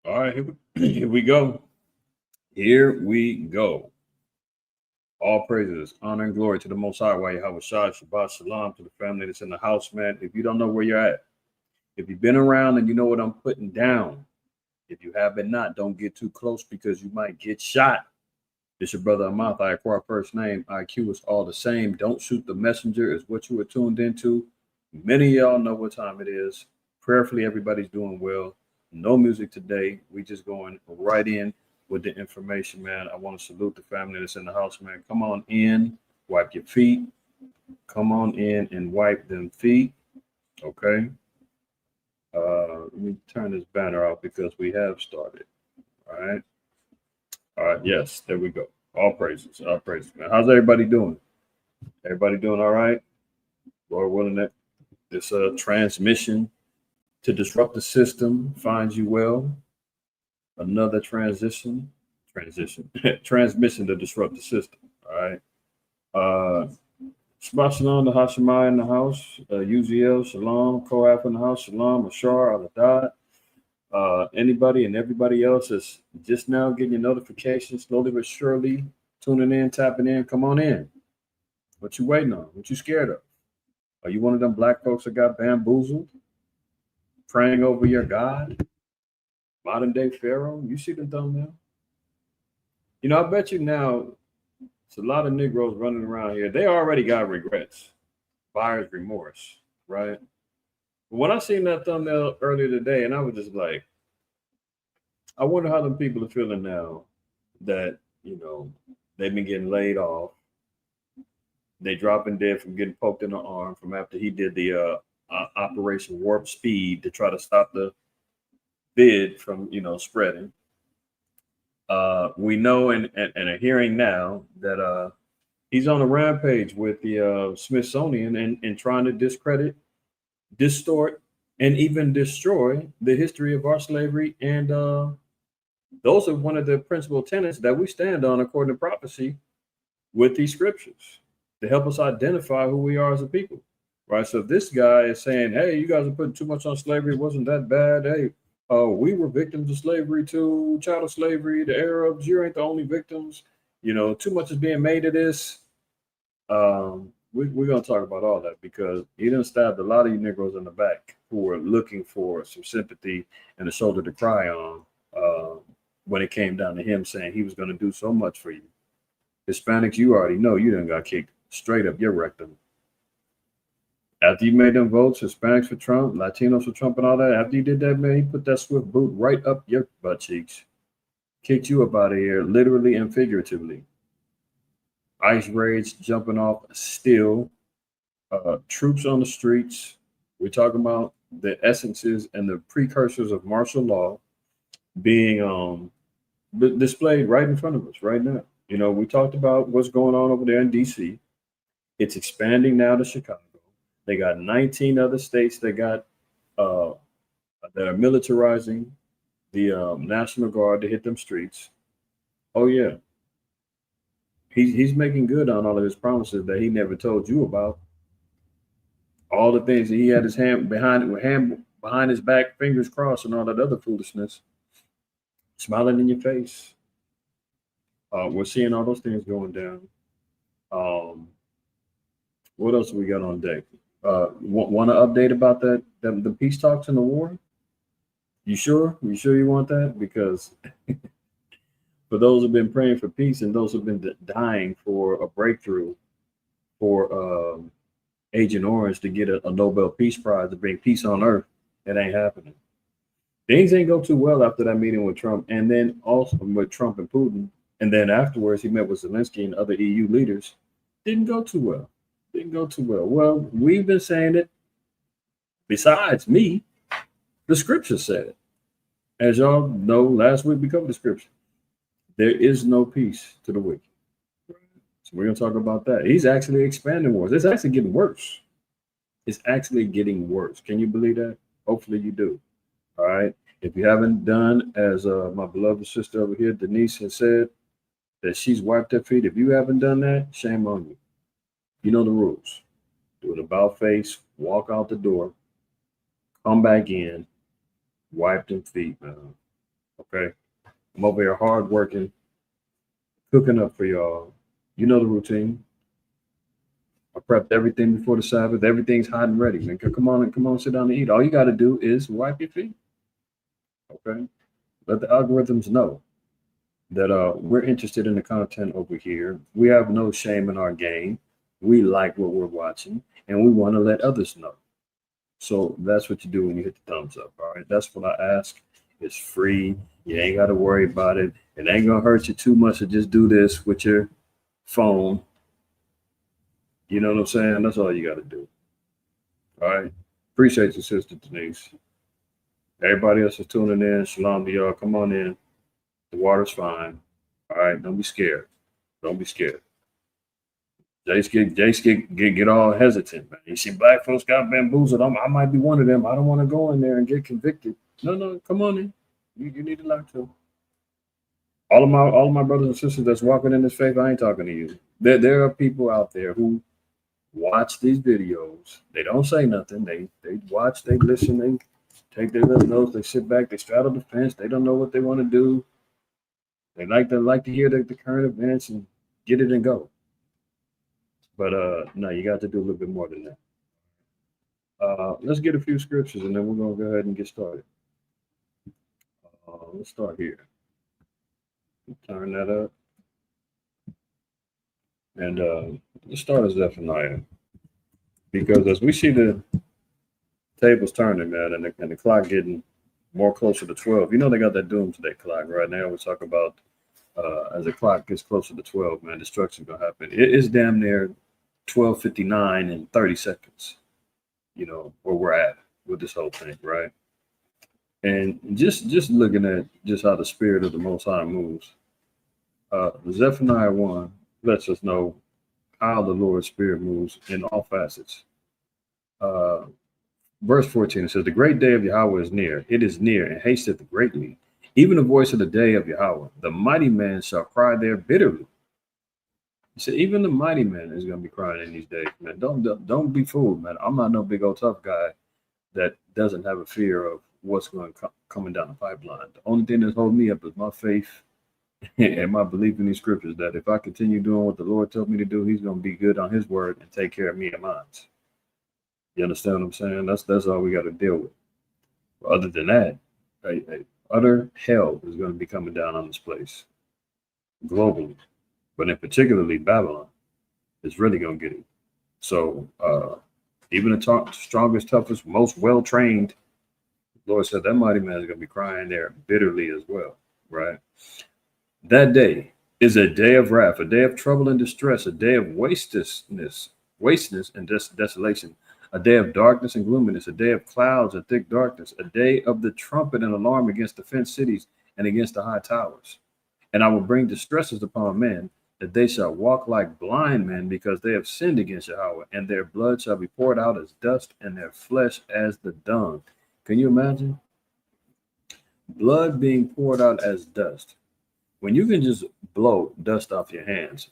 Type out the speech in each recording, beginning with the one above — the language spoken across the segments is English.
All right, here we go. Here we go. All praises, honor, and glory to the Most High. Why Yahweh Shai, Shabbat Shalom to the family that's in the house, man. If you don't know where you're at, if you've been around and you know what I'm putting down, if you have been not, don't get too close because you might get shot. It's your brother IQAhmath. I acquire first name. IQ is all the same. Don't shoot the messenger is what you were tuned into. Many of y'all know what time it is. Prayerfully, everybody's doing well. No music today. We just going right in with the information, man. I want to salute the family that's in the house, man. Come on in, wipe your feet. Come on in and wipe them feet. Okay. Let me turn this banner off because we have started. All right. All right. Yes, there we go. All praises. All praises, man. How's everybody doing? Everybody doing all right? Lord willing, that this transmission to disrupt the system finds you well. Another transmission to disrupt the system. All right. Shabbat Shalom to Hashemai in the house. Uziel, Shalom, Koaf in the house, Shalom, Ashar, Aladad. Anybody and everybody else is just now getting your notifications, slowly but surely tuning in, tapping in. Come on in. What you waiting on? What you scared of? Are you one of them black folks that got bamboozled? Praying over your God? Modern day Pharaoh? You see the thumbnail? You know, I bet you now it's a lot of Negroes running around here. They already got regrets, buyer's remorse, right? But when I seen that thumbnail earlier today, and I was just like, I wonder how them people are feeling now that, you know, they've been getting laid off. They dropping dead from getting poked in the arm from after he did the Operation Warp Speed to try to stop the vid from, you know, spreading. We know and are hearing now that he's on a rampage with the Smithsonian and trying to discredit, distort, and even destroy the history of our slavery. And those are one of the principal tenets that we stand on according to prophecy with these scriptures to help us identify who we are as a people, right? So if this guy is saying, hey, you guys are putting too much on slavery, it wasn't that bad. Hey, we were victims of slavery too, chattel slavery, the Arabs, you ain't the only victims. You know, too much is being made of this. We're going to talk about all that because he done stabbed a lot of you Negroes in the back who were looking for some sympathy and a shoulder to cry on when it came down to him saying he was going to do so much for you. Hispanics, you already know you done got kicked straight up your rectum. After you made them votes, Hispanics for Trump, Latinos for Trump and all that, after you did that, man, he put that swift boot right up your butt cheeks. Kicked you up out of here, literally and figuratively. ICE raids jumping off still. Troops on the streets. We're talking about the essences and the precursors of martial law being displayed right in front of us right now. You know, we talked about what's going on over there in D.C. It's expanding now to Chicago. They got 19 other states that got that are militarizing the National Guard to hit them streets. Oh yeah, he's making good on all of his promises that he never told you about. All the things that he had his hand behind his back, fingers crossed, and all that other foolishness, smiling in your face. We're seeing all those things going down. What else we got on deck? Want to update about that the peace talks and the war? You sure? You sure you want that? Because for those who've been praying for peace and those who've been dying for a breakthrough for Agent Orange to get a Nobel Peace Prize to bring peace on Earth, it ain't happening. Things ain't go too well after that meeting with Trump, and then also with Trump and Putin. And then afterwards, he met with Zelensky and other EU leaders. Didn't go too well. Didn't go too well. Well, we've been saying it. Besides me, the scripture said it. As y'all know, last week we covered the scripture. There is no peace to the wicked. So we're going to talk about that. He's actually expanding wars. It's actually getting worse. It's actually getting worse. Can you believe that? Hopefully you do. All right. If you haven't done, as my beloved sister over here, Denise, has said, that she's wiped her feet. If you haven't done that, shame on you. You know the rules. Do an about face, walk out the door, come back in, wipe them feet, man. Okay. I'm over here hard working, cooking up for y'all. You know the routine. I prepped everything before the Sabbath. Everything's hot and ready, man. Come on, sit down and eat. All you got to do is wipe your feet. Okay. Let the algorithms know that we're interested in the content over here. We have no shame in our game. We like what we're watching, and we want to let others know. So that's what you do when you hit the thumbs up. All right. That's what I ask. It's free. You ain't got to worry about it. It ain't gonna hurt you too much to just do this with your phone. You know what I'm saying? That's all you got to do. All right. Appreciate you, Sister Denise. Everybody else is tuning in. Shalom to y'all. Come on in. The water's fine. All right. Don't be scared. Don't be scared. Jace get all hesitant, man. You see, black folks got bamboozled. I might be one of them. I don't want to go in there and get convicted. No, come on in. You need to learn too. All of my brothers and sisters that's walking in this faith, I ain't talking to you. There are people out there who watch these videos. They don't say nothing. They watch, they listen, they take their little notes, they sit back, they straddle the fence, they don't know what they want to do. They like to hear the current events and get it and go. But no, you got to do a little bit more than that. Let's get a few scriptures and then we're gonna go ahead and get started. Let's start here. Turn that up. And let's start at Zephaniah. Because as we see the tables turning, man, and the clock getting more closer to 12. You know they got that doomsday clock right now. We talk about as the clock gets closer to 12, man, destruction's gonna happen. It's damn near 12:59 in 30 seconds. You know where we're at with this whole thing, right? And just looking at just how the spirit of the Most High moves, Zephaniah 1 lets us know how the Lord's Spirit moves in all facets. Verse 14, it says, the great day of Yahweh is near. It is near and hasteth greatly. Even the voice of the day of Yahweh. The mighty man shall cry there bitterly. He said, even the mighty man is going to be crying in these days, man. Don't be fooled, man. I'm not no big old tough guy that doesn't have a fear of what's going to coming down the pipeline. The only thing that's holding me up is my faith and my belief in these scriptures that if I continue doing what the Lord told me to do, he's going to be good on his word and take care of me and mine. You understand what I'm saying? That's all we got to deal with. Other than that, utter hell is going to be coming down on this place globally, but in particularly Babylon is really going to get it. So even the strongest, toughest, most well-trained, Lord said that mighty man is going to be crying there bitterly as well, right? That day is a day of wrath, a day of trouble and distress, a day of wasteness and desolation, a day of darkness and gloominess, a day of clouds and thick darkness, a day of the trumpet and alarm against the fenced cities and against the high towers. And I will bring distresses upon men, that they shall walk like blind men, because they have sinned against Yahweh, and their blood shall be poured out as dust, and their flesh as the dung. Can you imagine? Blood being poured out as dust. When you can just blow dust off your hands,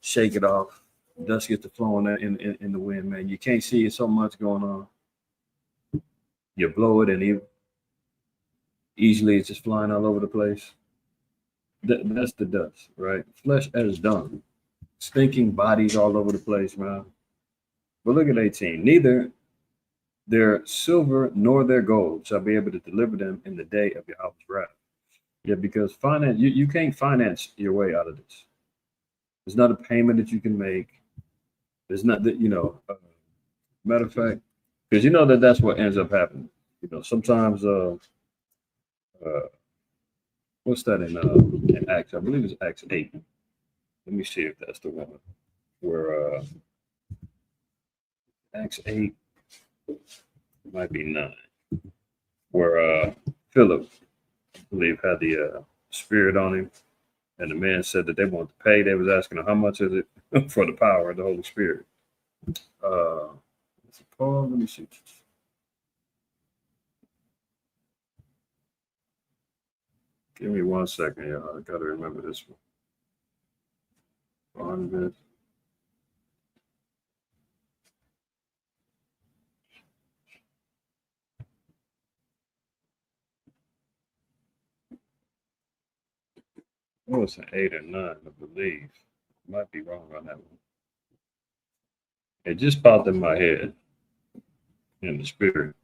shake it off, dust gets to flowing in the wind, man. You can't see so much going on. You blow it and easily it's just flying all over the place. That's the dust, right? Flesh as dung. Stinking bodies all over the place, man. But look at 18. Neither their silver nor their gold shall be able to deliver them in the day of Yahweh's wrath. Yeah, because finance, you can't finance your way out of this. It's not a payment that you can make. It's not that, matter of fact, because that's what ends up happening. Sometimes, what's that in Acts? I believe it's Acts 8. Let me see if that's the one where Acts 8 might be 9, where Philip, I believe, had the spirit on him, and the man said that they wanted to pay. They was asking him, how much is it for the power of the Holy Spirit? Paul, let me see. Give me 1 second, y'all. I gotta remember this one. know it's an 8 or 9, I believe. Might be wrong on that one. It just popped in my head in the spirit.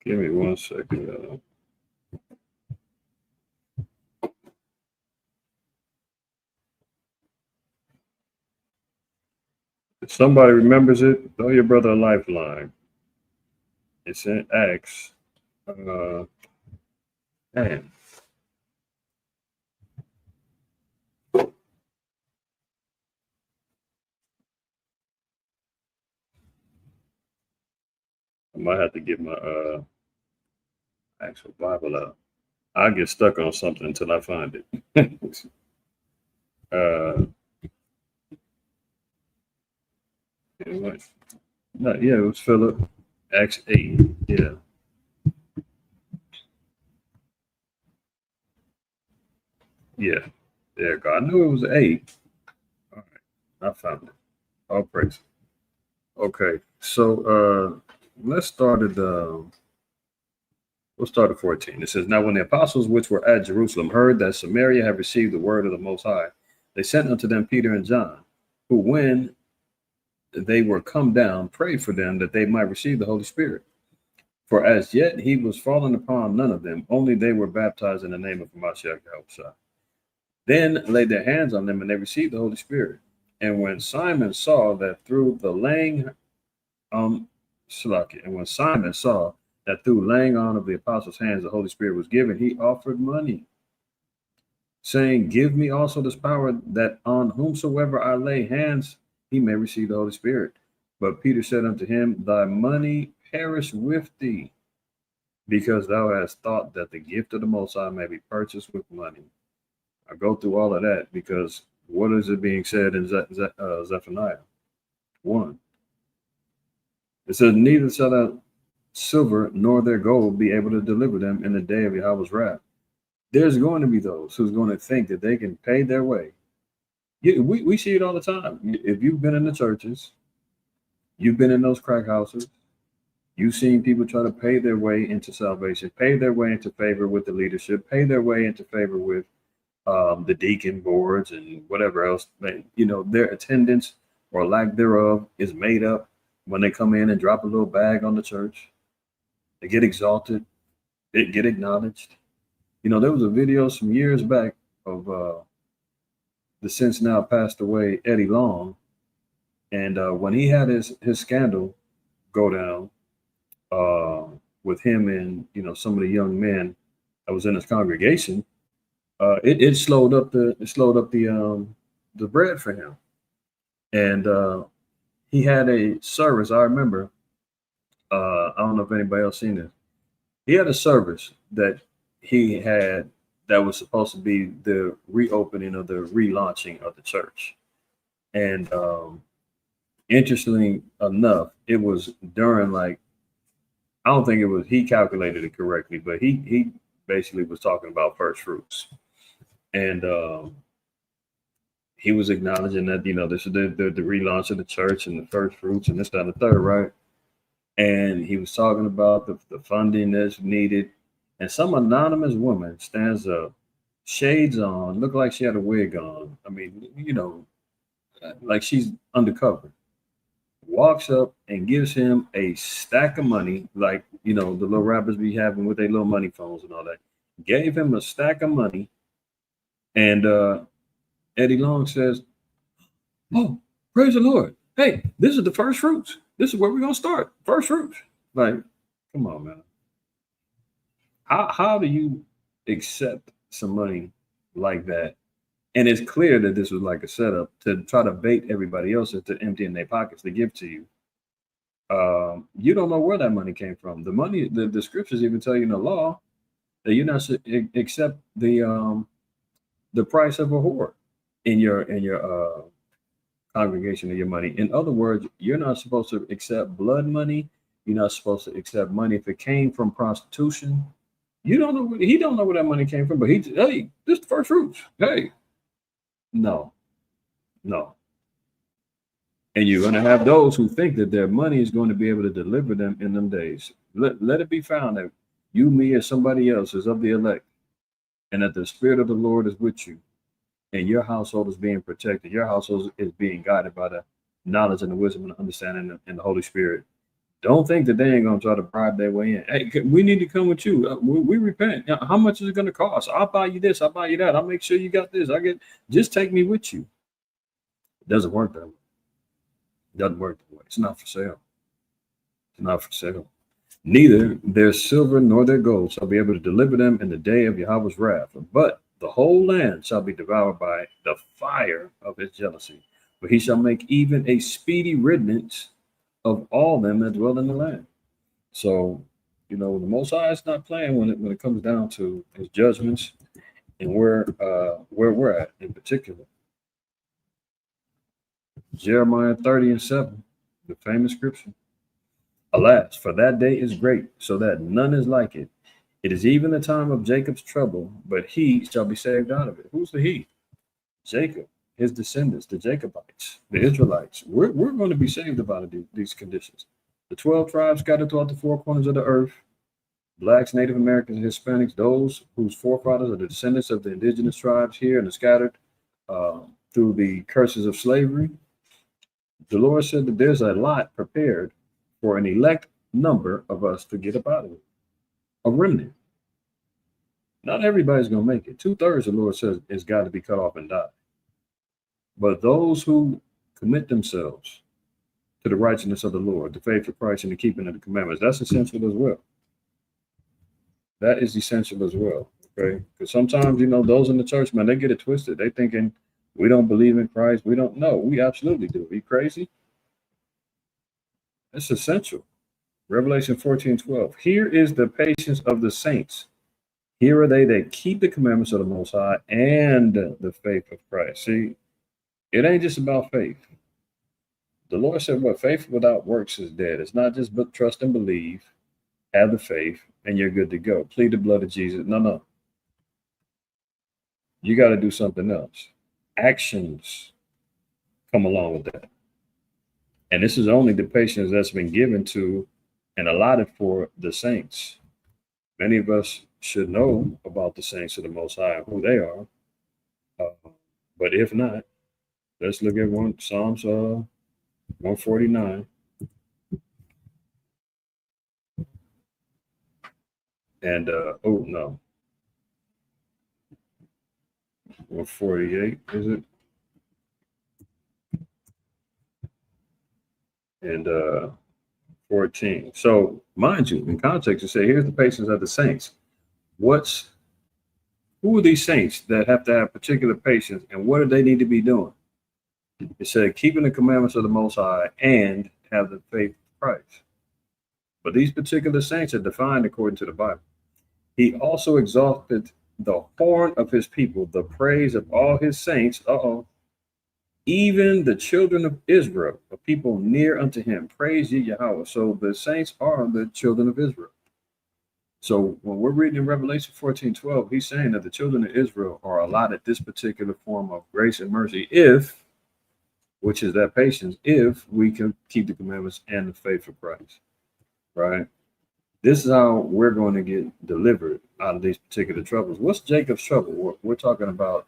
Give me 1 second. If somebody remembers it, throw your brother a lifeline. It's in Acts. Man. I might have to get my actual Bible out. I get stuck on something until I find it. No, yeah, it was Philip. Acts 8. Yeah. Yeah. There you go. I knew it was 8. All right. I found it. All praise. Okay. So let's start at we'll start at 14. It says, now when the apostles which were at Jerusalem heard that Samaria had received the word of the Most High, they sent unto them Peter and John, who when they were come down, prayed for them that they might receive the Holy Spirit. For as yet he was fallen upon none of them, only they were baptized in the name of Mashiach Yahushua. Then laid their hands on them, and they received the Holy Spirit. And when Simon saw that through the laying and when Simon saw that through laying on of the apostles' hands the Holy Spirit was given, he offered money, saying, give me also this power, that on whomsoever I lay hands, he may receive the Holy Spirit. But Peter said unto him, thy money perish with thee, because thou hast thought that the gift of the Most High may be purchased with money. I go through all of that because what is it being said in Zephaniah 1? It says, neither shall that silver nor their gold be able to deliver them in the day of Yahweh's wrath. There's going to be those who's going to think that they can pay their way. We see it all the time. If you've been in the churches, you've been in those crack houses, you've seen people try to pay their way into salvation, pay their way into favor with the leadership, pay their way into favor with the deacon boards and whatever else. Their attendance or lack thereof is made up when they come in and drop a little bag on the church. They get exalted, they get acknowledged. There was a video some years back of the since now passed away Eddie Long, and when he had his scandal go down with him and some of the young men that was in his congregation, it slowed up the bread for him, and he had a service. I remember. I don't know if anybody else seen this. He had a service that he had that was supposed to be the reopening of the relaunching of the church, and interestingly enough, it was during I don't think it was he calculated it correctly, but he basically was talking about first fruits. And he was acknowledging that, this is the relaunch of the church and the first fruits and this, that, and the third, right? And he was talking about the funding that's needed. And some anonymous woman stands up, shades on, looked like she had a wig on. I mean, like she's undercover. Walks up and gives him a stack of money, like, the little rappers be having with their little money phones and all that. Gave him a stack of money. And Eddie Long says, oh, praise the Lord. Hey, this is the first fruits. This is where we're going to start. First fruits. Like, come on, man. How do you accept some money like that? And it's clear that this was like a setup to try to bait everybody else into emptying their pockets to give to you. You don't know where that money came from. The money, the scriptures even tell you in the law that you're not to accept the price of a whore in your congregation of your money. In other words, you're not supposed to accept blood money. You're not supposed to accept money if it came from prostitution. You don't know. He don't know where that money came from, but hey, this is the first fruits. Hey, no. And you're going to have those who think that their money is going to be able to deliver them in them days. Let it be found that you, me, or somebody else is of the elect, and that the Spirit of the Lord is with you, and your household is being protected. Your household is being guided by the knowledge and the wisdom and the understanding and the Holy Spirit. Don't think that they ain't going to try to bribe their way in. Hey, we need to come with you. We repent. How much is it going to cost? I'll buy you this. I'll buy you that. I'll make sure you got this. Just take me with you. It doesn't work that way. It doesn't work that way. It's not for sale. It's not for sale. Neither their silver nor their gold shall be able to deliver them in the day of Yahweh's wrath. But the whole land shall be devoured by the fire of his jealousy. For he shall make even a speedy riddance of all them that dwell in the land. So, the Most High is not playing when it comes down to his judgments and where we're at in particular. Jeremiah 30:7, the famous scripture. Alas, for that day is great, so that none is like it. It is even the time of Jacob's trouble, but he shall be saved out of it. Who's the he? Jacob, his descendants, the Jacobites, the Israelites. We're going to be saved out of these conditions. The 12 tribes scattered throughout the four corners of the earth, blacks, Native Americans, and Hispanics, those whose forefathers are the descendants of the indigenous tribes here and are scattered through the curses of slavery. The Lord said that there's a lot prepared for an elect number of us to get up out of it, a remnant. Not everybody's going to make it. 2/3, the Lord says, has got to be cut off and die. But those who commit themselves to the righteousness of the Lord, the faith of Christ, and the keeping of the commandments, that's essential as well. That is essential as well. Okay, because sometimes, those in the church, man, they get it twisted. They thinking we don't believe in Christ. We don't know. We absolutely do. Are you crazy? It's essential. Revelation 14:12. Here is the patience of the saints. Here are they that keep the commandments of the Most High and the faith of Christ. See, it ain't just about faith. The Lord said, "What faith without works is dead." It's not just but trust and believe, have the faith, and you're good to go. Plead the blood of Jesus. No. You got to do something else. Actions come along with that. And this is only the patience that's been given to and allotted for the saints. Many of us should know about the saints of the Most High and who they are. But if not, let's look at Psalms 149. And 148, is it? And 14. So mind you, in context, you say, here's the patience of the saints. Who are these saints that have to have particular patience, and what do they need to be doing? It said, keeping the commandments of the Most High and have the faith of Christ. But these particular saints are defined according to the Bible. He also exalted the horn of his people, the praise of all his saints. Even the children of Israel, a people near unto him. Praise ye Yahweh. So the saints are the children of Israel. So when we're reading in Revelation 14:12, he's saying that the children of Israel are allotted this particular form of grace and mercy which is that patience, if we can keep the commandments and the faith of Christ, right? This is how we're going to get delivered out of these particular troubles. What's Jacob's trouble? We're talking about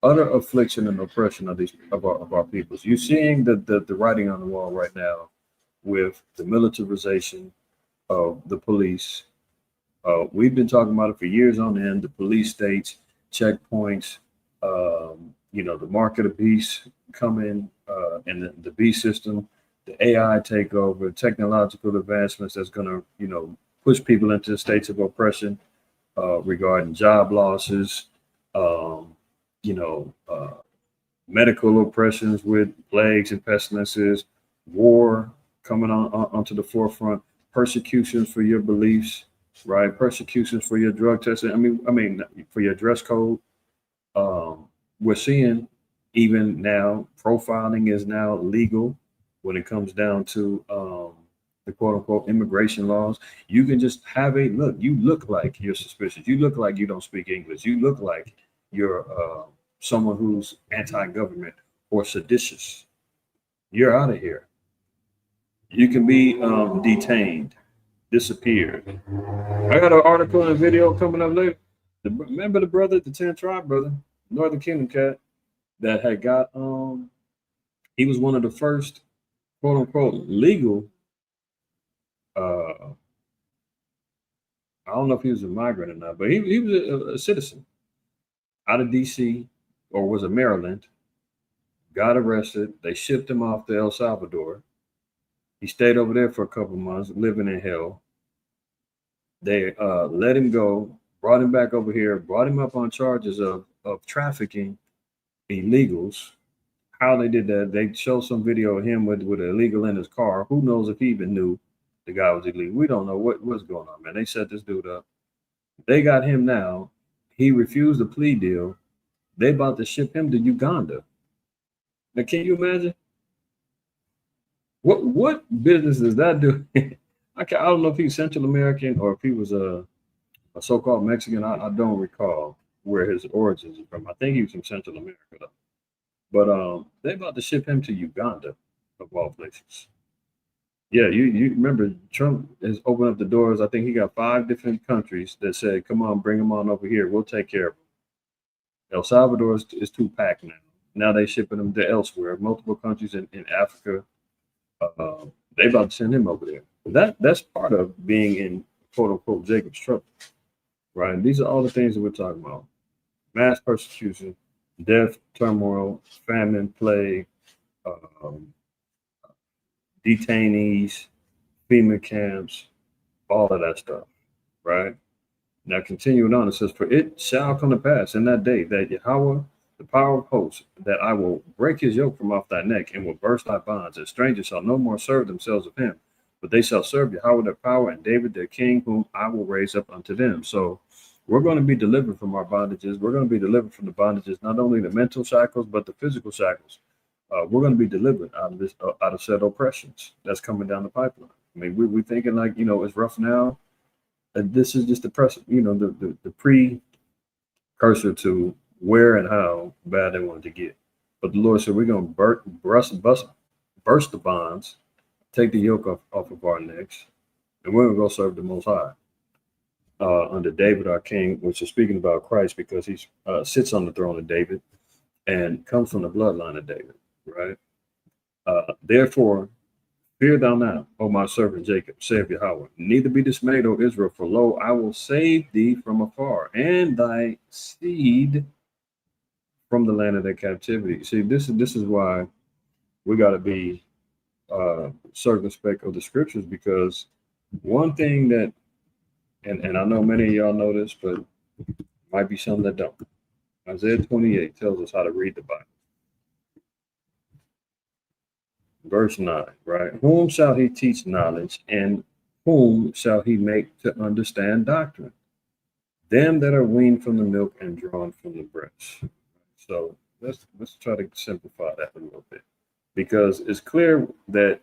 utter affliction and oppression of our peoples. You're seeing the writing on the wall right now with the militarization of the police. We've been talking about it for years on end. The police states, checkpoints, the mark of the beast coming, and the beast system, the AI takeover, technological advancements that's going to, push people into states of oppression regarding job losses, medical oppressions with plagues and pestilences, war coming onto the forefront, persecutions for your beliefs, right? Persecutions for your drug testing. I mean, for your dress code. We're seeing even now profiling is now legal when it comes down to the quote unquote immigration laws. You can just have a look. You look like you're suspicious. You look like you don't speak English. You look like you're someone who's anti-government or seditious. You're out of here. You can be detained, disappeared. I got an article and a video coming up later. Remember the brother, the 10 tribe brother, Northern Kingdom cat, that had got he was one of the first quote unquote legal I don't know if he was a migrant or not, but he was a citizen out of DC or was it Maryland, got arrested. They shipped him off to El Salvador. He stayed over there for a couple months, living in hell. They let him go, brought him back over here, brought him up on charges of trafficking illegals. How they did that, they showed some video of him with an illegal in his car. Who knows if he even knew the guy was illegal? We don't know what's going on, man. They set this dude up. They got him now. He refused a plea deal. They about to ship him to Uganda. Now, can you imagine? What business does that do? I don't know if he's Central American or if he was a so-called Mexican. I don't recall where his origins are from. I think he was from Central America, though. But they about to ship him to Uganda, of all places. Yeah, you remember Trump has opened up the doors. I think he got 5 different countries that said, "Come on, bring them on over here. We'll take care of them." El Salvador is too packed now. Now they shipping them to elsewhere, multiple countries in Africa. They about to send him over there. That's part of being in quote unquote Jacob's trouble, right? And these are all the things that we're talking about: mass persecution, death, turmoil, famine, plague, um, detainees, FEMA camps, all of that stuff, right? Now, continuing on, it says, "For it shall come to pass in that day that Yahweh, the power of hosts, that I will break his yoke from off thy neck and will burst thy bonds, and strangers shall no more serve themselves of him, but they shall serve Yahweh their power and David their king, whom I will raise up unto them." So we're going to be delivered from our bondages. We're going to be delivered from the bondages, not only the mental shackles, but the physical shackles. We're going to be delivered out of this, out of said oppressions that's coming down the pipeline. I mean, we're thinking like, it's rough now. This is just the the precursor to where and how bad they wanted to get. But the Lord said, we're going to burst the bonds, take the yoke off of our necks, and we're going to go serve the Most High under David, our King, which is speaking about Christ because he sits on the throne of David and comes from the bloodline of David, right? Therefore, fear thou not, O my servant Jacob, saith Yahweh. Neither be dismayed, O Israel, for lo, I will save thee from afar, and thy seed from the land of their captivity. See, this is why we got to be circumspect of the scriptures, because one thing that, and I know many of y'all know this, but might be some that don't. Isaiah 28 tells us how to read the Bible. Verse 9, right? Whom shall he teach knowledge, and whom shall he make to understand doctrine? Them that are weaned from the milk and drawn from the breast. So let's try to simplify that a little bit, because it's clear that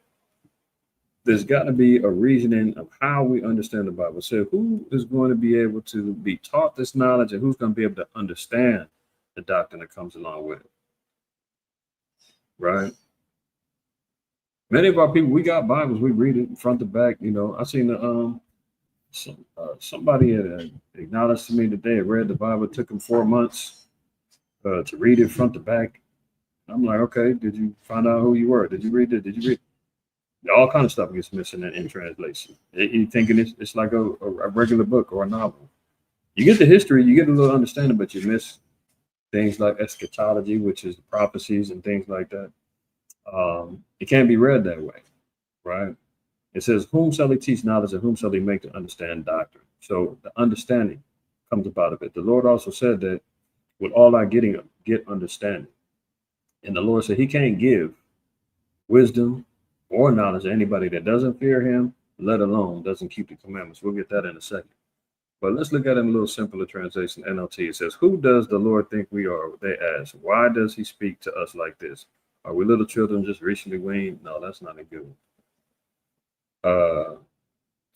there's got to be a reasoning of how we understand the Bible. So who is going to be able to be taught this knowledge, and who's going to be able to understand the doctrine that comes along with it, right? Many of our people, we got Bibles, we read it front to back. I seen somebody had acknowledged to me that they had read the Bible. It took them 4 months to read it front to back. I'm like, okay, did you find out who you were? Did you read it? Did you read? All kind of stuff gets missing in translation. You thinking it's like a regular book or a novel. You get the history, you get a little understanding, but you miss things like eschatology, which is the prophecies and things like that. It can't be read that way, right? It says, whom shall he teach knowledge, and whom shall he make to understand doctrine? So the understanding comes about of it. The Lord also said that with all our getting, get understanding. And the Lord said he can't give wisdom or knowledge to anybody that doesn't fear him, let alone doesn't keep the commandments. We'll get that in a second. But let's look at it in a little simpler translation, NLT. It says, who does the Lord think we are? They ask. Why does he speak to us like this? Are we little children just recently weaned? No, that's not a good one.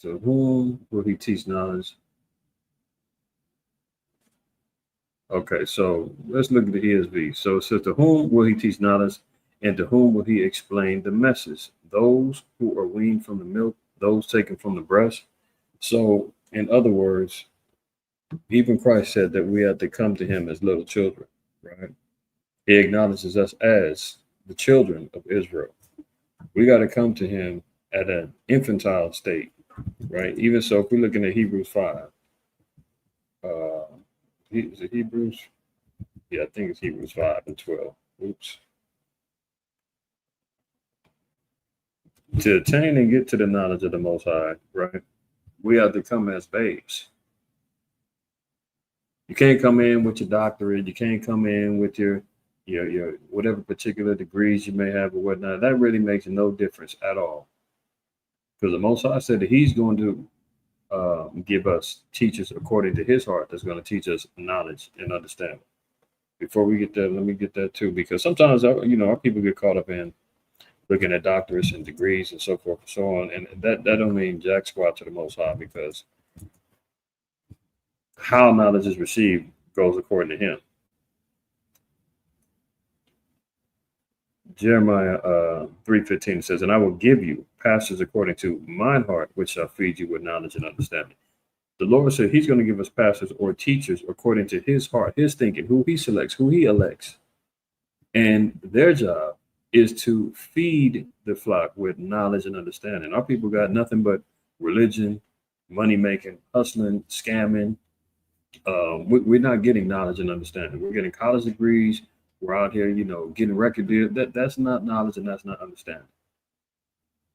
To whom will he teach knowledge? Okay, so let's look at the ESV. So it says, to whom will he teach knowledge, And to whom will he explain the message? Those who are weaned from the milk, those taken from the breast. So, in other words, even Christ said that we have to come to him as little children, right? He acknowledges us as the children of Israel. We got to come to him at an infantile state, right? Even so, if we're looking at Hebrews 5, uh, is it Hebrews? Yeah, I think it's Hebrews 5 and 12. Oops. To attain and get to the knowledge of the Most High, right? We have to come as babes. You can't come in with your doctorate. You can't come in with your whatever particular degrees you may have or whatnot. That really makes no difference at all. Because the Most High said that he's going to give us teachers according to his heart that's going to teach us knowledge and understanding. Before we get there, let me get that too, because sometimes our people get caught up in looking at doctorates and degrees and so forth and so on, and that don't mean jack squat to the Most High, because how knowledge is received goes according to him. Jeremiah 3:15 says, "And I will give you pastors according to mine heart, which shall feed you with knowledge and understanding." The Lord said he's going to give us pastors or teachers according to his heart, his thinking, who he selects, who he elects. And their job is to feed the flock with knowledge and understanding. Our people got nothing but religion, money making, hustling, scamming. We're not getting knowledge and understanding. We're getting college degrees. We're out here, getting record deals. That's not knowledge and that's not understanding.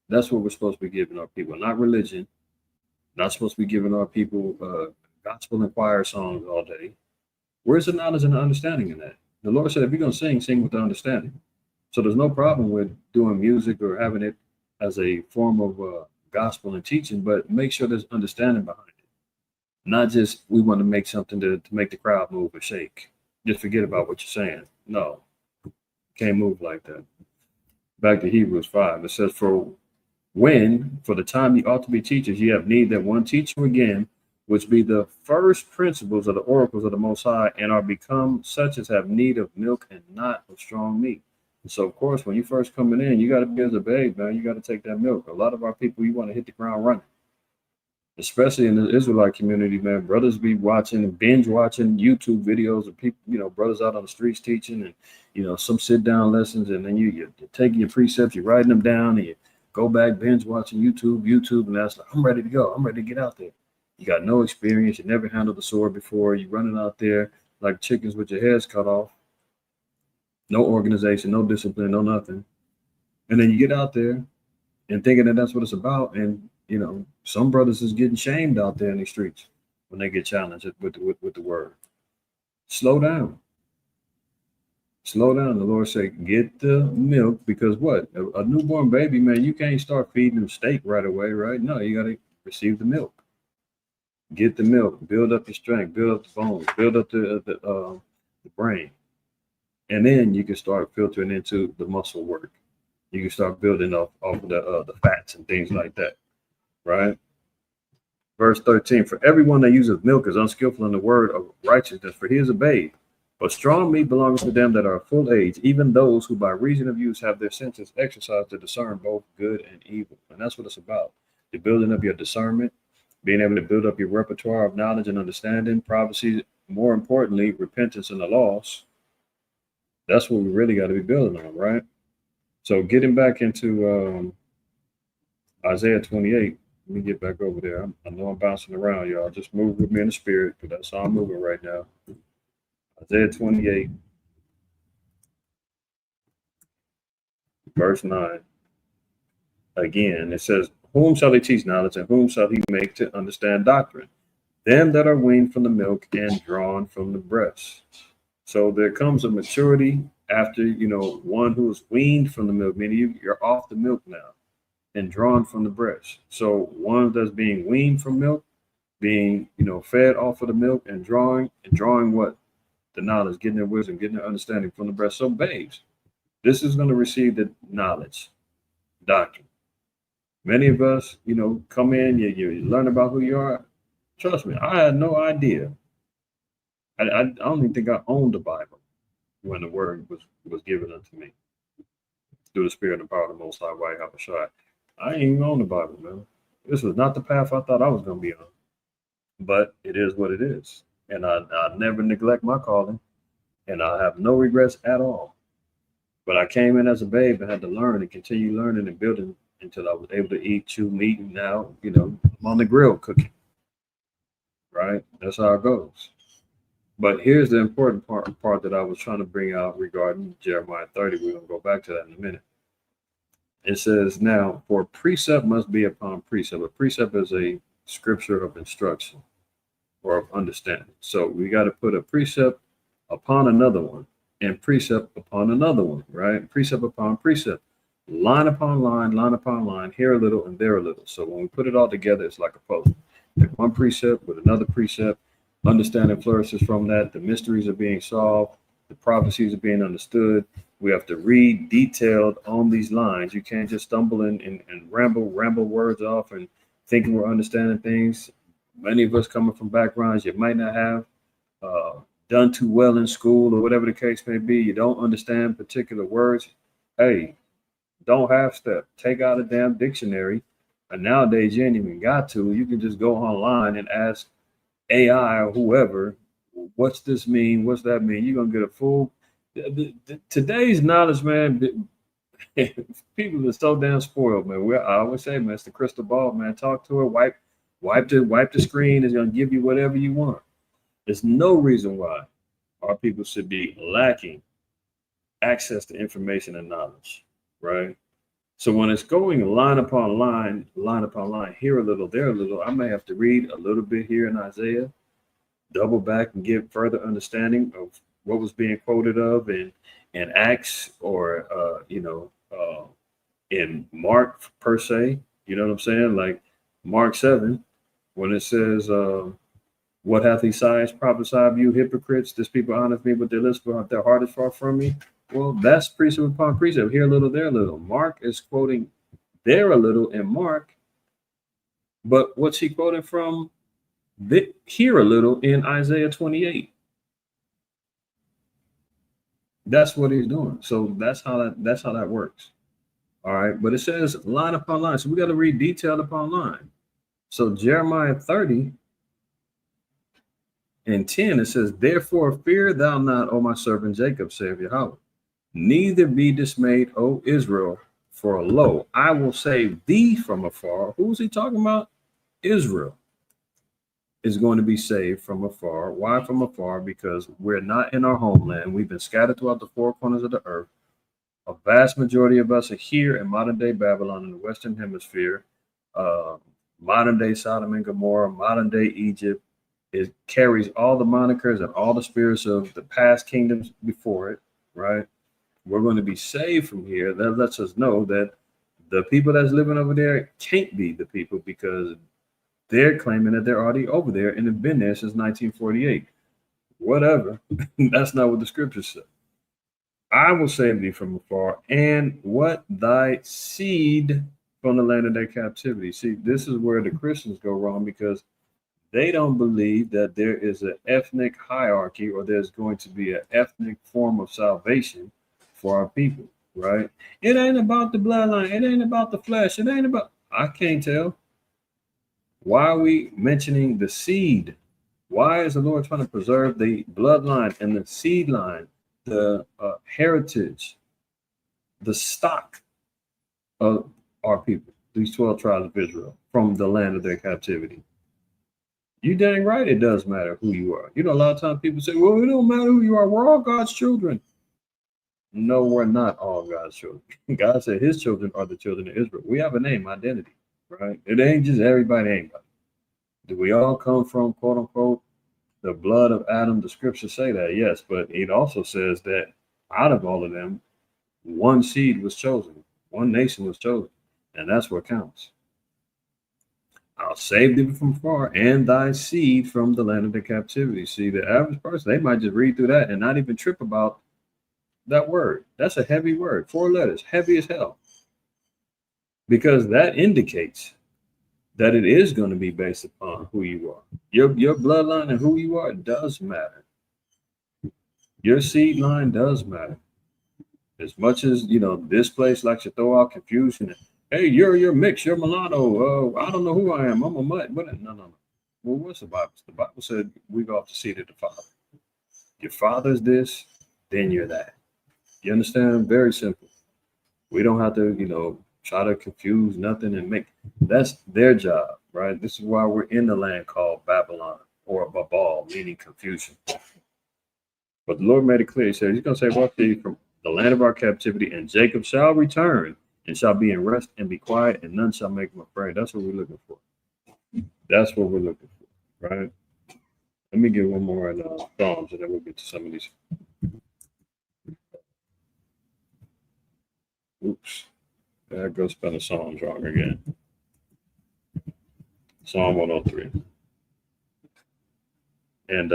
That's what we're supposed to be giving our people, not religion. Not supposed to be giving our people gospel and choir songs all day. Where's the knowledge and the understanding in that? The Lord said, if you're going to sing, sing with the understanding. So there's no problem with doing music or having it as a form of gospel and teaching, but make sure there's understanding behind it. Not just we want to make something to make the crowd move or shake. Just forget about what you're saying. No, can't move like that. Back to Hebrews 5. It says, for the time ye ought to be teachers, ye have need that one teach you again, which be the first principles of the oracles of the Most High, and are become such as have need of milk and not of strong meat. And so, of course, when you first coming in, you got to be as a babe, man. You got to take that milk. A lot of our people, you want to hit the ground running, especially in the Israelite community, man. Brothers be watching and binge watching YouTube videos of people, brothers out on the streets teaching, and some sit down lessons, and then you're taking your precepts, you're writing them down, and you go back, binge watching YouTube, and that's like, I'm ready to go. I'm ready to get out there. You got no experience. You never handled the sword before. You're running out there like chickens with your heads cut off. No organization, no discipline, no nothing. And then you get out there and thinking that that's what it's about. And, some brothers is getting shamed out there in the streets when they get challenged with the word. Slow down. Slow down. The Lord said, get the milk, because what? A newborn baby, man, you can't start feeding them steak right away, right? No, you got to receive the milk. Get the milk, build up your strength, build up the bones, build up the brain. And then you can start filtering into the muscle work. You can start building off of the fats and things like that, right? Verse 13, for everyone that uses milk is unskillful in the word of righteousness, for he is a babe. But strong meat belongs to them that are of full age, even those who by reason of use have their senses exercised to discern both good and evil. And that's what it's about. The building of your discernment, being able to build up your repertoire of knowledge and understanding, prophecy, more importantly, repentance and the loss. That's what we really got to be building on, right? So getting back into Isaiah 28, let me get back over there. I know I'm bouncing around, y'all. Just move with me in the spirit, because that's how I'm moving right now. Isaiah 28, verse 9. Again, it says, whom shall he teach knowledge, and whom shall he make to understand doctrine? Them that are weaned from the milk and drawn from the breast. So there comes a maturity after, one who is weaned from the milk, meaning you're off the milk now and drawn from the breast. So one that's being weaned from milk, being, fed off of the milk and drawing what? The knowledge, getting their wisdom, getting their understanding from the breast. So babes, this is going to receive the knowledge, doctrine. Many of us, come in, you learn about who you are. Trust me, I had no idea. I don't even think I owned the Bible when the word was given unto me. through the spirit and power of the Most High, White Habashai. I ain't even on the Bible, man. This was not the path I thought I was going to be on. But it is what it is. And I never neglect my calling, and I have no regrets at all. But I came in as a babe and had to learn and continue learning and building until I was able to eat, chew meat, and now, I'm on the grill cooking. Right? That's how it goes. But here's the important part that I was trying to bring out regarding Jeremiah 30. We're going to go back to that in a minute. It says, now, for precept must be upon precept. A precept is a scripture of instruction or of understanding. So we got to put a precept upon another one and precept upon another one, right? Precept upon precept, line upon line, here a little and there a little. So when we put it all together, it's like a puzzle. One precept with another precept, understanding flourishes from that. The mysteries are being solved. The prophecies are being understood. We have to read detailed on these lines. You can't just stumble and ramble words off and thinking we're understanding things. Many of us coming from backgrounds you might not have done too well in school or whatever the case may be. You don't understand particular words. Hey, don't half step. Take out a damn dictionary. And nowadays you ain't even got to. You can just go online and ask AI or whoever, what's this mean? What's that mean? You're going to get a full. Today's knowledge, man, people are so damn spoiled, man. I always say, man, it's the crystal ball, man. Talk to her, wipe the screen. It's going to give you whatever you want. There's no reason why our people should be lacking access to information and knowledge, right? So when it's going line upon line, here a little, there a little, I may have to read a little bit here in Isaiah, double back and get further understanding of what was being quoted of in Acts or, in Mark per se. You know what I'm saying? Like Mark 7, when it says, what hath Esaias prophesied of you hypocrites? This people honors me with their lips, but their heart is far from me. Well, that's precept upon precept. Here a little, there a little. Mark is quoting there a little in Mark, but what's he quoting from? Here a little in Isaiah 28. That's what he's doing. So that's how that works. All right, but it says line upon line, so we got to read detail upon line. So Jeremiah 30. And 10, it says, therefore fear thou not, O my servant Jacob, saith Yahweh. Neither be dismayed, O Israel, for lo, I will save thee from afar. Who's he talking about? Israel is going to be saved from afar. Why from afar? Because we're not in our homeland. We've been scattered throughout the four corners of the earth. A vast majority of us are here in modern day Babylon in the Western Hemisphere, modern day Sodom and Gomorrah, modern day Egypt. It carries all the monikers and all the spirits of the past kingdoms before it, right? We're going to be saved from here. That lets us know that the people that's living over there can't be the people because they're claiming that they're already over there and have been there since 1948. Whatever. That's not what the scriptures say. I will save thee from afar, and what thy seed from the land of their captivity. See, this is where the Christians go wrong because they don't believe that there is an ethnic hierarchy or there's going to be an ethnic form of salvation for our people, right? It ain't about the bloodline. It ain't about the flesh. It ain't about, I can't tell. Why are we mentioning the seed? Why is the Lord trying to preserve the bloodline and the seed line, the heritage, the stock of our people, these 12 tribes of Israel from the land of their captivity? You dang right it does matter who you are. You know, a lot of times people say, well, it don't matter who you are. We're all God's children. No, we're not all God's children. God said his children are the children of Israel. We have a name, identity, right? It ain't just anybody. Do we all come from, quote unquote, the blood of Adam? The scriptures say that, yes, but it also says that out of all of them, one seed was chosen, one nation was chosen, and that's what counts. I'll save thee from far and thy seed from the land of the captivity. See, the average person, they might just read through that and not even trip about that word. That's a heavy word, 4 letters, heavy as hell. Because that indicates that it is going to be based upon who you are. Your bloodline and who you are does matter. Your seed line does matter. As much as this place likes to throw out confusion. And, hey, you're mixed, you're mulatto. I don't know who I am. I'm a mutt. But no. Well, what's the Bible? The Bible said we go off the seed of the Father. Your father's this, then you're that. You understand? Very simple. We don't have to, try to confuse nothing and make. That's their job, right? This is why we're in the land called Babylon or Babal, meaning confusion. But the Lord made it clear. He said, He's going to say, "Walk thee from the land of our captivity, and Jacob shall return and shall be in rest and be quiet, and none shall make him afraid." That's what we're looking for. That's what we're looking for, right? Let me get one more in Psalms, and then we'll get to some of these. Oops. There goes spelling Psalms wrong again. Psalm 103. And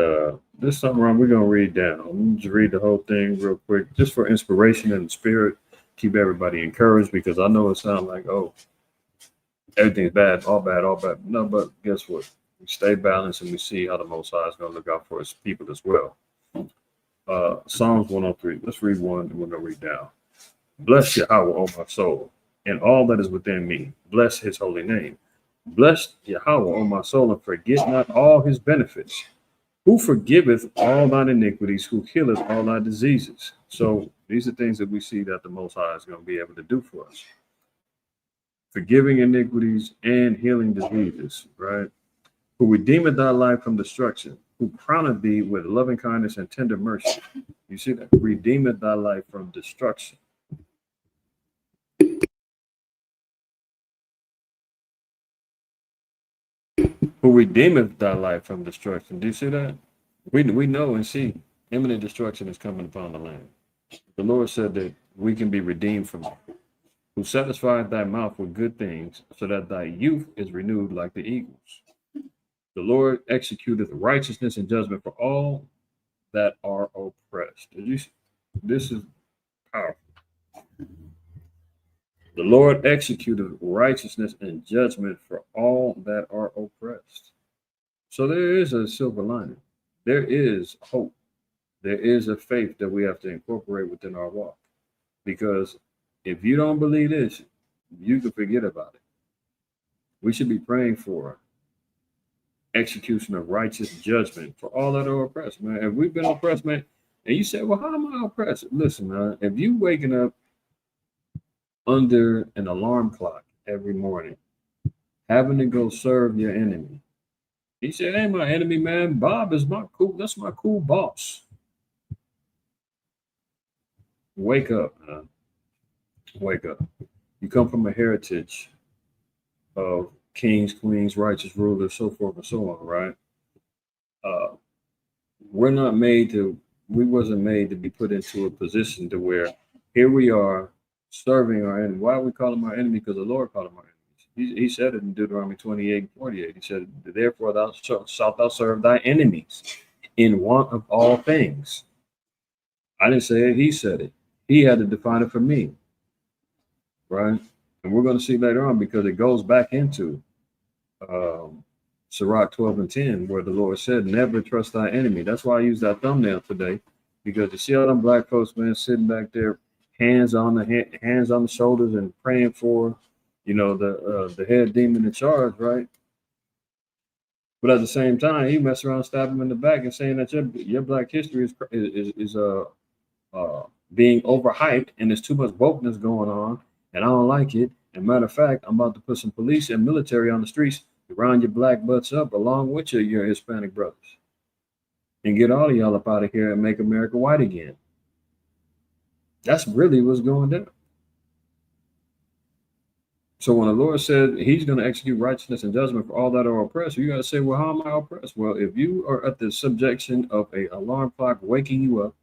this is something we're going to read down. Let me just read the whole thing real quick, just for inspiration and spirit. Keep everybody encouraged, because I know it sounds like, oh, everything's bad, all bad, all bad. No, but guess what? We stay balanced, and we see how the Most High is going to look out for his people as well. Psalms 103. Let's read one, and we're going to read down. Bless Yahweh, O my soul, and all that is within me. Bless his holy name. Bless Yahweh, O my soul, and forget not all his benefits. Who forgiveth all thine iniquities, who healeth all thy diseases. So these are things that we see that the Most High is going to be able to do for us. Forgiving iniquities and healing diseases, right? Who redeemeth thy life from destruction, who crowneth thee with loving kindness and tender mercy. You see that? Redeemeth thy life from destruction. Who redeemeth thy life from destruction. Do you see that? We know and see imminent destruction is coming upon the land. The Lord said that we can be redeemed from it. Who satisfieth thy mouth with good things, so that thy youth is renewed like the eagles. The Lord executeth righteousness and judgment for all that are oppressed. This is powerful. The Lord executeth righteousness and judgment for all that are oppressed. So there is a silver lining. There is hope. There is a faith that we have to incorporate within our walk. Because if you don't believe this, you can forget about it. We should be praying for execution of righteous judgment for all that are oppressed, man. If we've been oppressed, man, and you say, well, how am I oppressed? Listen, man, if you waking up under an alarm clock every morning, having to go serve your enemy. He said, ain't my enemy, man. Bob is that's my cool boss. Wake up, man. Wake up. You come from a heritage of kings, queens, righteous rulers, so forth and so on, right? We wasn't made to be put into a position to where here we are serving our enemy. Why we call him our enemy? Because the Lord called him our enemies. He said it in Deuteronomy 28:48. He said, therefore thou shalt thou serve thy enemies in want of all things. I didn't say it, he said it. He had to define it for me. Right? And we're going to see later on, because it goes back into Sirach 12:10, where the Lord said, never trust thy enemy. That's why I use that thumbnail today, because you see all them black folks, man, sitting back there, hands on the shoulders and praying for, the head demon in charge, right? But at the same time, he mess around, stab him in the back, and saying that your black history is being overhyped, and there's too much wokeness going on, and I don't like it. And matter of fact, I'm about to put some police and military on the streets to round your black butts up along with your Hispanic brothers, and get all of y'all up out of here and make America white again. That's really what's going down. So when the Lord said he's going to execute righteousness and judgment for all that are oppressed, you got to say, well, how am I oppressed? Well, if you are at the subjection of a alarm clock waking you up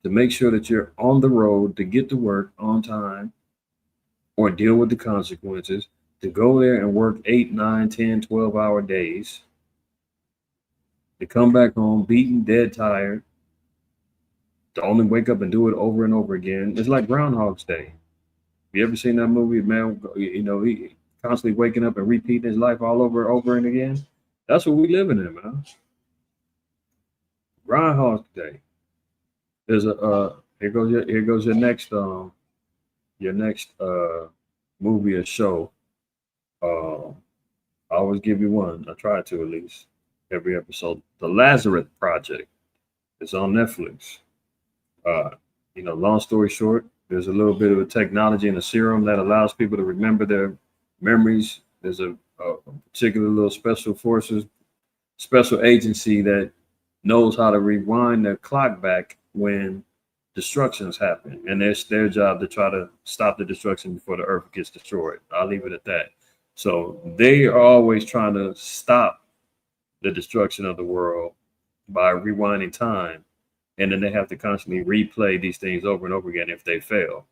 to make sure that you're on the road to get to work on time or deal with the consequences, to go there and work 8, 9, 10, 12-hour days, to come back home beaten, dead, tired, to only wake up and do it over and over again. It's like Groundhog's Day. You ever seen that movie, man? He constantly waking up and repeating his life all over and again. That's what we living in, man. Groundhog's Day. There's a Here goes your next movie or show. Uh, I always give you one. I try to at least every episode. The Lazarus Project. It's on Netflix. Uh, long story short, there's a little bit of a technology in a serum that allows people to remember their memories. There's a particular little special forces, special agency that knows how to rewind the clock back when destructions happen. And it's their job to try to stop the destruction before the earth gets destroyed. I'll leave it at that. So they are always trying to stop the destruction of the world by rewinding time, and then they have to constantly replay these things over and over again if they fail.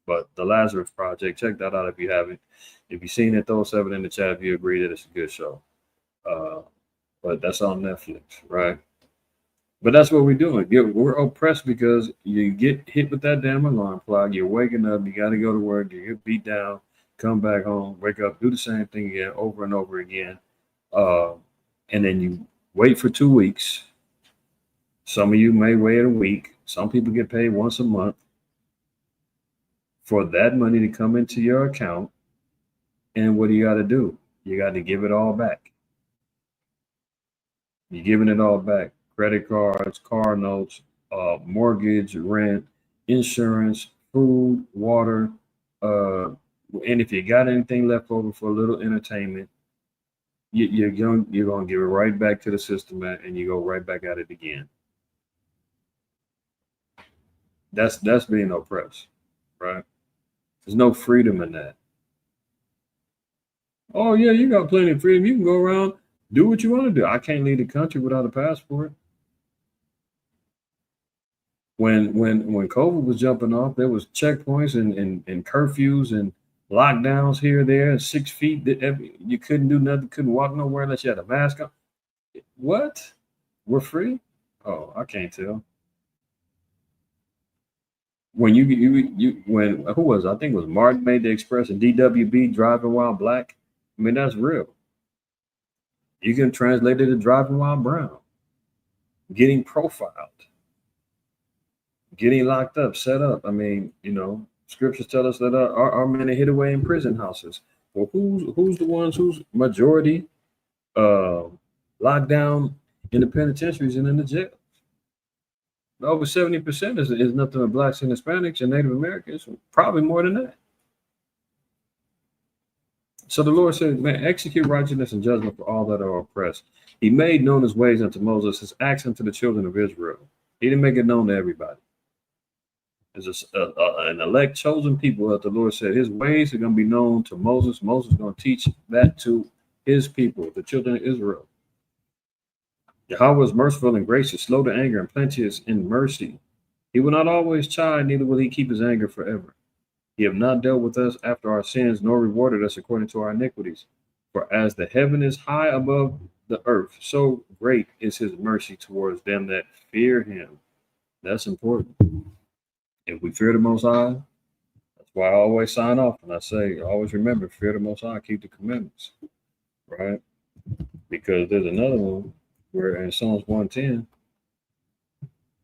But the Lazarus Project, check that out if you haven't. If you've seen it, throw 7 in the chat if you agree that it's a good show. But that's on Netflix, right? But that's what we're doing. We're oppressed because you get hit with that damn alarm clock. You're waking up. You got to go to work. You get beat down. Come back home. Wake up. Do the same thing again, over and over again. And then you wait for 2 weeks. Some of you may wait a week. Some people get paid once a month for that money to come into your account. And what do you got to do? You got to give it all back. You're giving it all back. Credit cards, car notes, mortgage, rent, insurance, food, water. And if you got anything left over for a little entertainment, you're going to give it right back to the system, and you go right back at it again. That's being oppressed, right? There's no freedom in that. Oh yeah, you got plenty of freedom. You can go around, do what you want to do. I can't leave the country without a passport. When COVID was jumping off, there was checkpoints and curfews and lockdowns here, there, and 6 feet. You couldn't do nothing, couldn't walk nowhere unless you had a mask on. What? We're free? Oh, I can't tell. When when who was it? I think it was Martin made the expression DWB, driving while black. I mean, that's real. You can translate it to driving while brown, getting profiled, getting locked up, set up. I mean, scriptures tell us that our men are hid away in prison houses. Well, who's the ones who's majority locked down in the penitentiaries and in the jail? Over 70% is nothing but blacks and Hispanics and Native Americans, probably more than that. So the Lord said, man, execute righteousness and judgment for all that are oppressed. He made known his ways unto Moses, his acts unto the children of Israel. He didn't make it known to everybody. There's an elect chosen people that the Lord said his ways are going to be known to Moses. Moses is going to teach that to his people, the children of Israel. Yahweh is merciful and gracious, slow to anger, and plenteous in mercy. He will not always chide, neither will he keep his anger forever. He have not dealt with us after our sins, nor rewarded us according to our iniquities. For as the heaven is high above the earth, so great is his mercy towards them that fear him. That's important. If we fear the Most High, that's why I always sign off and I say, always remember, fear the Most High, keep the commandments, right? Because there's another one where in Psalms 110,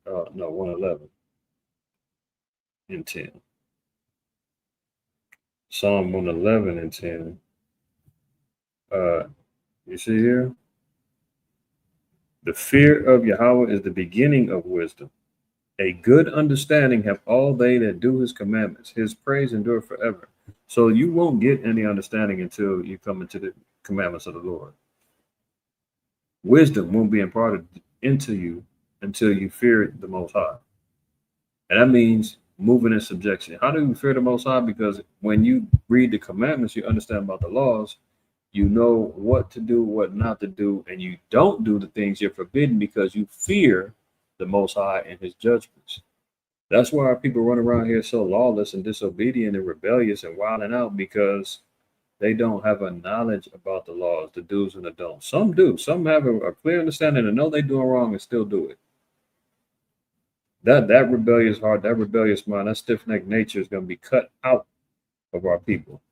111 and 10. Psalm 111 and 10. You see here? The fear of Yahweh is the beginning of wisdom. A good understanding have all they that do his commandments. His praise endure forever. So you won't get any understanding until you come into the commandments of the Lord. Wisdom won't be imparted into you until you fear the Most High. And that means moving in subjection. How do you fear the Most High? Because when you read the commandments, you understand about the laws, you know what to do, what not to do, and you don't do the things you're forbidden because you fear the Most High and his judgments. That's why our people run around here so lawless and disobedient and rebellious and wilding out, because they don't have a knowledge about the laws, the do's and the don'ts. Some do. Some have a clear understanding and know they're doing wrong and still do it. That rebellious heart, that rebellious mind, that stiff-necked nature is going to be cut out of our people.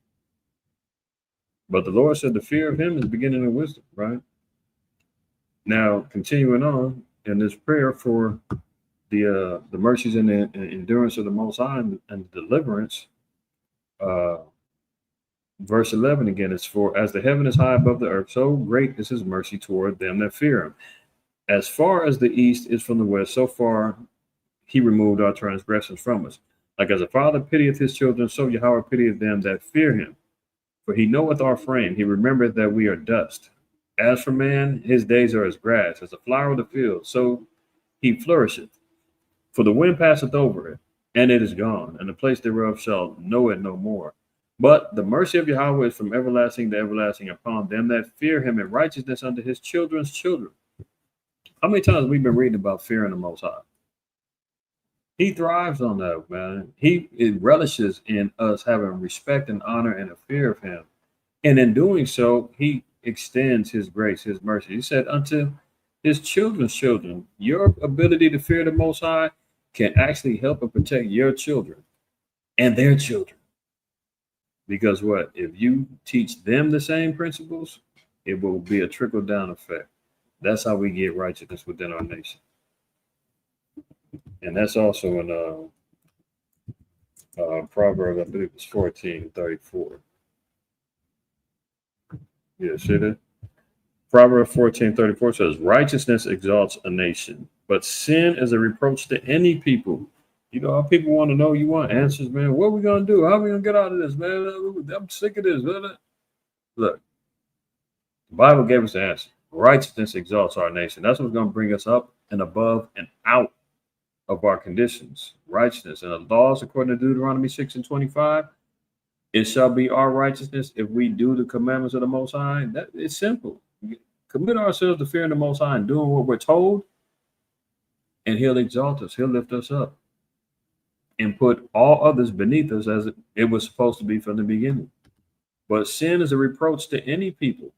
But the Lord said the fear of him is the beginning of wisdom, right? Now, continuing on in this prayer for the mercies and the endurance of the Most High and the deliverance. Uh, Verse 11 again is for as the heaven is high above the earth, so great is his mercy toward them that fear him. As far as the east is from the west, so far he removed our transgressions from us. Like as a father pitieth his children, so Yahweh pitieth them that fear him. For he knoweth our frame, he remembereth that we are dust. As for man, his days are as grass, as a flower of the field, so he flourisheth. For the wind passeth over it, and it is gone, and the place thereof shall know it no more. But the mercy of Yahweh is from everlasting to everlasting upon them that fear him, in righteousness unto his children's children. How many times we've been reading about fearing the Most High? He thrives on that, man. It relishes in us having respect and honor and a fear of him. And in doing so, he extends his grace, his mercy. He said, unto his children's children, your ability to fear the Most High can actually help and protect your children and their children. Because what? If you teach them the same principles, it will be a trickle down effect. That's how we get righteousness within our nation. And that's also in Proverbs, I believe it's 14:34. Yeah, see that? Proverbs 14:34 says, righteousness exalts a nation, but sin is a reproach to any people. You know how people want to know, you want answers, man. What are we going to do? How are we going to get out of this, man? I'm sick of this. Look, the Bible gave us the answer. Righteousness exalts our nation. That's what's going to bring us up and above and out of our conditions. Righteousness. And the laws, according to Deuteronomy 6:25, it shall be our righteousness if we do the commandments of the Most High. That it's simple. Commit ourselves to fearing the Most High and doing what we're told, and he'll exalt us. He'll lift us up and put all others beneath us as it was supposed to be from the beginning. But sin is a reproach to any people.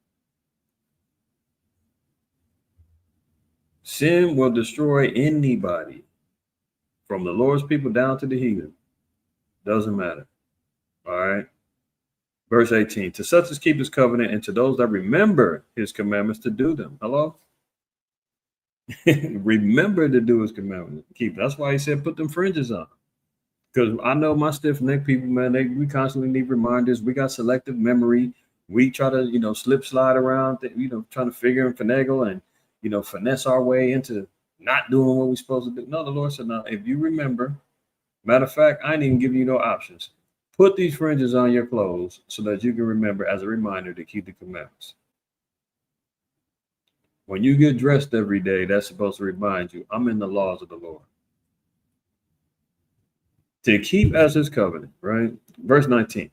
Sin will destroy anybody, from the Lord's people down to the heathen. Doesn't matter. All right. Verse 18, to such as keep his covenant, and to those that remember his commandments to do them. Hello? Remember to do his commandments. Keep. That's why he said put them fringes on. Because I know my stiff-necked people, man, we constantly need reminders. We got selective memory. We try to, slip, slide around, trying to figure and finagle and, finesse our way into not doing what we're supposed to do. No, the Lord said, no, if you remember, matter of fact, I ain't even giving you no options. Put these fringes on your clothes so that you can remember as a reminder to keep the commandments. When you get dressed every day, that's supposed to remind you, I'm in the laws of the Lord. To keep as his covenant, right? Verse 19,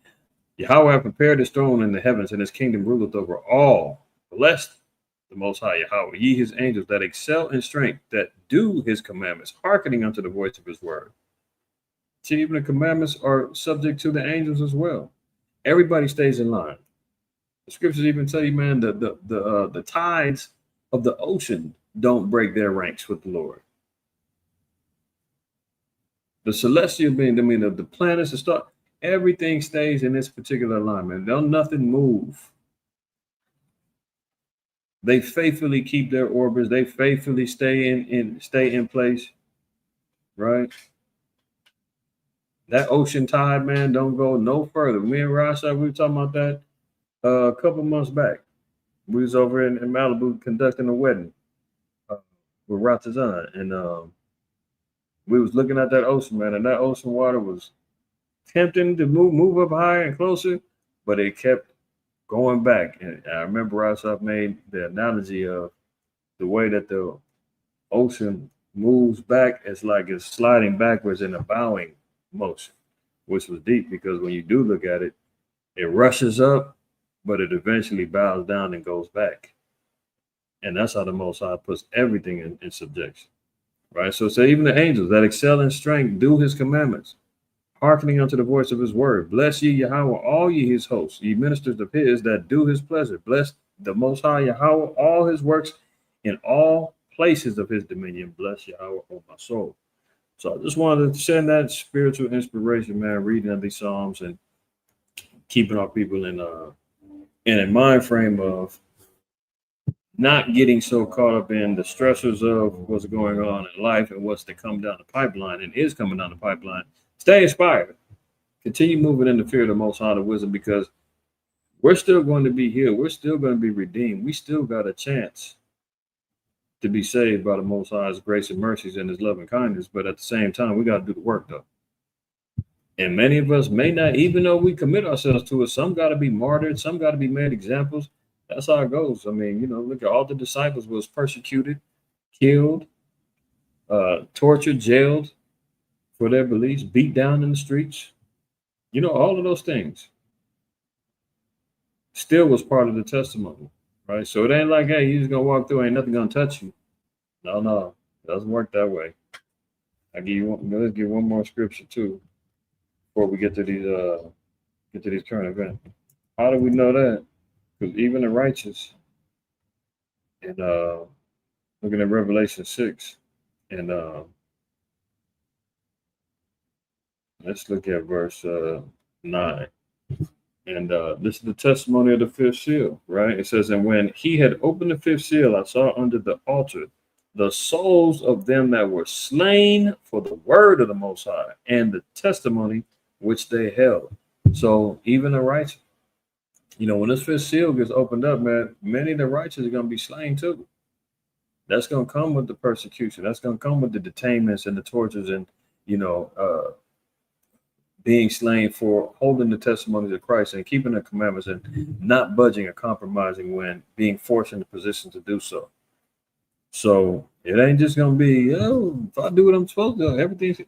Yahweh hath prepared his throne in the heavens, and his kingdom ruleth over all. Blessed the Most High Yahweh, ye his angels that excel in strength, that do his commandments, hearkening unto the voice of his word. See, even the commandments are subject to the angels as well. Everybody stays in line. The scriptures even tell you, man, the tides of the ocean don't break their ranks with the Lord. The celestial being, the planets, the stars, everything stays in this particular alignment. Don't nothing move. They faithfully keep their orbits. They faithfully stay in place, right? That ocean tide, man, don't go no further. Me and Rasha, we were talking about that a couple months back. We was over in Malibu conducting a wedding with Ratazan, and we was looking at that ocean, man, and that ocean water was tempting to move up higher and closer, but it kept going back. And I remember Rasha made the analogy of the way that the ocean moves back. It's like it's sliding backwards in a bowing motion, which was deep, because when you do look at it, it rushes up, but it eventually bows down and goes back. And that's how the Most High puts everything in subjection, right? So say even the angels that excel in strength do his commandments, hearkening unto the voice of his word. Bless ye Yahweh, all ye his hosts, ye ministers of his that do his pleasure. Bless the Most High Yahweh, all his works in all places of his dominion. Bless Yahweh, O my soul. So I just wanted to send that spiritual inspiration, man, reading of these Psalms and keeping our people in a mind frame of not getting so caught up in the stressors of what's going on in life and what's to come down the pipeline and is coming down the pipeline. Stay inspired. Continue moving in the fear of the Most High, the wisdom, because we're still going to be healed. We're still going to be redeemed. We still got a chance to be saved by the Most High's grace and mercies and His love and kindness. But at the same time, we got to do the work, though. And many of us may not, even though we commit ourselves to it, some got to be martyred, some got to be made examples. That's how it goes. I mean, look at all the disciples was persecuted, killed, tortured, jailed for their beliefs, beat down in the streets. All of those things still was part of the testimony, right? So it ain't like, hey, you just gonna walk through, ain't nothing gonna touch you. No, it doesn't work that way. Let's give one more scripture too before we get to these current events. How do we know that? Because even the righteous, and looking at Revelation 6, and let's look at verse 9. And this is the testimony of the fifth seal, right? It says, and when he had opened the fifth seal, I saw under the altar the souls of them that were slain for the word of the Most High and the testimony which they held. So even the righteous, when this fifth seal gets opened up, man, many of the righteous are going to be slain too. That's going to come with the persecution. That's going to come with the detainments and the tortures and, being slain for holding the testimonies of Christ and keeping the commandments and not budging or compromising when being forced into position to do so. So it ain't just going to be, if I do what I'm supposed to do, everything.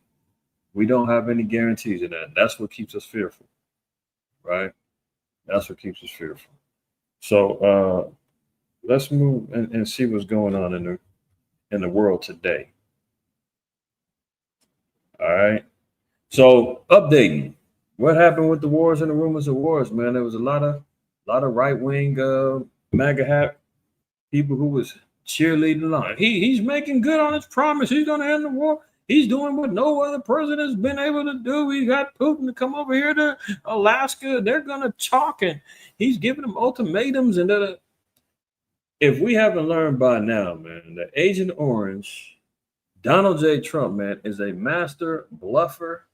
We don't have any guarantees in that. That's what keeps us fearful, right? That's what keeps us fearful. So let's move and see what's going on in the world today. All right. So updating, what happened with the wars and the rumors of wars, man? There was a lot of right-wing MAGA hat people who was cheerleading along. He's making good on his promise. He's going to end the war. He's doing what no other president's been able to do. He got Putin to come over here to Alaska. They're going to talk, and he's giving them ultimatums. And if we haven't learned by now, man, that Agent Orange, Donald J. Trump, man, is a master bluffer.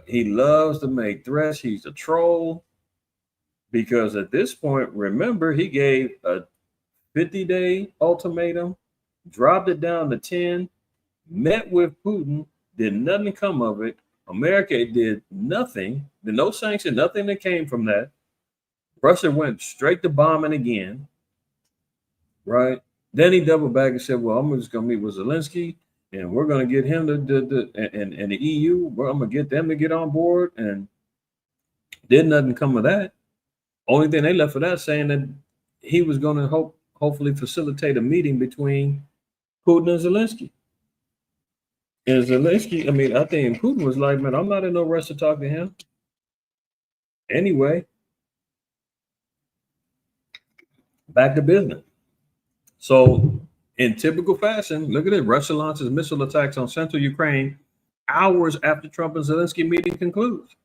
He loves to make threats. He's a troll because at this point, remember, he gave a 50-day ultimatum, dropped it down to 10, met with Putin, did nothing come of it. America did nothing. There's no sanction, nothing that came from that. Russia went straight to bombing again, right? Then he doubled back and said, well, I'm just going to meet with Zelensky, and we're going to get him and the EU. I'm going to get them to get on board, and did nothing come of that. Only thing they left for that saying that he was going to hopefully facilitate a meeting between Putin and Zelensky. And Zelensky, I think Putin was like, man, I'm not in no rush to talk to him. Anyway, back to business. So in typical fashion, look at it. Russia launches missile attacks on central Ukraine hours after Trump and Zelensky meeting concludes.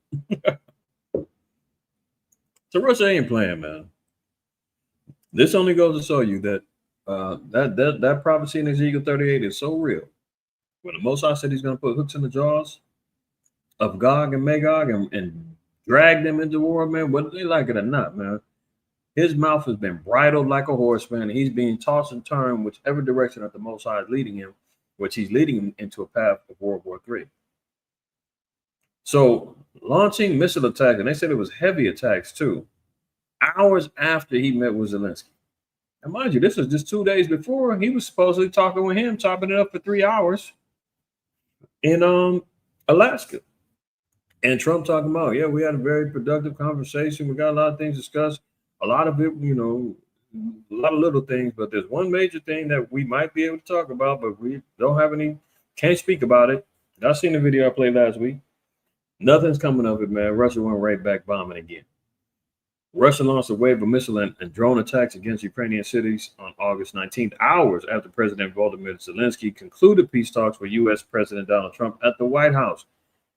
So Russia ain't playing, man. This only goes to show you that that prophecy in Ezekiel 38 is so real. When the Most High said he's going to put hooks in the jaws of Gog and Magog and drag them into war, man, whether they like it or not, man, his mouth has been bridled like a horse, man. And he's being tossed and turned whichever direction that the Most High is leading him, which he's leading him into a path of World War III. So launching missile attacks, and they said it was heavy attacks too, hours after he met with Zelensky. And mind you, this was just 2 days before he was supposedly talking with him, chopping it up for 3 hours in Alaska. And Trump talking about, yeah, we had a very productive conversation. We got a lot of things discussed. A lot of it, a lot of little things, but there's one major thing that we might be able to talk about, but we don't have can't speak about it. I seen the video I played last week. Nothing's coming of it, man. Russia went right back bombing again. Russia launched a wave of missile and drone attacks against Ukrainian cities on August 19th, hours after President Volodymyr Zelensky concluded peace talks with U.S. President Donald Trump at the White House.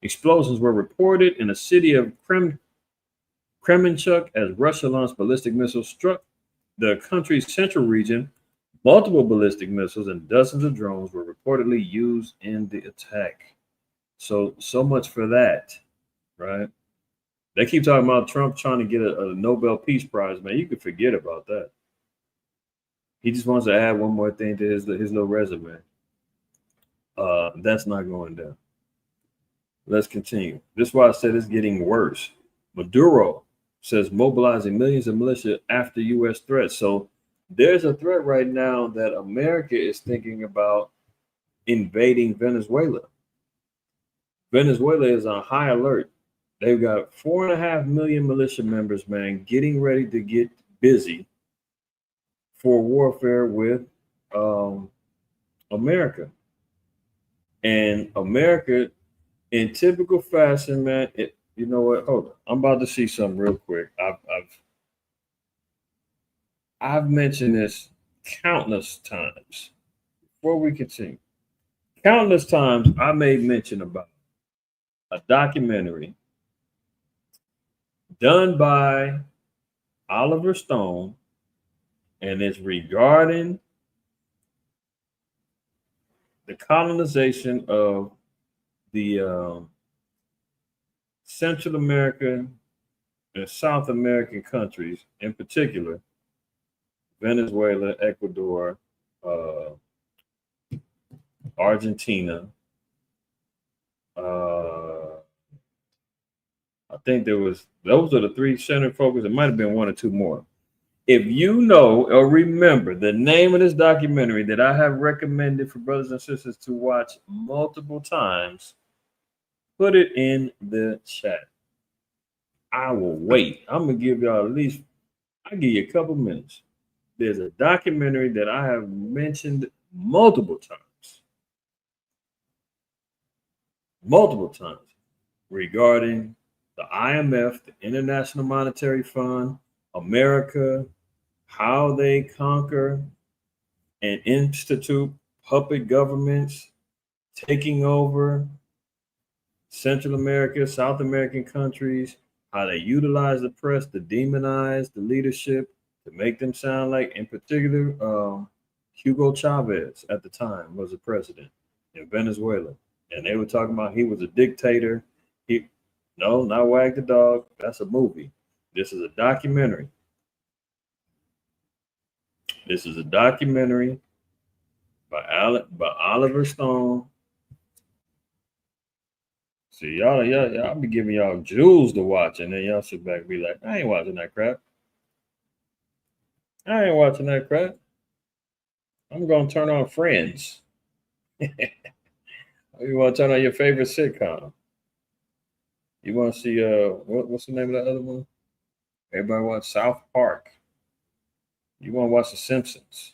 Explosions were reported in the city of Kremenchuk as Russia launched ballistic missiles struck the country's central region, multiple ballistic missiles and dozens of drones were reportedly used in the attack. So much for that, right? They keep talking about Trump trying to get a Nobel Peace Prize, man. You can forget about that. He just wants to add one more thing to his little resume. That's not going down. Let's continue. This is why I said it's getting worse. Maduro says mobilizing millions of militia after U.S. threats. So there's a threat right now that America is thinking about invading Venezuela. Venezuela is on high alert. They've got 4.5 million militia members, man, getting ready to get busy for warfare with America. And America, in typical fashion, man, you know what? Hold on. I'm about to see something real quick. I've mentioned this countless times. Before we continue, countless times I made mention about a documentary done by Oliver Stone, and it's regarding the colonization of the Central American and South American countries, in particular, Venezuela, Ecuador, Argentina. I think those are the three centered focus. It might have been one or two more. If you know or remember the name of this documentary that I have recommended for brothers and sisters to watch multiple times, put it in the chat. I will wait. I'm gonna give y'all I'll give you a couple minutes. There's a documentary that I have mentioned multiple times regarding the IMF, the International Monetary Fund, America, how they conquer and institute puppet governments, taking over Central America, South American countries, how they utilize the press to demonize the leadership, to make them sound like, in particular, Hugo Chavez at the time was the president in Venezuela. And they were talking about he was a dictator. No, not Wag the Dog. That's a movie. This is a documentary. This is a documentary by Oliver Stone. See, y'all be giving y'all jewels to watch, and then y'all sit back and be like, I ain't watching that crap. I ain't watching that crap. I'm going to turn on Friends. You want to turn on your favorite sitcom? You want to see what's the name of that other one? Everybody watch South Park. You want to watch The Simpsons?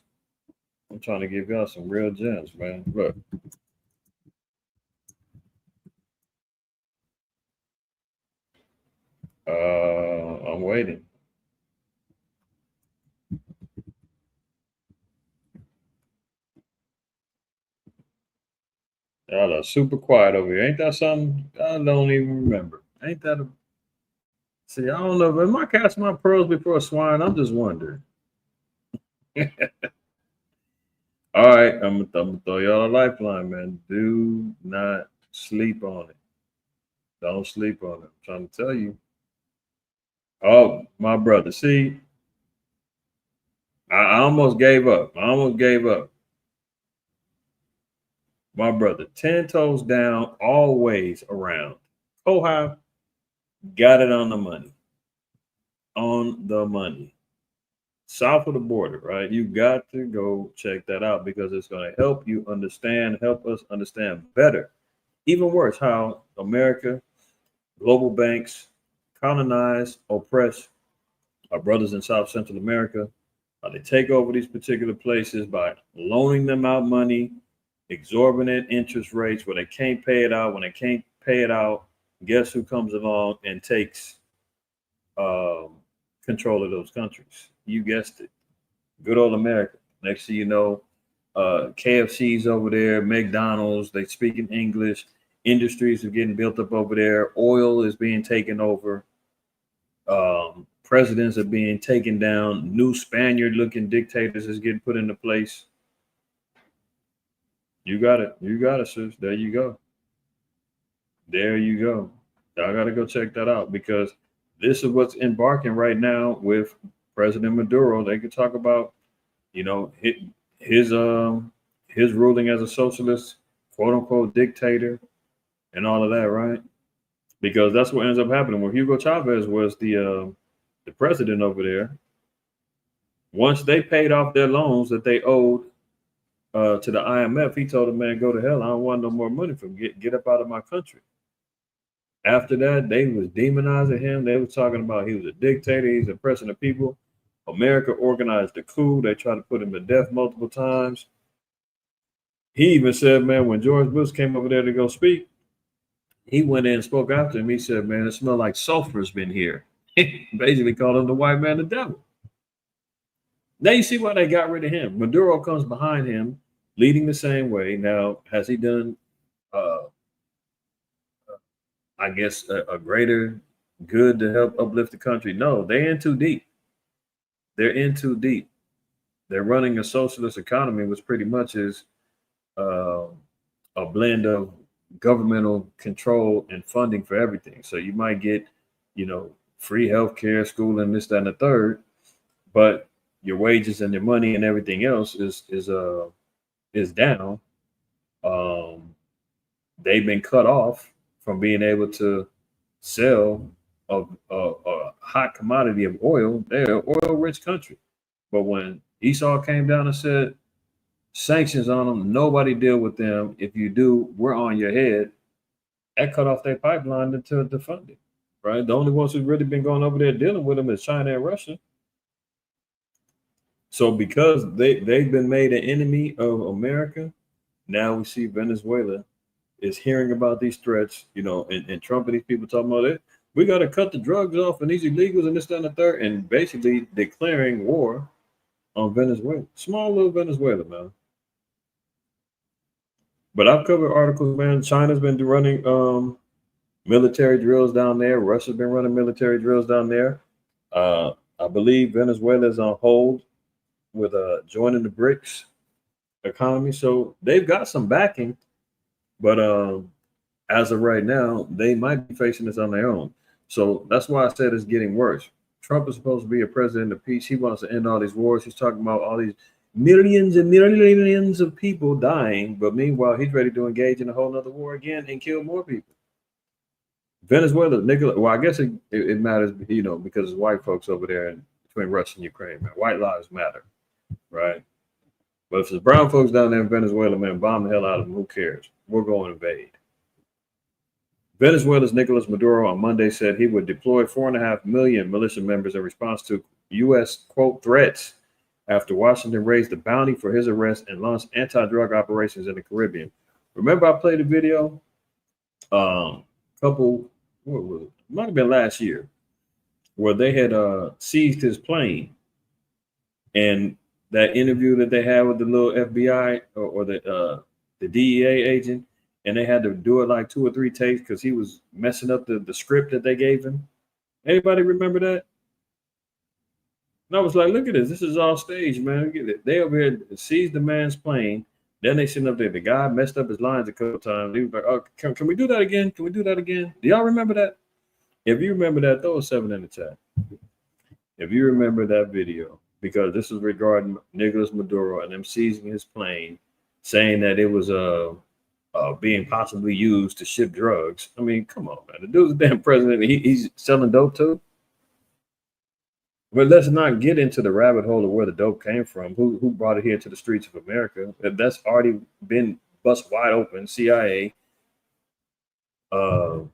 I'm trying to give y'all some real gems, man. Look. I'm waiting. Y'all are super quiet over here. Ain't that something? I don't even remember. Ain't that a... See, I don't know. Am I casting my pearls before swine? I'm just wondering. All right, I'm gonna throw y'all a lifeline, man. Do not sleep on it. Don't sleep on it. I'm trying to tell you. Oh, my brother. See, I almost gave up. My brother, 10 toes down, always around. Kohath got it on the money. On the money. South of the border, right? You got to go check that out because it's going to help you understand, help us understand better. Even worse, how America, global banks colonize, oppress our brothers in South Central America. How they take over these particular places by loaning them out money, exorbitant interest rates where they can't pay it out. When they can't pay it out, guess who comes along and takes control of those countries? You guessed it. Good old America. Next thing you know, KFC's over there, McDonald's, they speak in English. Industries are getting built up over there. Oil is being taken over. presidents are being taken down. New Spaniard-looking dictators is getting put into place. You got it. You got it, sis. There you go. There you go. I got to go check that out because this is what's embarking right now with President Maduro. They could talk about, you know, his ruling as a socialist, quote unquote dictator, and all of that, right? Because that's what ends up happening. When Hugo Chavez was the president over there, once they paid off their loans that they owed to the IMF, he told them, "Man, go to hell. I don't want no more money from get up out of my country." After that, they was demonizing him. They was talking about he was a dictator. He's oppressing the people. America organized the coup. They tried to put him to death multiple times. He even said, man, when George Bush came over there to go speak, he went in and spoke after him. He said, man, it smells like sulfur's been here. Basically called him the white man the devil. Now you see why they got rid of him. Maduro comes behind him, leading the same way. Now, has he done I guess a greater good to help uplift the country? No, they're in too deep. They're in too deep. They're running a socialist economy, which pretty much is a blend of governmental control and funding for everything. So you might get, you know, free healthcare, schooling, this, that, and the third, but your wages and your money and everything else is down. They've been cut off from being able to sell a hot commodity of oil. They're an oil-rich country. But when Esau came down and said, sanctions on them, nobody deal with them. If you do, we're on your head. That cut off their pipeline into the funding, right? The only ones who've really been going over there dealing with them is China and Russia. So because they've been made an enemy of America, now we see Venezuela is hearing about these threats, you know, and Trump and these people talking about it. We got to cut the drugs off and these illegals and this, that, and the third, and basically declaring war on Venezuela. Small little Venezuela, man. But I've covered articles, man. China's been running military drills down there. Russia's been running military drills down there. I believe Venezuela is on hold with joining the BRICS economy. So they've got some backing. But as of right now, they might be facing this on their own. So that's why I said it's getting worse. Trump is supposed to be a president of peace. He wants to end all these wars. He's talking about all these millions and millions of people dying. But meanwhile, he's ready to engage in a whole nother war again and kill more people. Venezuela, well, I guess it matters, you know, because it's white folks over there between Russia and Ukraine, man. White lives matter, right? But if there's brown folks down there in Venezuela, man, bomb the hell out of them. Who cares? We're going to invade. Venezuela's Nicolas Maduro on Monday said he would deploy 4.5 million militia members in response to U.S., quote, threats after Washington raised the bounty for his arrest and launched anti-drug operations in the Caribbean. Remember I played a video what was it? Might have been last year, where they had seized his plane, and that interview that they had with the little FBI or the DEA agent, and they had to do it like 2 or 3 takes because he was messing up the script that they gave him. Anybody remember that? And I was like, look at this. This is all staged, man. Look at it. They over here seized the man's plane. Then they sitting up there. The guy messed up his lines a couple times. He was like, oh, can we do that again? Can we do that again? Do y'all remember that? If you remember that, throw a 7 in the chat. If you remember that video, because this is regarding Nicolas Maduro and them seizing his plane, saying that it was being possibly used to ship drugs. I mean, come on, man. The dude's a damn president. He's selling dope too. But let's not get into the rabbit hole of where the dope came from. Who brought it here to the streets of America? That's already been bust wide open. CIA, the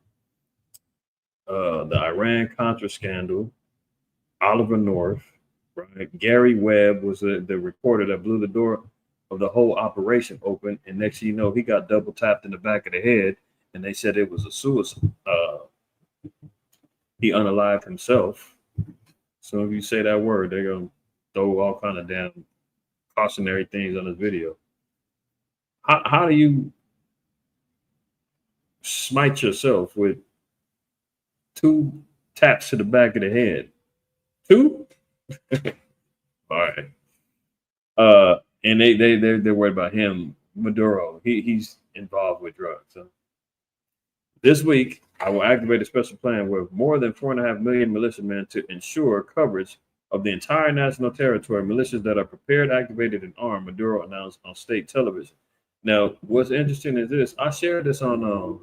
Iran-Contra scandal, Oliver North, right? Gary Webb was the reporter that blew the door of the whole operation open, and next thing you know, he got double tapped in the back of the head, and they said it was a suicide. He unalived himself. So if you say that word, they're gonna throw all kind of damn cautionary things on this video. How do you smite yourself with 2 taps to the back of the head? Two? All right. And they're worried about him, Maduro. He's involved with drugs. So this week, I will activate a special plan with more than 4.5 million militiamen to ensure coverage of the entire national territory. Militias that are prepared, activated, and armed, Maduro announced on state television. Now, what's interesting is this. I shared this on,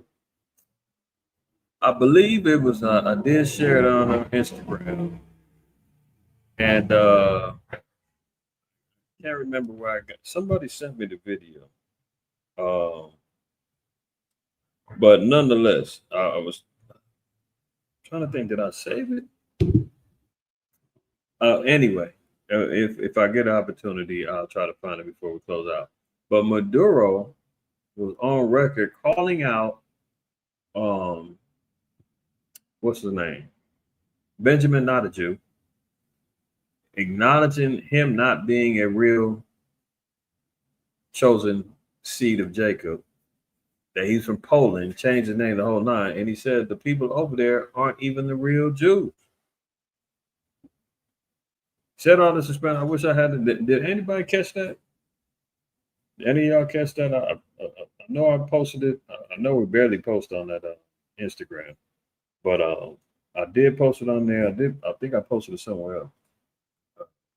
I believe it was, I did share it on Instagram. And can't remember where I got. Somebody sent me the video. Um, but nonetheless, I was trying to think. Did I save it? Anyway, if I get an opportunity, I'll try to find it before we close out. But Maduro was on record calling out, um, what's his name, Benjamin, not a Jew, acknowledging him not being a real chosen seed of Jacob, that he's from Poland, changed his name the whole nine, and he said the people over there aren't even the real Jews. Said all this in Spanish. I wish I had it. Did anybody catch that? Did any of y'all catch that? I know I posted it. I know we barely post on that Instagram, but I did post it on there. I think I posted it somewhere else.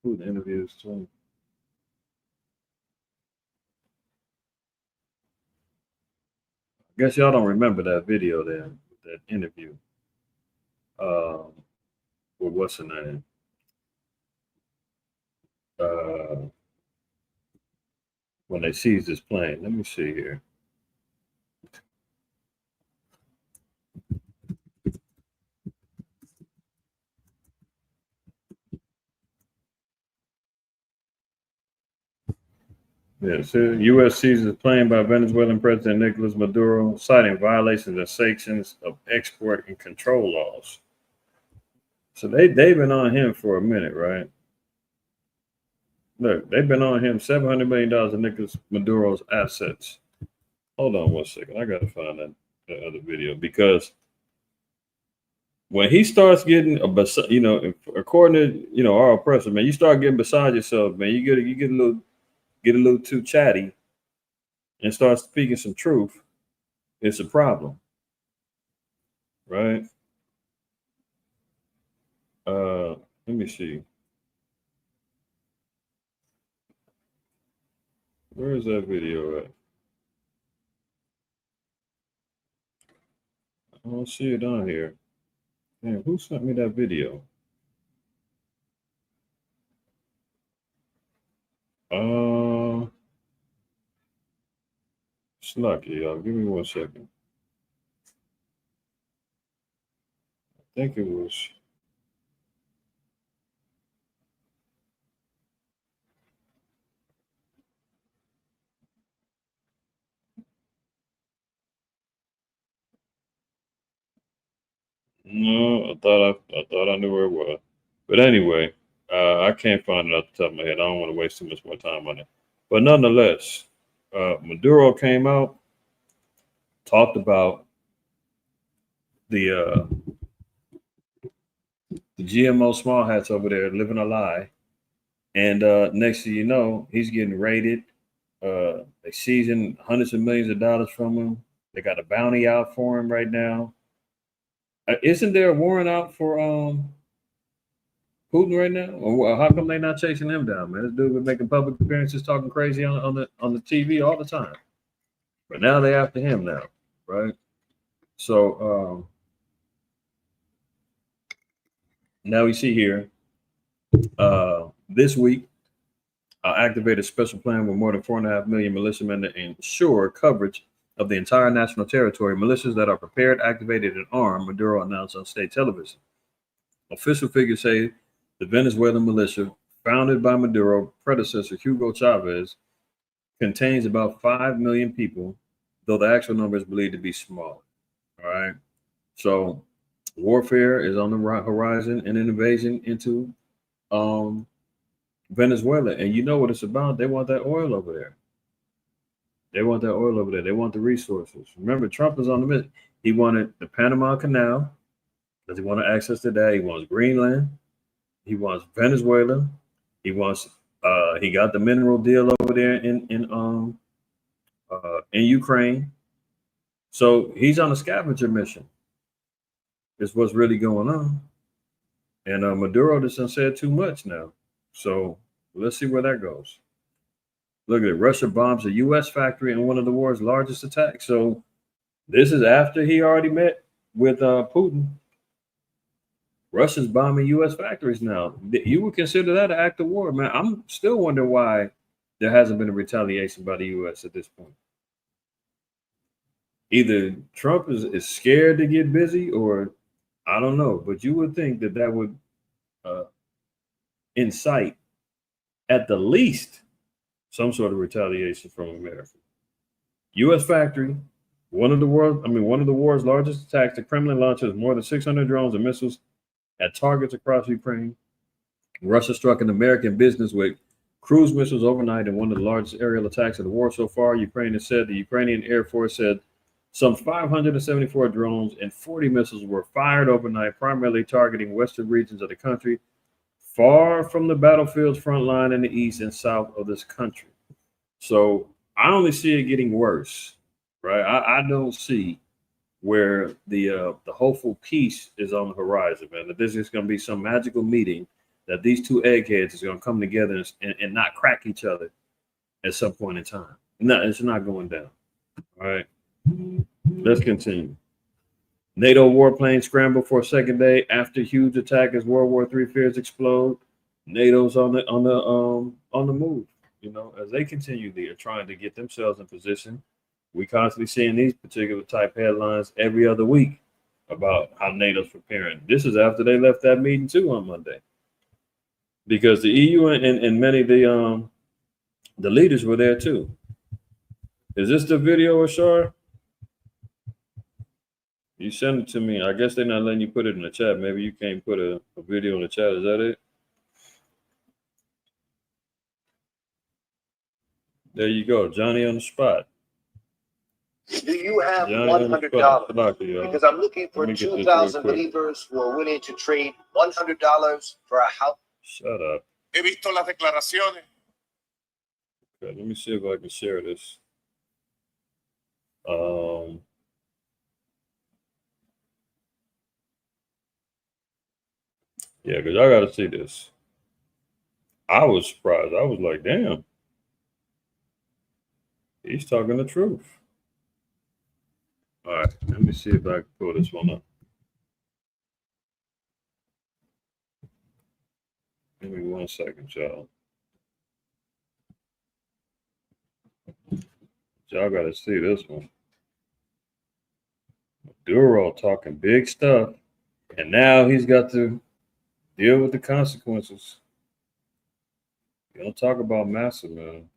Who the interviews too? I guess y'all don't remember that video there, that interview. With what's the name? When they seized this plane. Let me see here. Yeah, so U.S. seizes plane by Venezuelan President Nicolas Maduro, citing violations of sanctions of export and control laws. So they've been on him for a minute, right? Look, they've been on him $700 million of Nicolas Maduro's assets. Hold on one second. I gotta find that other video because when he starts getting according to our oppressor, man, you start getting beside yourself, man. You get a little too chatty and start speaking some truth. It's a problem, right? Let me see. Where is that video at? I don't see it on here. Man, who sent me that video? It's lucky, y'all. Give me 1 second. I think it was. No, I thought I knew where it was. But anyway, I can't find it off the top of my head. I don't want to waste too much more time on it. But nonetheless, Maduro came out, talked about the GMO small hats over there living a lie, and next thing you know, he's getting raided. They seizing hundreds of millions of dollars from him. They got a bounty out for him right now. Isn't there a warrant out for Putin right now? Or how come they not chasing him down, man? This dude been making public appearances, talking crazy on the TV all the time. But now they after him now, right? So now we see here this week, I'll activate a special plan with more than 4.5 million militiamen to ensure coverage of the entire national territory. Militias that are prepared, activated, and armed, Maduro announced on state television. Official figures say the Venezuelan militia, founded by Maduro predecessor Hugo Chavez, contains about 5 million people, though the actual number is believed to be smaller. All right. So warfare is on the horizon and an invasion into Venezuela. And you know what it's about? They want that oil over there. They want that oil over there. They want the resources. Remember, Trump is on the mission. He wanted the Panama Canal because he wanted access to that. He wants Greenland. He wants Venezuela. He wants. He got the mineral deal over there in Ukraine. So he's on a scavenger mission. Is what's really going on. And Maduro just said too much now. So let's see where that goes. Look at it. Russia bombs a U.S. factory in one of the war's largest attacks. So this is after he already met with Putin. Russia's bombing U.S. factories now. You would consider that an act of war, man. I'm still wondering why there hasn't been a retaliation by the U.S. at this point. Either Trump is scared to get busy, or I don't know. But you would think that would incite, at the least, some sort of retaliation from America. U.S. factory, one of the war's largest attacks. The Kremlin launches more than 600 drones and missiles at targets across Ukraine. Russia struck an American business with cruise missiles overnight in one of the largest aerial attacks of the war so far. Ukraine has said the Ukrainian Air Force said some 574 drones and 40 missiles were fired overnight, primarily targeting western regions of the country, far from the battlefield's front line in the east and south of this country. So I only see it getting worse, right? I don't see where the hopeful peace is on the horizon, man. That this is going to be some magical meeting, that these two eggheads is going to come together and not crack each other at some point in time. No, it's not going down. All right, let's continue. NATO warplane scramble for a second day after huge attack as World War III fears explode. NATO's on the move. You know, as they continue, they are trying to get themselves in position. We constantly seeing these particular type headlines every other week about how NATO's preparing. This is after they left that meeting too on Monday, because the EU and many of the leaders were there too. Is this the video, Ashar? You send it to me. I guess they're not letting you put it in the chat. Maybe you can't put a video in the chat. Is that it? There you go, Johnny on the spot. Do you have $100? Because I'm looking for 2,000 believers who are willing to trade $100 for a house. Shut up. He visto las declaraciones. Okay, let me see if I can share this. Yeah, because I got to see this. I was surprised. I was like, damn. He's talking the truth. All right, let me see if I can pull this one up. Give me 1 second, y'all. Y'all got to see this one. Maduro talking big stuff, and now he's got to deal with the consequences. You don't talk about massa, man.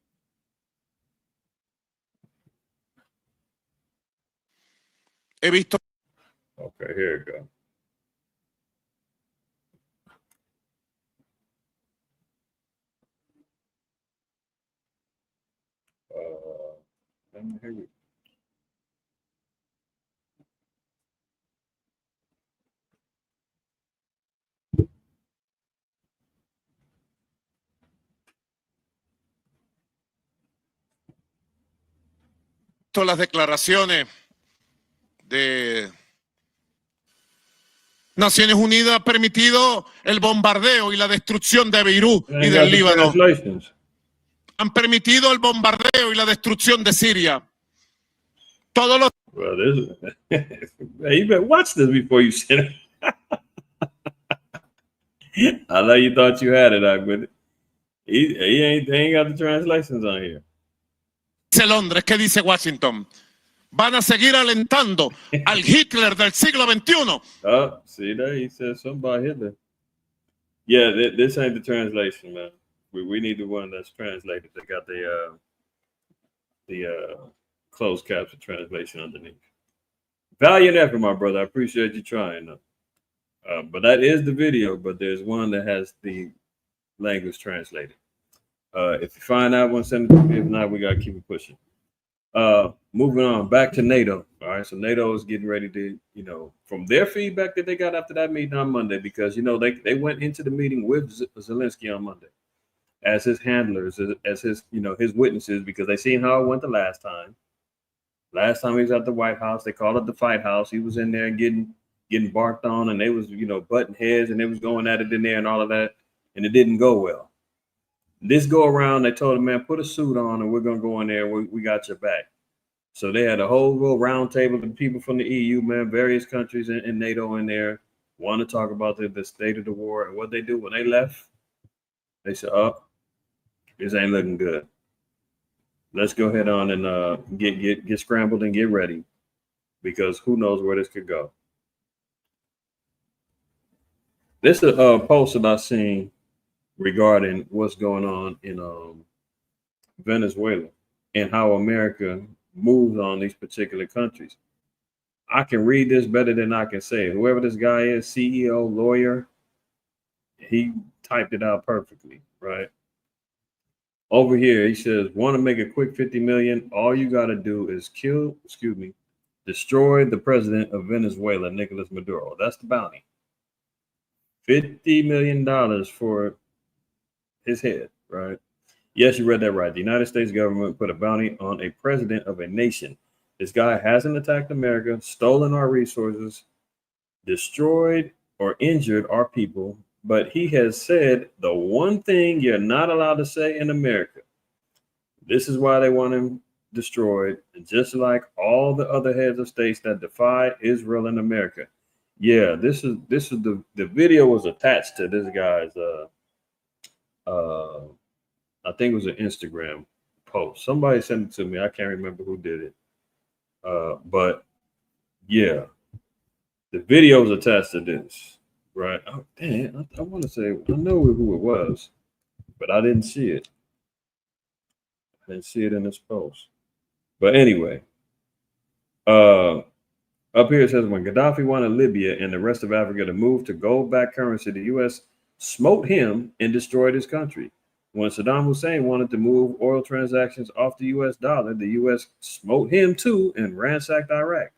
He visto. Okay, here we go. Here we go. Las declaraciones de Naciones Unidas ha permitido el bombardeo y la destrucción de Beirut y del Líbano. Han permitido el bombardeo y la destrucción de Siria. Todos los. Well, you better watch this before you send it. I know you thought you had it, but he ain't got the translations on here. Dice Londres, ¿qué dice Washington? Van a seguir alentando al Hitler del siglo XXI. Oh, see there, he said something about Hitler. Yeah, this ain't the translation, man. We need the one that's translated. They got the closed caption translation underneath. Valiant effort, my brother. I appreciate you trying, though. But that is the video, but there's one that has the language translated. If you find out one, send it to me. If not, we got to keep it pushing. Moving on back to NATO. All right, so NATO is getting ready to, from their feedback that they got after that meeting on Monday, because they went into the meeting with Zelensky on Monday as his handlers, as his his witnesses, because they seen how it went the last time. Last time he was at the White House, they called it the Fight House. He was in there getting barked on, and they was butting heads, and they was going at it in there and all of that, and it didn't go well. This go around, they told him, man, put a suit on, and we're gonna go in there. We got your back. So they had a whole little round table of people from the EU, man, various countries in NATO in there, want to talk about the state of the war. And what they do when they left, they said, "Oh, this ain't looking good. Let's go ahead on and get scrambled and get ready, because who knows where this could go." This is a post that I seen regarding what's going on in Venezuela and how America moves on these particular countries. I can read this better than I can say it. Whoever this guy is, CEO, lawyer, he typed it out perfectly, right? Over here, he says, want to make a quick 50 million? All you got to do is destroy the president of Venezuela, Nicolas Maduro. That's the bounty. $50 million for his head, right? Yes, you read that right. The United States government put a bounty on a president of a nation. This guy hasn't attacked America, stolen our resources, destroyed or injured our people, but he has said the one thing you're not allowed to say in America. This is why they want him destroyed, just like all the other heads of states that defy Israel and America. Yeah, this is the video was attached to this guy's I think it was an Instagram post. Somebody sent it to me. I can't remember who did it. But yeah, the video is attached to this, right? Oh, dang, I want to say, I know who it was, but I didn't see it. I didn't see it in this post. But anyway, up here it says, when Gaddafi wanted Libya and the rest of Africa to move to gold-backed currency, the U.S. smote him and destroyed his country. When Saddam Hussein wanted to move oil transactions off the U.S. dollar, the U.S. smote him too and ransacked Iraq.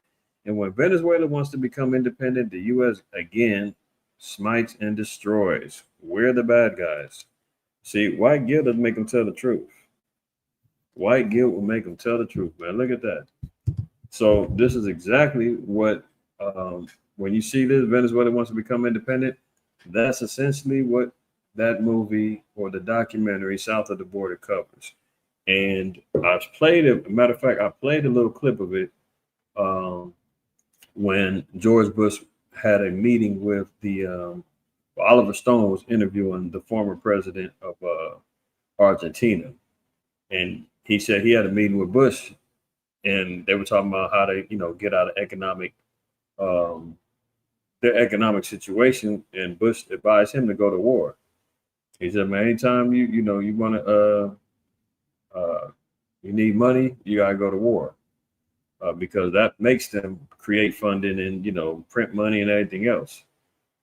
And when Venezuela wants to become independent, the U.S. again smites and destroys. We're the bad guys. See, white guilt doesn't make them tell the truth. White guilt will make them tell the truth, man. Look at that. So this is exactly what, when you see this, Venezuela wants to become independent, that's essentially what that movie or the documentary South of the Border covers. And I've played it. Matter of fact, I played a little clip of it when George Bush had a meeting with the Oliver Stone was interviewing the former president of Argentina. And he said he had a meeting with Bush, and they were talking about how they, get out of their economic situation. And Bush advised him to go to war. He said, man, anytime you want to, you need money, you got to go to war, because that makes them create funding and, print money and everything else.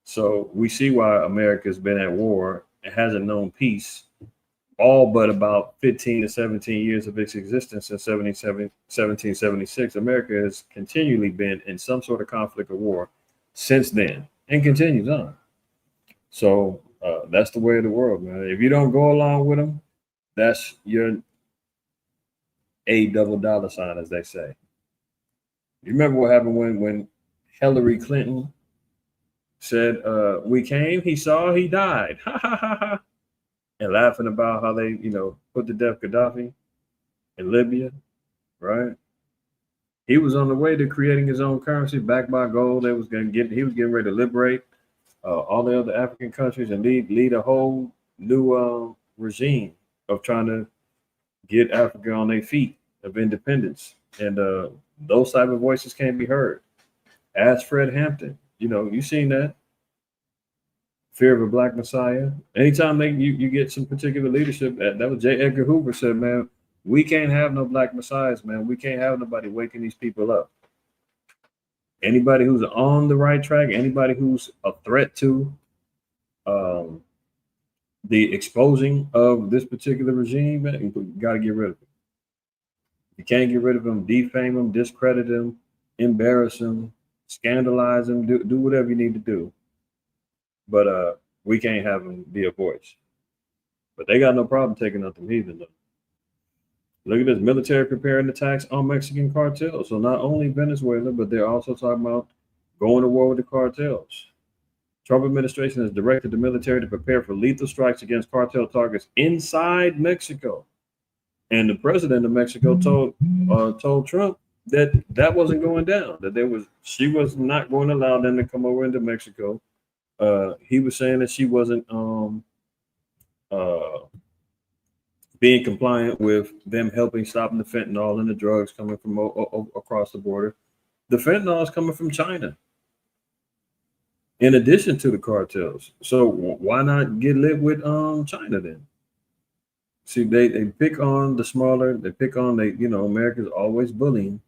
So we see why America's been at war and hasn't known peace all but about 15 to 17 years of its existence since 1776. America has continually been in some sort of conflict or war since then and continues on. So that's the way of the world, man. If you don't go along with them, that's your $A double dollar sign, as they say. You remember what happened when Hillary Clinton said, we came, he saw, he died. Ha ha ha ha. And laughing about how they, put to death Gaddafi in Libya, right? He was on the way to creating his own currency backed by gold. He was getting ready to liberate all the other African countries and lead a whole new regime of trying to get Africa on their feet of independence. And those type of voices can't be heard. Ask Fred Hampton. You seen that. Fear of a Black Messiah. Anytime you get some particular leadership, that was J. Edgar Hoover said, man, we can't have no Black Messiahs, man. We can't have nobody waking these people up. Anybody who's on the right track, anybody who's a threat to the exposing of this particular regime, man, you got to get rid of it. You can't get rid of him, defame him, discredit him, embarrass him, scandalize him, do whatever you need to do. But we can't have him be a voice. But they got no problem taking out them heathen, though. Look at this, military preparing attacks on Mexican cartels. So not only Venezuela, but they're also talking about going to war with the cartels. Trump administration has directed the military to prepare for lethal strikes against cartel targets inside Mexico. And the president of Mexico told Trump that wasn't going down, that she was not going to allow them to come over into Mexico. He was saying that she wasn't being compliant with them helping stopping the fentanyl and the drugs coming from across the border. The fentanyl is coming from China, in addition to the cartels. So why not get lit with China then? See, they pick on the smaller, they pick on America's always bullying,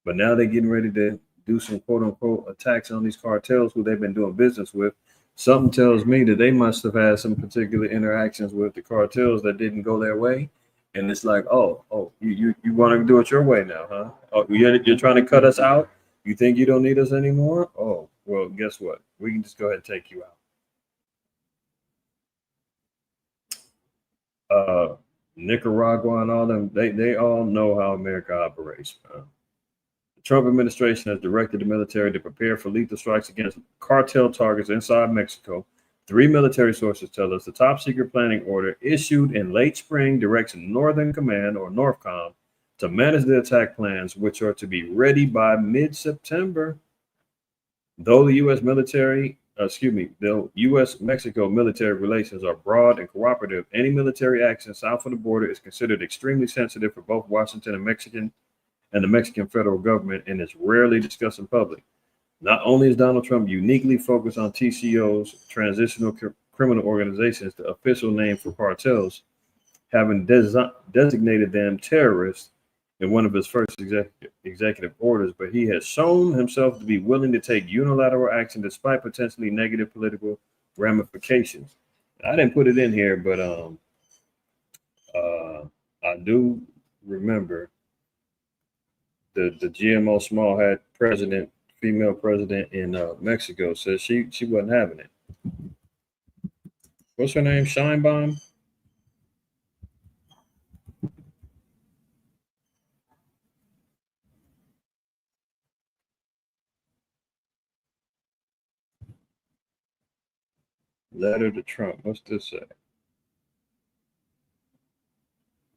but now they're getting ready to do some quote unquote attacks on these cartels who they've been doing business with. Something tells me that they must have had some particular interactions with the cartels that didn't go their way. And it's like, oh, you want to do it your way now, huh? Oh, you're trying to cut us out? You think you don't need us anymore? Oh, well, guess what? We can just go ahead and take you out. Nicaragua and all them, they all know how America operates. The Trump administration has directed the military to prepare for lethal strikes against cartel targets inside Mexico. 3 military sources tell us the top secret planning order issued in late spring directs Northern Command, or NORTHCOM, to manage the attack plans, which are to be ready by mid-September. Though the U.S.-Mexico military relations are broad and cooperative, any military action south of the border is considered extremely sensitive for both Washington and the Mexican federal government, and is rarely discussed in public. Not only is Donald Trump uniquely focused on TCOs, transitional criminal organizations, the official name for cartels, having designated them terrorists in one of his first executive orders, but he has shown himself to be willing to take unilateral action despite potentially negative political ramifications. I didn't put it in here, but I do remember the GMO small hat female president in Mexico says she wasn't having it. What's her name? Scheinbaum? Letter to Trump. What's this say?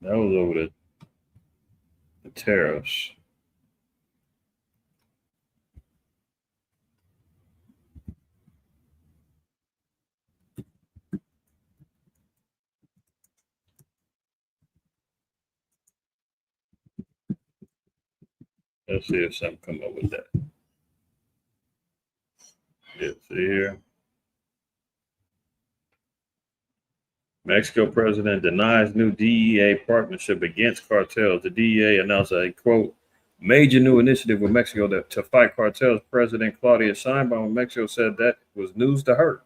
That was over the tariffs. Let's see if something come up with that. Yeah, see here. Mexico president denies new DEA partnership against cartels. The DEA announced a, quote, major new initiative with Mexico to fight cartels. President Claudia Sheinbaum of Mexico said that was news to her.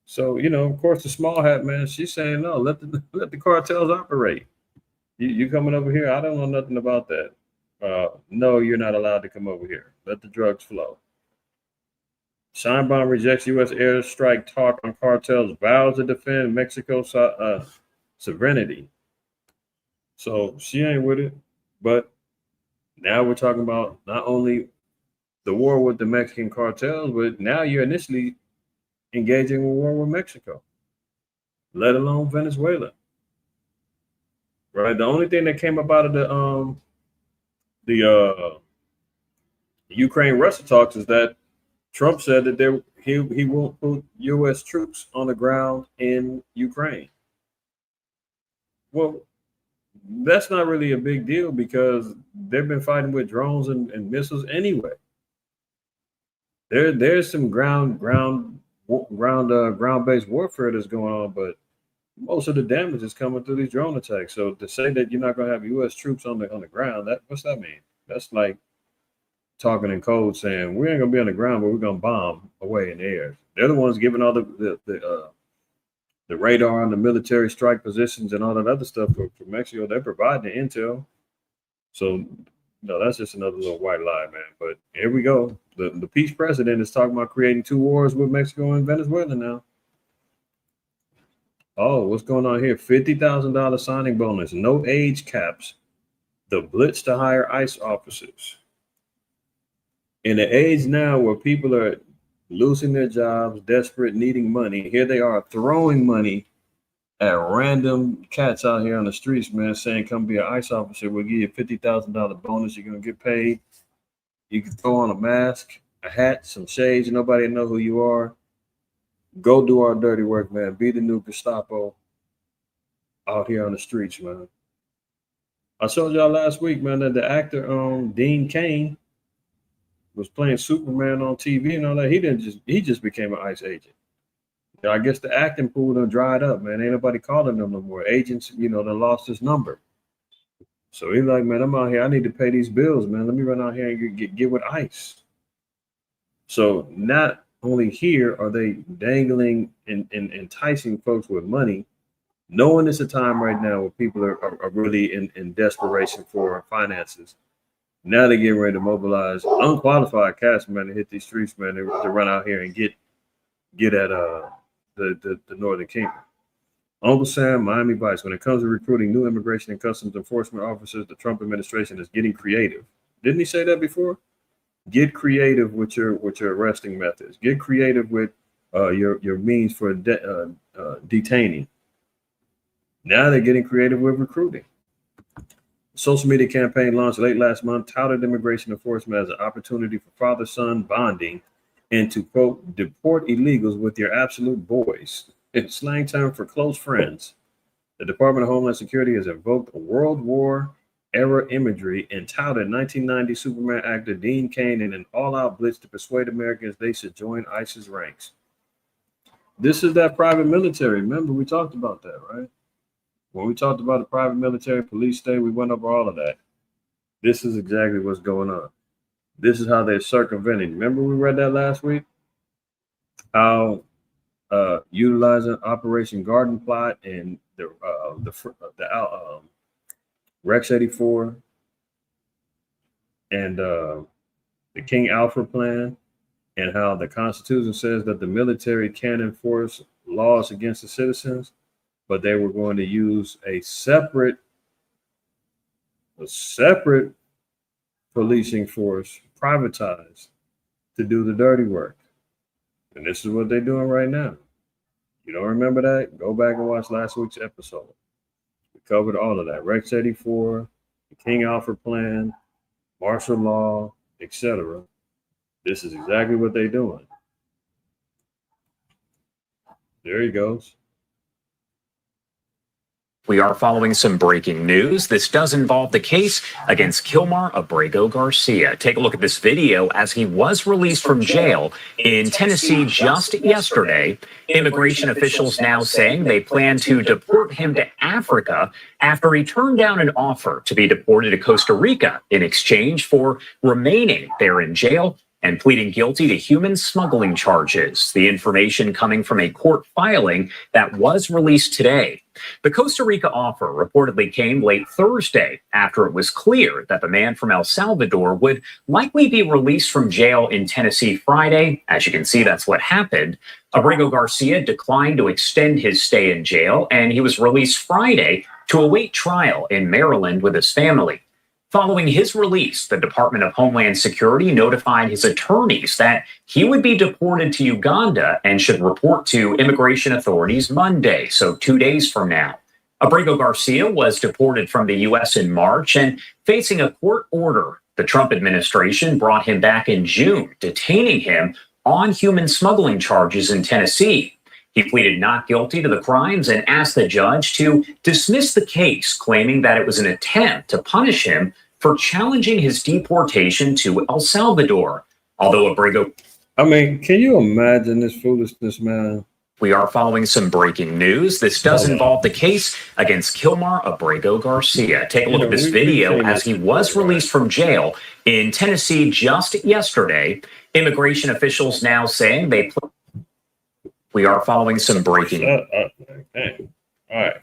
So, of course, the small hat man, she's saying, no, let the cartels operate. You coming over here? I don't know nothing about that. No, you're not allowed to come over here. Let the drugs flow. Sheinbaum rejects U.S. airstrike talk on cartels, vows to defend Mexico's sovereignty. So she ain't with it. But now we're talking about not only the war with the Mexican cartels, but now you're initially engaging in war with Mexico, let alone Venezuela. Right? The only thing that came up out of the Ukraine-Russia talks is that Trump said that he won't put U.S. troops on the ground in Ukraine. Well, that's not really a big deal because they've been fighting with drones and missiles anyway. There's some ground-based warfare that's going on, but most of the damage is coming through these drone attacks. So to say that you're not going to have U.S. troops on the ground, what's that mean? That's like talking in code saying we ain't gonna be on the ground, but we're gonna bomb away in the air. They're the ones giving all the radar and the military strike positions and all that other stuff for Mexico. They're providing the intel. So, no, that's just another little white lie, man. But here we go. The peace president is talking about creating 2 wars with Mexico and Venezuela now. Oh, what's going on here? $50,000 signing bonus, no age caps, the blitz to hire ICE officers. In the age now where people are losing their jobs, desperate, needing money, here they are throwing money at random cats out here on the streets, man, saying, come be an ICE officer. We'll give you a $50,000 bonus. You're going to get paid. You can throw on a mask, a hat, some shades. Nobody know who you are. Go do our dirty work, man. Be the new Gestapo out here on the streets, man. I showed y'all last week, man, that the actor Dean Cain was playing Superman on TV and all that. He just became an ICE agent. I guess the acting pool done dried up, man. Ain't nobody calling them no more. Agents, done lost his number. So he's like, man, I'm out here. I need to pay these bills, man. Let me run out here and get with ICE. So not only here are they dangling and enticing folks with money, knowing it's a time right now where people are really in desperation for finances. Now they're getting ready to mobilize unqualified cast, man, to hit these streets, man, to run out here and get at the Northern Kingdom. Uncle Sam, Miami Vice. When it comes to recruiting new immigration and customs enforcement officers, the Trump administration is getting creative. Didn't he say that before? Get creative with your arresting methods. Get creative with your means for detaining. Now they're getting creative with recruiting. Social media campaign launched late last month touted immigration enforcement as an opportunity for father-son bonding and to, quote, deport illegals with your absolute boys. It's slang term for close friends. The Department of Homeland Security has invoked World War era imagery and touted 1990 Superman actor Dean Cain in an all-out blitz to persuade Americans they should join ISIS ranks. This is that private military. Remember, we talked about that, right? When we talked about the private military police state, we went over all of that. This is exactly what's going on. This is how they're circumventing. Remember we read that last week? How utilizing Operation Garden Plot and the Rex 84 and the King Alfred Plan, and how the Constitution says that the military can enforce laws against the citizens, but they were going to use a separate policing force, privatized, to do the dirty work. And this is what they're doing right now. You don't remember that? Go back and watch last week's episode. We covered all of that. Rex 84, the King Alfred Plan, martial law, etc. This is exactly what they're doing. There he goes. We are following some breaking news. This does involve the case against Kilmar Abrego Garcia. Take a look at this video as he was released from jail in Tennessee just yesterday. Immigration officials now saying they plan to deport him to Africa after he turned down an offer to be deported to Costa Rica in exchange for remaining there in jail and pleading guilty to human smuggling charges. The information coming from a court filing that was released today. The Costa Rica offer reportedly came late Thursday after it was clear that the man from El Salvador would likely be released from jail in Tennessee Friday. As you can see, that's what happened. Abrego Garcia declined to extend his stay in jail, and he was released Friday to await trial in Maryland with his family. Following his release, the Department of Homeland Security notified his attorneys that he would be deported to Uganda and should report to immigration authorities Monday, so 2 days from now. Abrego Garcia was deported from the U.S. in March and facing a court order. The Trump administration brought him back in June, detaining him on human smuggling charges in Tennessee. He pleaded not guilty to the crimes and asked the judge to dismiss the case, claiming that it was an attempt to punish him for challenging his deportation to El Salvador. Although Abrego... I mean, can you imagine this foolishness, man? We are following some breaking news. This does involve the case against Kilmar Abrego Garcia. Take a look at this video as he was released from jail in Tennessee just yesterday. Immigration officials now saying they... We are following some breaking. Okay. All right.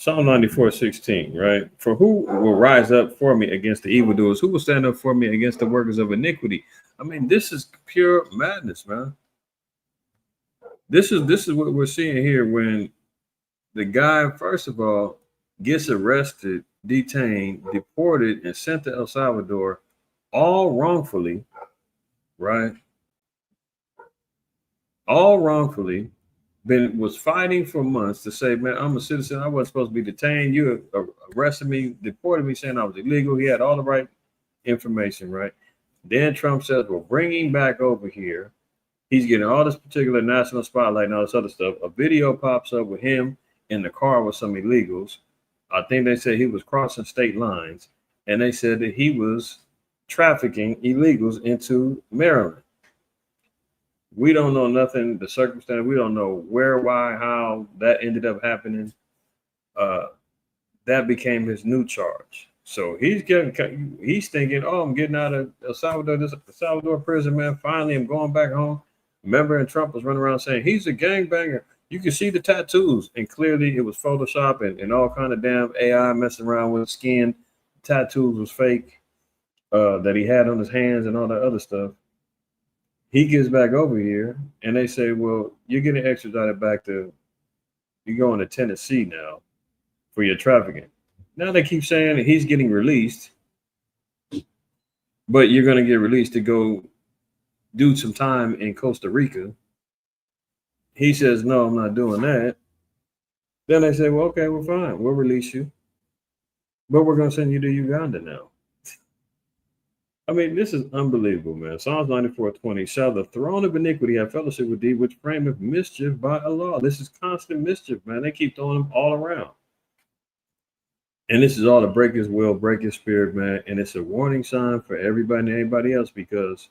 Psalm 94:16, right? For who will rise up for me against the evildoers? Who will stand up for me against the workers of iniquity? I mean, this is pure madness, man. This is what we're seeing here when the guy, first of all, gets arrested, detained, deported, and sent to El Salvador, all wrongfully, right? All wrongfully. Was fighting for months to say, man, I'm a citizen. I wasn't supposed to be detained. You arrested me, deported me, saying I was illegal. He had all the right information, right? Then Trump says, well, bring him back over here. He's getting all this particular national spotlight and all this other stuff. A video pops up with him in the car with some illegals. I think they said he was crossing state lines. And they said that he was trafficking illegals into Maryland. We don't know nothing, the circumstance. We don't know where, why, how that ended up happening. That became his new charge. So he's thinking, oh, I'm getting out of El Salvador prison, man. Finally, I'm going back home. Remember, and Trump was running around saying he's a gangbanger. You can see the tattoos, and clearly it was Photoshop and all kind of damn AI messing around with skin. Tattoos was fake that he had on his hands and all that other stuff. He gets back over here, and they say, well, you're getting extradited back to, you're going to Tennessee now for your trafficking. Now they keep saying that he's getting released, but you're going to get released to go do some time in Costa Rica. He says, no, I'm not doing that. Then they say, well, okay, well, fine. We'll release you, but we're going to send you to Uganda now. I mean, this is unbelievable, man. Psalms 94:20, shall the throne of iniquity have fellowship with thee, which frameth mischief by a law. This is constant mischief, man. They keep throwing them all around. And this is all to break his will, break his spirit, man. And it's a warning sign for everybody and anybody else because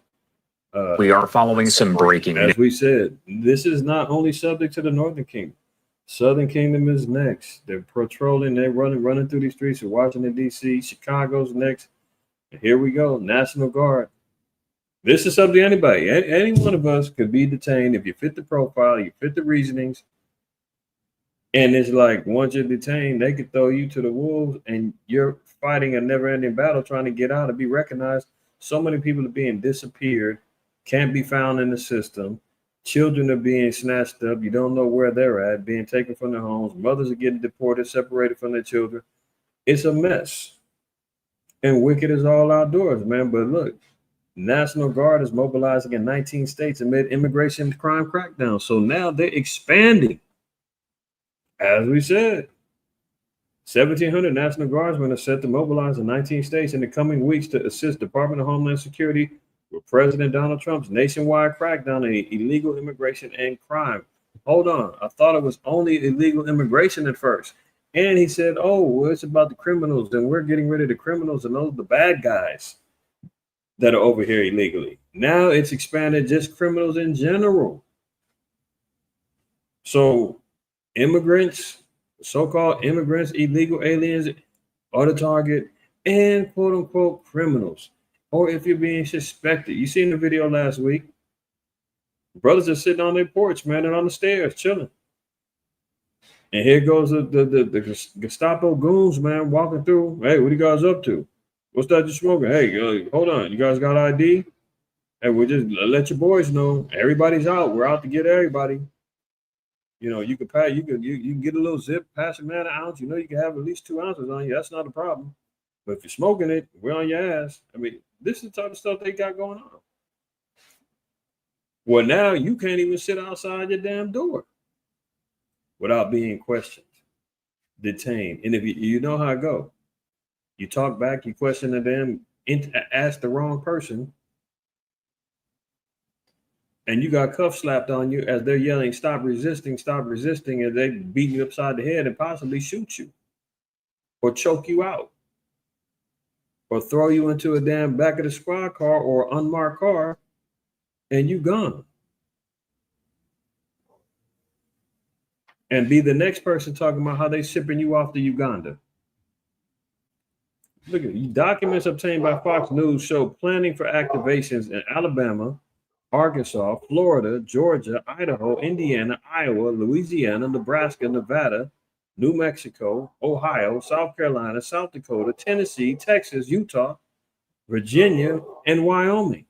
we are following some breaking news. As we said, this is not only subject to the Northern Kingdom. Southern Kingdom is next. They're patrolling, they're running through these streets of Washington, D.C. Chicago's next. Here we go, National Guard. This is up to anybody. Any one of us could be detained if you fit the profile, you fit the reasonings. And it's like once you're detained, they could throw you to the wolves and you're fighting a never-ending battle trying to get out and be recognized. So many people are being disappeared, can't be found in the system. Children are being snatched up. You don't know where they're at, being taken from their homes. Mothers are getting deported, separated from their children. It's a mess. And wicked is all outdoors, man. But look, National Guard is mobilizing in 19 states amid immigration crime crackdown. So now they're expanding. As we said, 1,700 National Guardsmen are set to mobilize in 19 states in the coming weeks to assist Department of Homeland Security with President Donald Trump's nationwide crackdown on illegal immigration and crime. Hold on. I thought it was only illegal immigration at first. And he said, oh, well, it's about the criminals, and we're getting rid of the criminals, and those are the bad guys that are over here illegally. Now it's expanded just criminals in general. So immigrants, so-called immigrants, illegal aliens are the target, and quote-unquote criminals. Or if you're being suspected. You seen the video last week. Brothers are sitting on their porch, man, and on the stairs, chilling. And here goes the Gestapo goons, man, walking through. Hey, what are you guys up to? What's that you're smoking? Hey, hold on. You guys got ID? Hey, we'll just let your boys know. Everybody's out. We're out to get everybody. You know, you can pass. You can get a little zip, pass a man an ounce. You know, you can have at least 2 ounces on you. That's not a problem. But if you're smoking it, we're on your ass. I mean, this is the type of stuff they got going on. Well, now you can't even sit outside your damn door without being questioned, detained. And if you know how it go, you talk back, you question them, ask the wrong person, and you got cuffs slapped on you as they're yelling, stop resisting, and they beat you upside the head and possibly shoot you or choke you out or throw you into a damn back of the squad car or unmarked car and you gone. And be the next person talking about how they shipping you off to Uganda. Look at it. Documents obtained by Fox News show planning for activations in Alabama, Arkansas, Florida, Georgia, Idaho, Indiana, Iowa, Louisiana, Nebraska, Nevada, New Mexico, Ohio, South Carolina, South Dakota, Tennessee, Texas, Utah, Virginia, and Wyoming.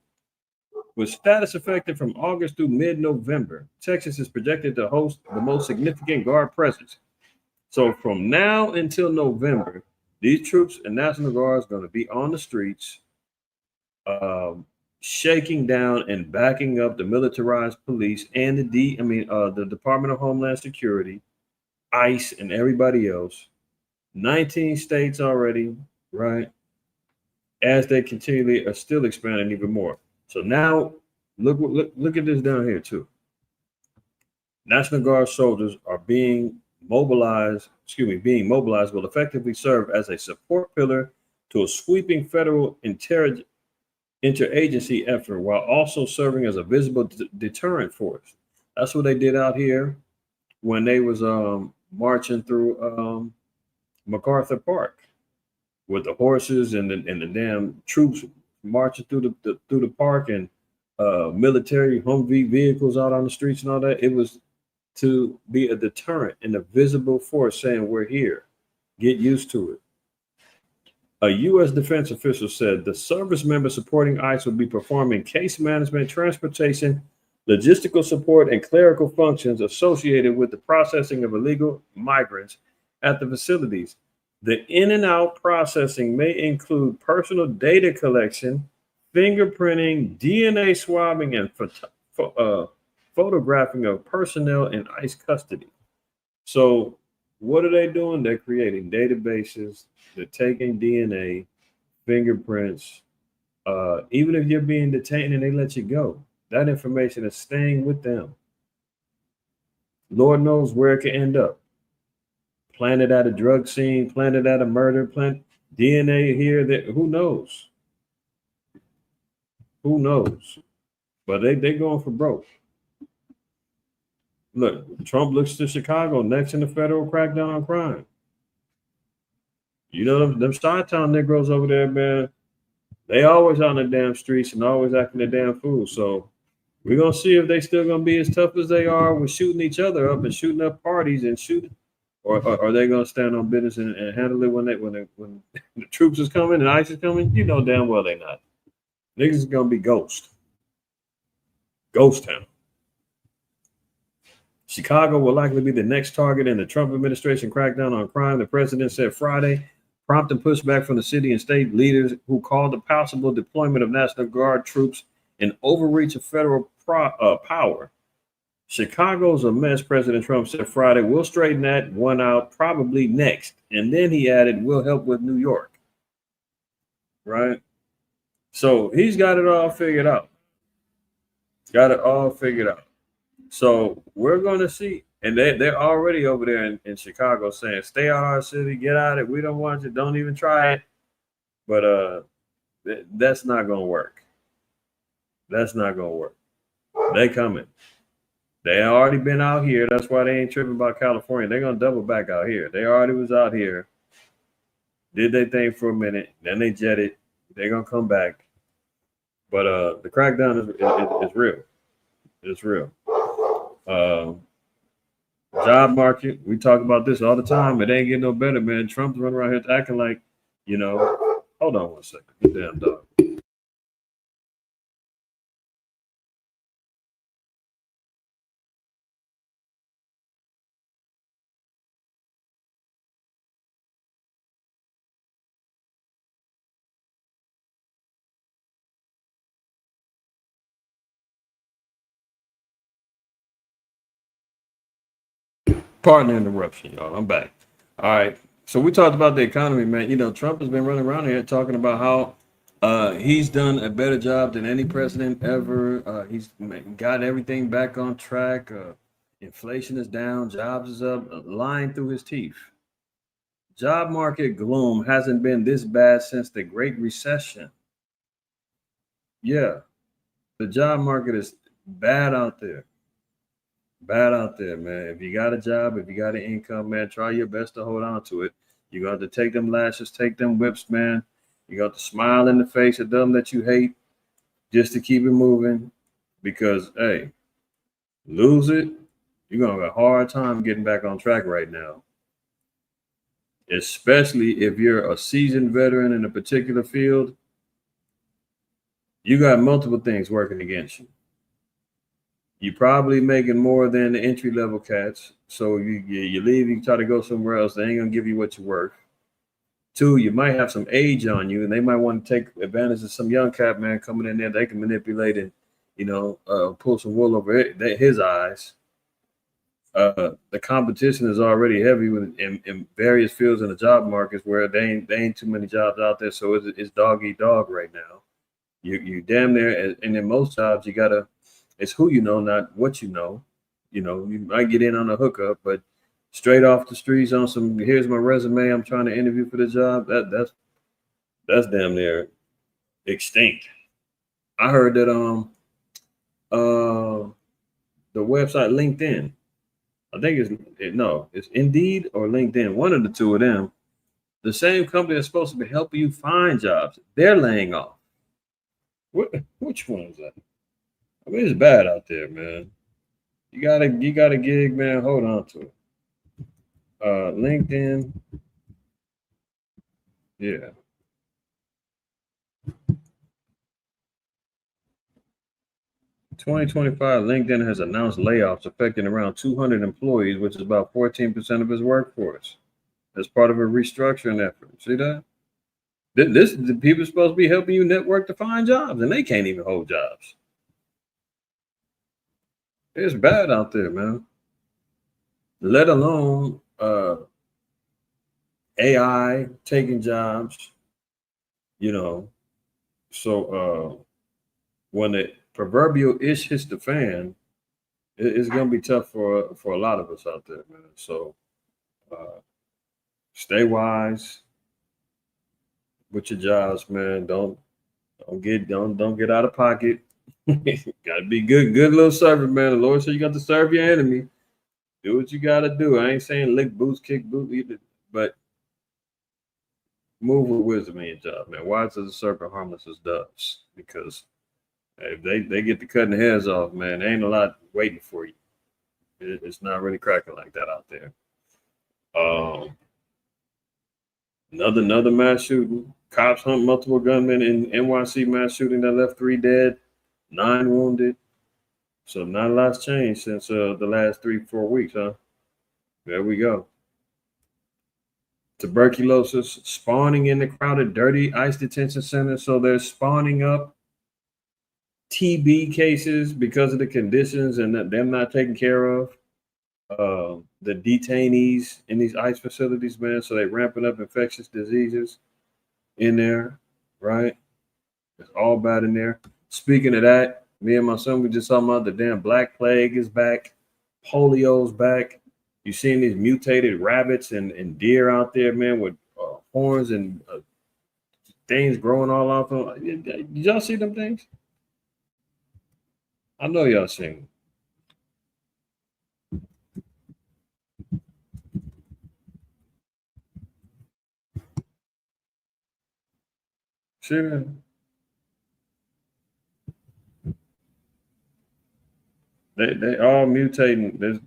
With status effective from August through mid-November, Texas is projected to host the most significant Guard presence. So from now until November, these troops and National Guards are going to be on the streets, shaking down and backing up the militarized police and the Department of Homeland Security, ICE, and everybody else. 19 states already, right? As they continually are still expanding even more. So now look at this down here too. National Guard soldiers are being mobilized will effectively serve as a support pillar to a sweeping federal interagency effort while also serving as a visible deterrent force. That's what they did out here when they was marching through MacArthur Park with the horses and the damn troops marching through the park and military Humvee vehicles out on the streets and all that. It was to be a deterrent and a visible force saying we're here. Get used to it. A U.S. defense official said the service members supporting ICE will be performing case management, transportation, logistical support, and clerical functions associated with the processing of illegal migrants at the facilities. The in and out processing may include personal data collection, fingerprinting, DNA swabbing, and photographing of personnel in ICE custody. So what are they doing? They're creating databases. They're taking DNA, fingerprints. Even if you're being detained and they let you go, that information is staying with them. Lord knows where it can end up. Planted at a drug scene, planted at a murder, DNA here, there, who knows? Who knows? But they going for broke. Look, Trump looks to Chicago next in the federal crackdown on crime. You know them Chi-Town Negroes over there, man. They always on the damn streets and always acting a damn fool. So we're gonna see if they still gonna be as tough as they are with shooting each other up and shooting up parties and shooting, or are they gonna stand on business and handle it when the troops is coming and ICE is coming? You know damn well they not. Niggas is gonna be ghost town. Chicago will likely be the next target in the Trump administration crackdown on crime, the president said Friday, prompting pushback from the city and state leaders who called the possible deployment of National Guard troops an overreach of federal power. Chicago's a mess, President Trump said Friday. We'll straighten that one out probably next. And then he added, we'll help with New York. Right? So he's got it all figured out. So we're going to see. And they're already over there in Chicago saying, stay out of our city, get out of it. We don't want you. Don't even try it. But that's not going to work. They coming. They already been out here. That's why they ain't tripping about California. They're going to double back out here. They already was out here. Did their thing for a minute. Then they jetted. They're going to come back. But the crackdown is real. It's real. Job market. We talk about this all the time. It ain't getting no better, man. Trump's running around here acting like, hold on one second. You damn dog. Pardon the interruption, y'all. I'm back. All right. So we talked about the economy, man. Trump has been running around here talking about how he's done a better job than any president ever. He's got everything back on track. Inflation is down. Jobs is up. Lying through his teeth. Job market gloom hasn't been this bad since the Great Recession. Yeah. The job market is bad out there. Man. If you got a job, if you got an income, man, try your best to hold on to it. You're going to have to take them lashes, take them whips, man. You got to smile in the face of them that you hate just to keep it moving. Because, hey, lose it, you're going to have a hard time getting back on track right now. especially if you're a seasoned veteran in a particular field, you got multiple things working against you. You're probably making more than the entry level cats. So you leave, you try to go somewhere else. They ain't gonna give you what you're worth. 2, you might have some age on you, and they might want to take advantage of some young cat man coming in there. They can manipulate and, pull some wool over his eyes. The competition is already heavy in various fields in the job markets where they ain't too many jobs out there. So it's dog eat dog right now. You damn near, and in most jobs it's who you know, not what you know. You might get in on a hookup, but straight off the streets on some, here's my resume, I'm trying to interview for the job. That's damn near extinct. I heard that the website LinkedIn, I think it's Indeed or LinkedIn, one of the two of them. The same company that's supposed to be helping you find jobs, they're laying off. Which one is that? I mean, it's bad out there, man. You got a gig, man. Hold on to it. LinkedIn. Yeah. In 2025, LinkedIn has announced layoffs affecting around 200 employees, which is about 14% of its workforce, as part of a restructuring effort. See that? The people supposed to be helping you network to find jobs, and they can't even hold jobs. It's bad out there, man. Let alone AI taking jobs, So when the proverbial ish hits the fan, it's gonna be tough for a lot of us out there, man. So stay wise with your jobs, man. Don't get out of pocket. Gotta be good little servant, man. The Lord said you got to serve your enemy. Do what you gotta do. I ain't saying lick boots, kick boots either, but move with wisdom in your job, man. Wise as a serpent, harmless as doves. Because if they get to cutting the heads off, man, there ain't a lot waiting for you. It's not really cracking like that out there. Another mass shooting. Cops hunt multiple gunmen in NYC mass shooting that left 3 dead, 9 wounded. So not a lot's changed since the last 3-4 weeks, huh? There we go. Tuberculosis spawning in the crowded, dirty ICE detention centers. So they're spawning up TB cases because of the conditions and them not taken care of. The detainees in these ICE facilities, man. So they're ramping up infectious diseases in there, right? It's all bad in there. Speaking of that, me and my son, we just talking about the damn Black Plague is back. Polio's back. You seen these mutated rabbits and deer out there, man, with horns and things growing all off them. Did y'all see them things? I know y'all seen them. Sure. They all mutating. There's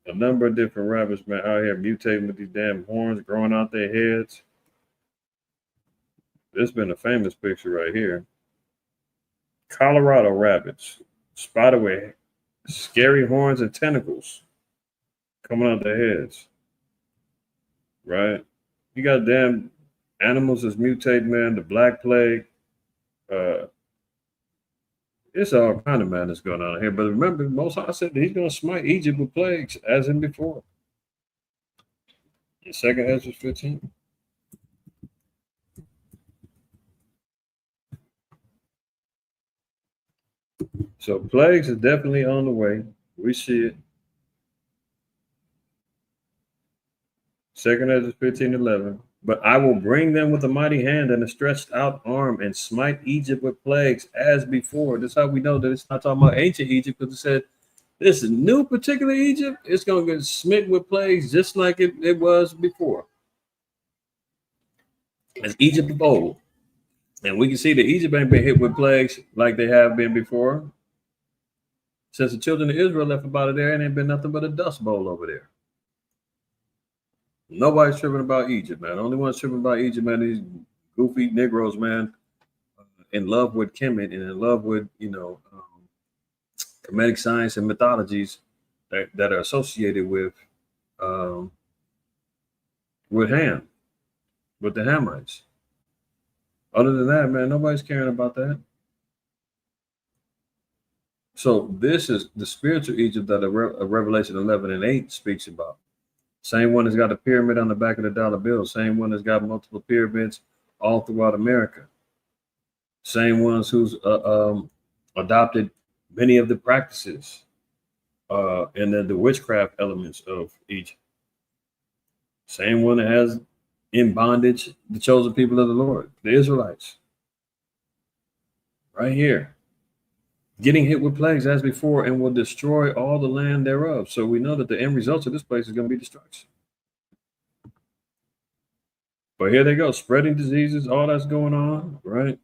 a number of different rabbits, man, out here mutating with these damn horns growing out their heads. This been a famous picture right here. Colorado rabbits spotted with scary horns and tentacles coming out their heads. Right? You got damn animals that's mutating, man. The Black Plague. It's all kind of madness going on here. But remember, Most High said that he's going to smite Egypt with plagues as in before. In 2nd Ezra 15. So plagues is definitely on the way. We see it. 2nd Ezra 15:11. But I will bring them with a mighty hand and a stretched out arm and smite Egypt with plagues as before. That's how we know that it's not talking about ancient Egypt, because it said this is new particular Egypt. It's going to get smitten with plagues just like it was before. It's Egypt of old. And we can see that Egypt ain't been hit with plagues like they have been before. Since the children of Israel left up out of there, and ain't been nothing but a dust bowl over there. Nobody's tripping about Egypt, man. The only ones tripping about Egypt, man, these goofy Negroes, man, in love with Kemet and in love with, Kemetic science and mythologies that are associated with Ham, with the Hamites. Other than that, man, nobody's caring about that. So this is the spiritual Egypt that Revelation 11 and 8 speaks about. Same one that's got a pyramid on the back of the dollar bill. Same one that's got multiple pyramids all throughout America. Same ones who's adopted many of the practices and the witchcraft elements of Egypt. Same one that has in bondage the chosen people of the Lord, the Israelites. Right here. Getting hit with plagues as before and will destroy all the land thereof. So we know that the end result of this place is going to be destruction. But here they go, spreading diseases, all that's going on, right?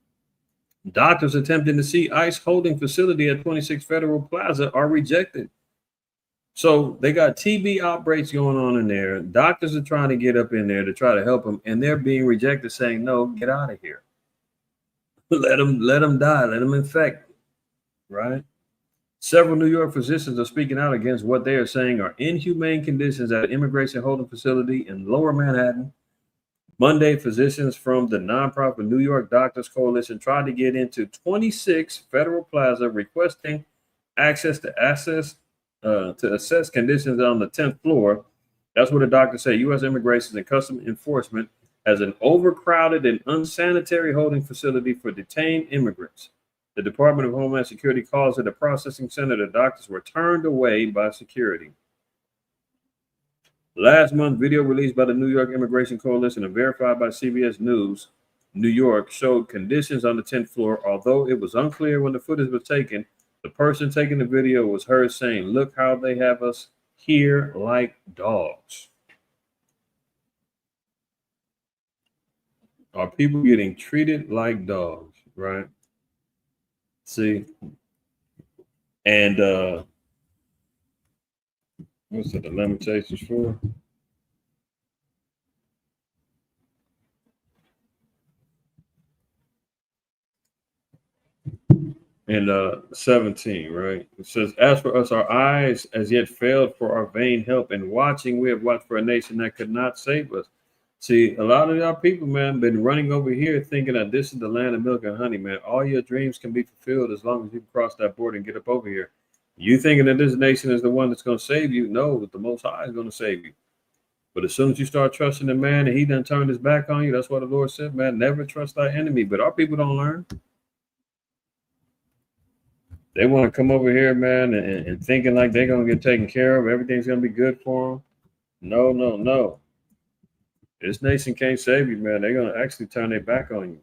Doctors attempting to see ICE holding facility at 26 Federal Plaza are rejected. So they got TB outbreaks going on in there. Doctors are trying to get up in there to try to help them, and they're being rejected, saying, no, get out of here. Let them die, let them infect, right? Several New York physicians are speaking out against what they are saying are inhumane conditions at an immigration holding facility in Lower Manhattan. Monday, physicians from the nonprofit New York Doctors Coalition tried to get into 26 Federal Plaza, requesting access to assess conditions on the 10th floor. That's what the doctors say. U.S. Immigration and Customs Enforcement has an overcrowded and unsanitary holding facility for detained immigrants. The Department of Homeland Security calls it a processing center. The doctors were turned away by security. Last month, video released by the New York Immigration Coalition and verified by CBS News New York showed conditions on the 10th floor. Although it was unclear when the footage was taken, the person taking the video was heard saying, "Look how they have us here like dogs." Are people getting treated like dogs, right? See, and what's it, the Lamentations 4? And 17, right? It says, as for us, our eyes as yet failed for our vain help, and watching, we have watched for a nation that could not save us. See, a lot of y'all people, man, been running over here thinking that this is the land of milk and honey, man. All your dreams can be fulfilled as long as you cross that border and get up over here. You thinking that this nation is the one that's going to save you? No, the Most High is going to save you. But as soon as you start trusting the man and he done turned his back on you, that's what the Lord said, man, never trust thy enemy. But our people don't learn. They want to come over here, man, and thinking like they're going to get taken care of. Everything's going to be good for them. No, no, no. This nation can't save you, man. They're going to actually turn their back on you.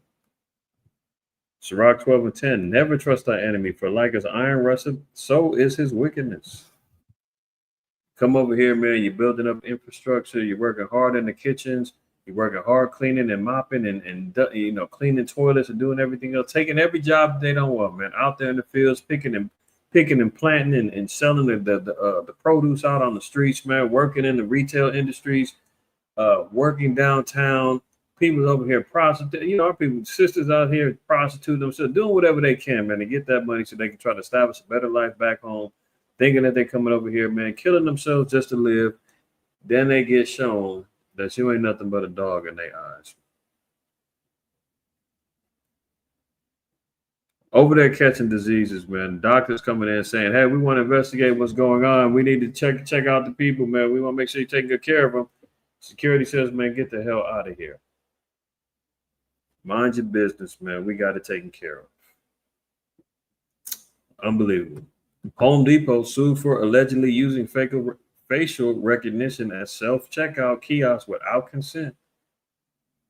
Sirach 12 and 10, never trust thy enemy, for like as iron rusteth, so is his wickedness. Come over here, man. You're building up infrastructure. You're working hard in the kitchens. You're working hard cleaning and mopping and cleaning toilets and doing everything else, taking every job they don't want, man. Out there in the fields, picking and planting and selling the produce out on the streets, man. Working in the retail industries, working downtown. People over here prostitute, our people, sisters out here prostituting themselves, doing whatever they can, man, to get that money so they can try to establish a better life back home, thinking that they're coming over here, man, killing themselves just to live. Then they get shown that you ain't nothing but a dog in their eyes. Over there catching diseases, man. Doctors coming in saying, hey, we want to investigate what's going on. We need to check out the people, man. We want to make sure you're taking good care of them. Security says, man, get the hell out of here. Mind your business, man. We got it taken care of. Unbelievable. Home Depot sued for allegedly using facial recognition as self-checkout kiosks without consent.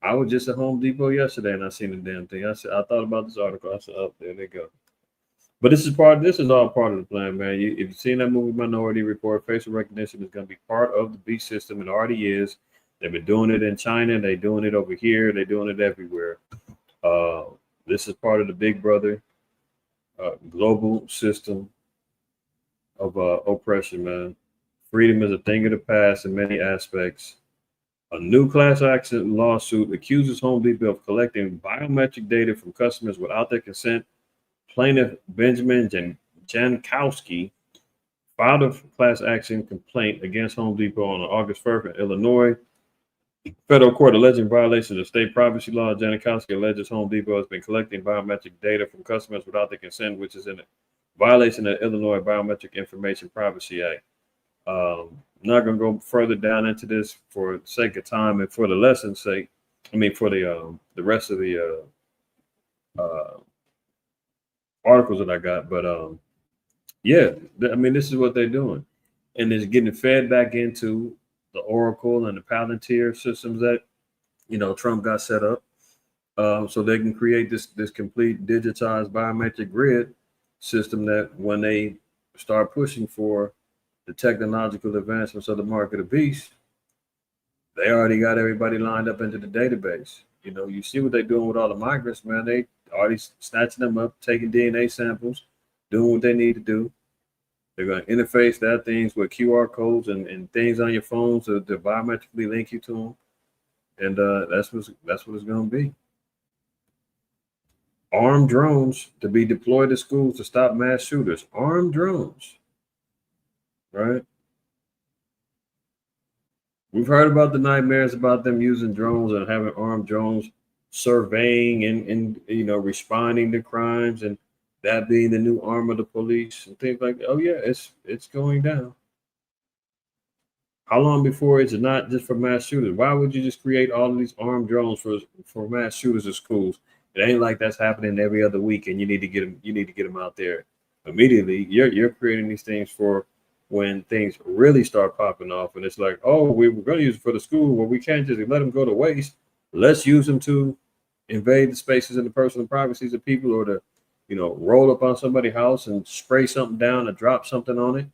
I was just at Home Depot yesterday and I seen the damn thing. I thought about this article. I said, oh, there they go. But this is all part of the plan, man. If you've seen that movie Minority Report, facial recognition is going to be part of the beast system. It already is. They've been doing it in China. They're doing it over here. They're doing it everywhere. This is part of the Big Brother global system of oppression, man. Freedom is a thing of the past in many aspects. A new class action lawsuit accuses Home Depot of collecting biometric data from customers without their consent. Plaintiff Benjamin Jankowski filed a class action complaint against Home Depot on August 1st in Illinois. Federal court alleging violations of state privacy law. Janikowski alleges Home Depot has been collecting biometric data from customers without their consent, which is in violation of Illinois Biometric Information Privacy Act. I'm not going to go further down into this for the sake of time and for the lesson's sake. I mean, for the rest of the articles that I got, but yeah, I mean, this is what they're doing, and it's getting fed back into the Oracle and the Palantir systems that, you know, Trump got set up, so they can create this complete digitized biometric grid system that when they start pushing for the technological advancements of the mark of the beast, they already got everybody lined up into the database. You know, you see what they're doing with all the migrants, man. They already snatching them up, taking DNA samples, doing what they need to do. They're going to interface that things with QR codes and things on your phones to biometrically link you to them, and that's what it's going to be. Armed drones to be deployed to schools to stop mass shooters. Armed drones, right? We've heard about the nightmares about them using drones and having armed drones surveying and you know, responding to crimes, and that being the new arm of the police and things like that. Oh yeah, it's going down. How long before it's not just for mass shooters? Why would you just create all of these armed drones for mass shooters at schools? It ain't like that's happening every other week, and you need to get them. You need to get them out there immediately. You're creating these things for when things really start popping off, and it's like, oh, we were going to use it for the school. Well, we can't just let them go to waste. Let's use them to invade the spaces and the personal privacies of people, or to, you know, roll up on somebody's house and spray something down and drop something on it.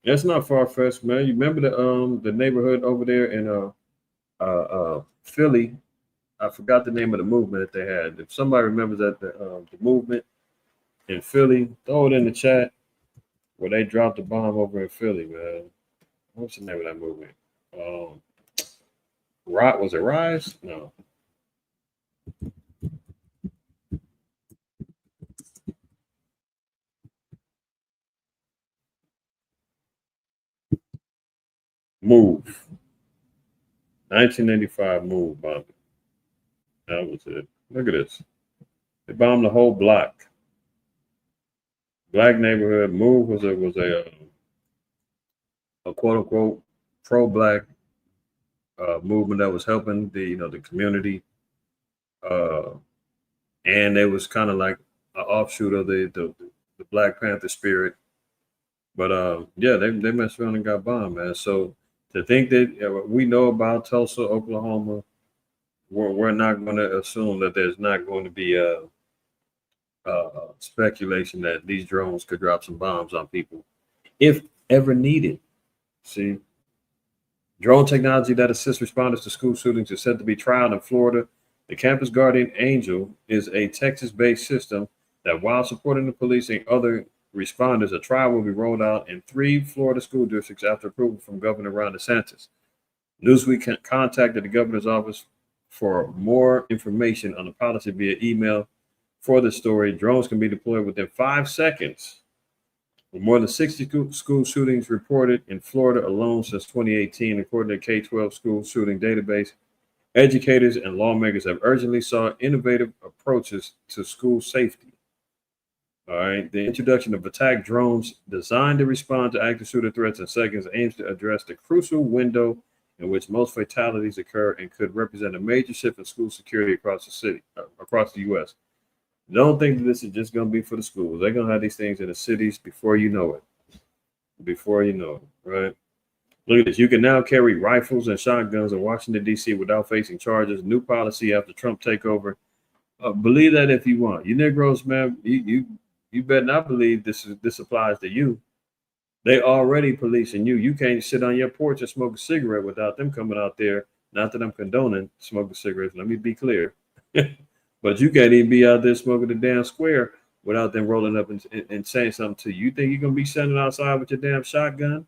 That's not far-fetched, man. You remember the neighborhood over there in Philly? I forgot the name of the movement that they had. If somebody remembers that the movement in Philly, throw it in the chat, where they dropped the bomb over in Philly, man. What's the name of that movement? Was it Rise? No. Move. 1985 Move bombing. That was it. Look at this. They bombed the whole block. Black neighborhood. Move was a quote unquote pro-black movement that was helping the community, and it was kind of like an offshoot of the Black Panther spirit. But yeah, they messed around and got bombed, man. So to think that we know about Tulsa, Oklahoma, we're not going to assume that there's not going to be speculation that these drones could drop some bombs on people if ever needed. See, drone technology that assists responders to school shootings is said to be trialed in Florida. The Campus Guardian Angel is a Texas-based system that, while supporting the police and other responders, a trial will be rolled out in 3 Florida school districts after approval from Governor Ron DeSantis. Newsweek contacted the governor's office for more information on the policy via email. For the story, drones can be deployed within 5 seconds. With more than 60 school shootings reported in Florida alone since 2018, according to the K-12 school shooting database, educators and lawmakers have urgently sought innovative approaches to school safety. All right. The introduction of attack drones designed to respond to active shooter threats in seconds aims to address the crucial window in which most fatalities occur and could represent a major shift in school security across the U.S. Don't think that this is just going to be for the schools. They're going to have these things in the cities before you know it. Before you know it, right? Look at this. You can now carry rifles and shotguns in Washington, D.C. without facing charges. New policy after Trump takeover. Believe that if you want. You Negroes, man, you better not believe this applies to you. They already policing you. You can't sit on your porch and smoke a cigarette without them coming out there. Not that I'm condoning smoking cigarettes. Let me be clear. But you can't even be out there smoking the damn square without them rolling up and saying something to you. You think you're going to be standing outside with your damn shotgun?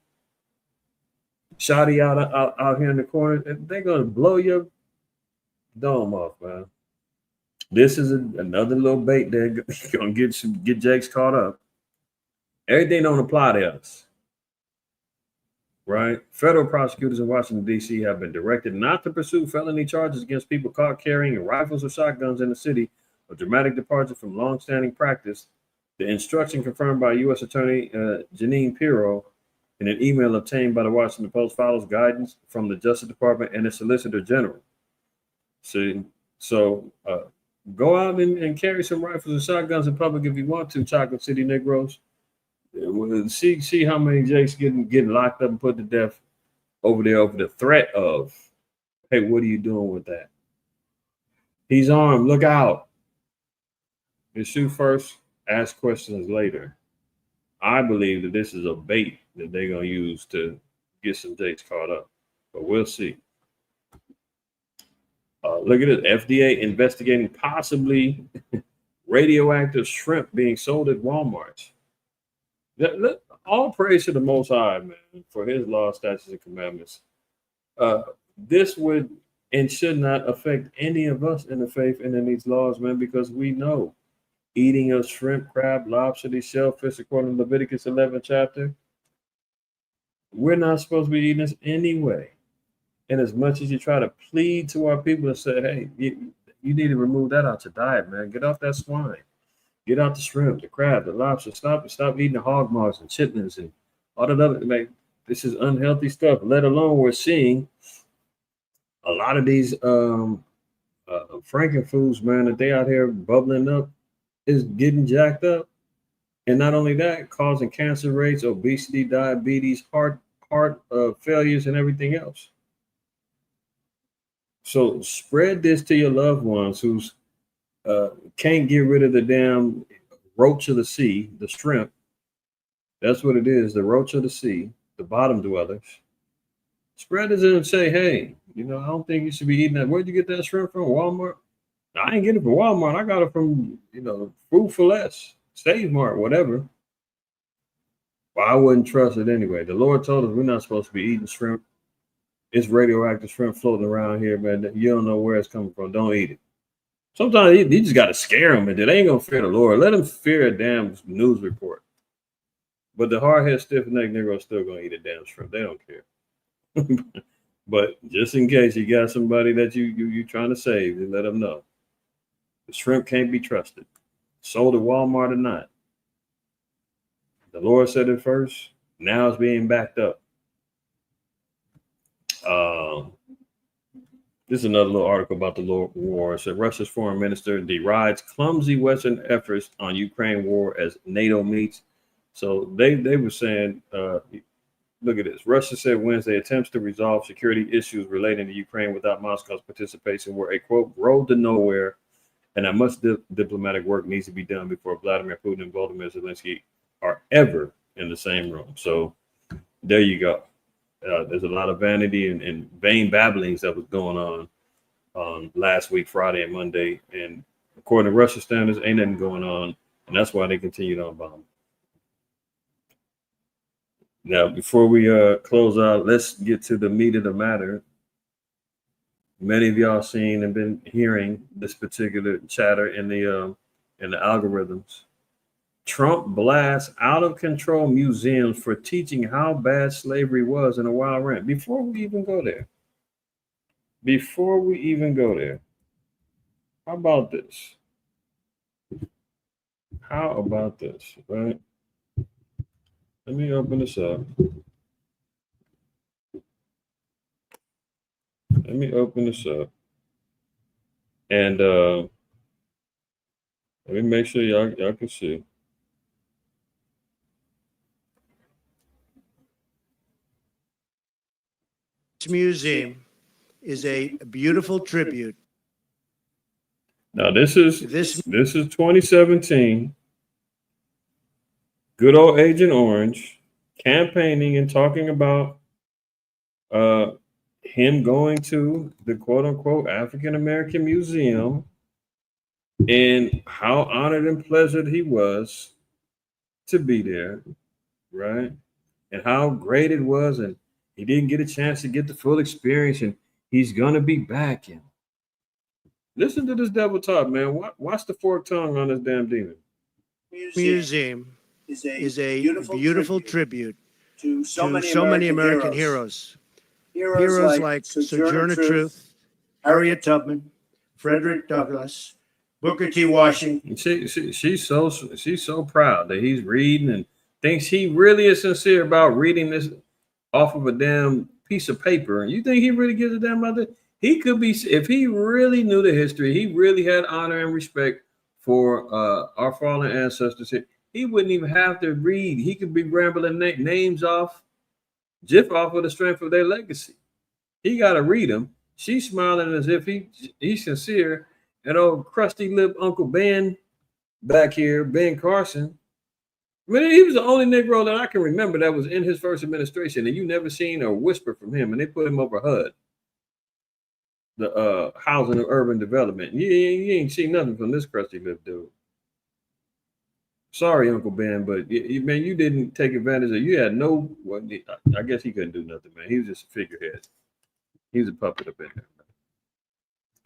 Shotty out here in the corner, they're gonna blow your dome off, man. This is another little bait they're gonna get Jakes caught up. Everything don't apply to us, right? Federal prosecutors in Washington, D.C. have been directed not to pursue felony charges against people caught carrying rifles or shotguns in the city, a dramatic departure from longstanding practice. The instruction confirmed by U.S. Attorney Janine Pirro in an email obtained by the Washington Post follows guidance from the Justice Department and the Solicitor General. So go out and carry some rifles and shotguns in public if you want to, Chocolate City Negroes. See how many Jakes getting locked up and put to death over there over the threat of, hey, what are you doing with that? He's armed. Look out. You shoot first, ask questions later. I believe that this is a bait that they're going to use to get some Jakes caught up, but we'll see. Look at it. FDA investigating possibly radioactive shrimp being sold at Walmart. All praise to the Most High, man, for his law, statutes, and commandments. This would and should not affect any of us in the faith and in these laws, man, because we know eating of shrimp, crab, lobster, these shellfish, according to Leviticus 11 chapter, we're not supposed to be eating this anyway. And as much as you try to plead to our people and say, hey, you need to remove that out your diet, man. Get off that swine. Get out the shrimp, the crab, the lobster. Stop eating the hog maws and chitlins and all that other. Like, this is unhealthy stuff. Let alone we're seeing a lot of these frankenfoods, man, that they out here bubbling up is getting jacked up. And not only that, causing cancer rates, obesity, diabetes, heart failures, and everything else. So spread this to your loved ones who's can't get rid of the damn roach of the sea, the shrimp. That's what it is, the roach of the sea, the bottom dwellers. Spread this and say, hey, I don't think you should be eating that. Where'd you get that shrimp from? Walmart? I ain't getting it from Walmart. I got it from, Food for Less, Save Mart, whatever. Well, I wouldn't trust it anyway. The Lord told us we're not supposed to be eating shrimp. It's radioactive shrimp floating around here, man. You don't know where it's coming from. Don't eat it. Sometimes you just got to scare them, and they ain't going to fear the Lord. Let them fear a damn news report. But the hard-headed, stiff-necked Negro still going to eat a damn shrimp. They don't care. But just in case you got somebody that you trying to save, you let them know. The shrimp can't be trusted. Sold at Walmart or not. The Lord said it first. Now it's being backed up. This is another little article about the war. It said Russia's foreign minister derides clumsy Western efforts on Ukraine war as NATO meets. So they were saying, look at this. Russia said Wednesday attempts to resolve security issues relating to Ukraine without Moscow's participation were a, quote, road to nowhere, and that much diplomatic work needs to be done before Vladimir Putin and Volodymyr Zelensky are ever in the same room. So there you go. There's a lot of vanity and vain babblings that was going on last week, Friday and Monday. And according to Russia standards, ain't nothing going on. And that's why they continued on bombing. Now, before we close out, let's get to the meat of the matter. Many of y'all seen and been hearing this particular chatter in the algorithms. Trump blasts out of control museums for teaching how bad slavery was in a wild rant. Before we even go there, how about this? Right? Let me open this up. And let me make sure y'all can see. Museum is a beautiful tribute. Now this is 2017. Good old Agent Orange campaigning and talking about him going to the quote unquote African American Museum and how honored and pleasured he was to be there, right? And how great it was, and he didn't get a chance to get the full experience, and he's gonna be back. And listen to this devil talk, man. Watch the forked tongue on this damn demon. Museum is a beautiful tribute to so many American heroes. Heroes like Sojourner Truth, Harriet Tubman, Frederick Douglass, Booker T. Washington. She's so proud that he's reading and thinks he really is sincere about reading this off of a damn piece of paper. And you think he really gives a damn about that? He could be, if he really knew the history, he really had honor and respect for our fallen ancestors. He wouldn't even have to read. He could be rambling names off, just off of the strength of their legacy. He got to read them. She's smiling as if he's sincere. And old crusty lip Uncle Ben back here, Ben Carson. I mean, he was the only Negro that I can remember that was in his first administration, and you never seen a whisper from him. And they put him over HUD, the Housing and Urban Development. You ain't seen nothing from this crusty lip dude. Sorry, Uncle Ben, but man, you didn't take advantage of. You had no. Well, I guess he couldn't do nothing, man. He was just a figurehead. He was a puppet up in there, man.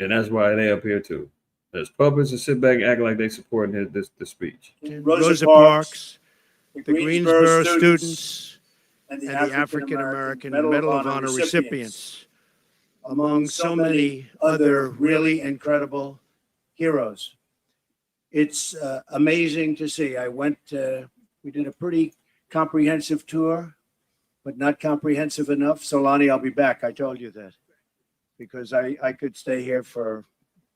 And that's why they up here too. There's puppets that sit back and act like they supporting this speech. Rosa Parks, the Greensboro students, and the African American Medal of Honor recipients, among so many other really incredible heroes. It's amazing to see. We did a pretty comprehensive tour, but not comprehensive enough. So Lonnie, I'll be back. I told you that because I could stay here for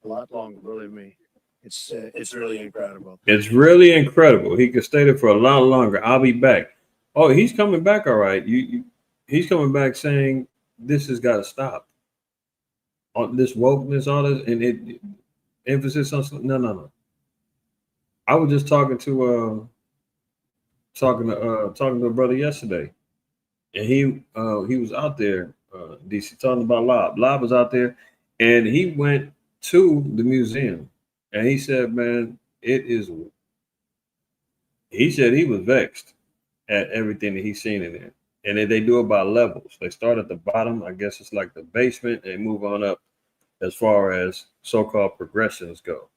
a lot longer. Believe me, it's really incredible. It's really incredible. He could stay there for a lot longer. I'll be back. Oh, he's coming back. All right. He's coming back saying this has got to stop. All this wokeness, all this, and it emphasis on no. I was just talking to a brother yesterday, and he was out there, DC, talking about Lob. Lob was out there, and he went to the museum, and he said, man, he said he was vexed at everything that he's seen in there. And they do it by levels. They start at the bottom. I guess it's like the basement, and move on up as far as so-called progressions go.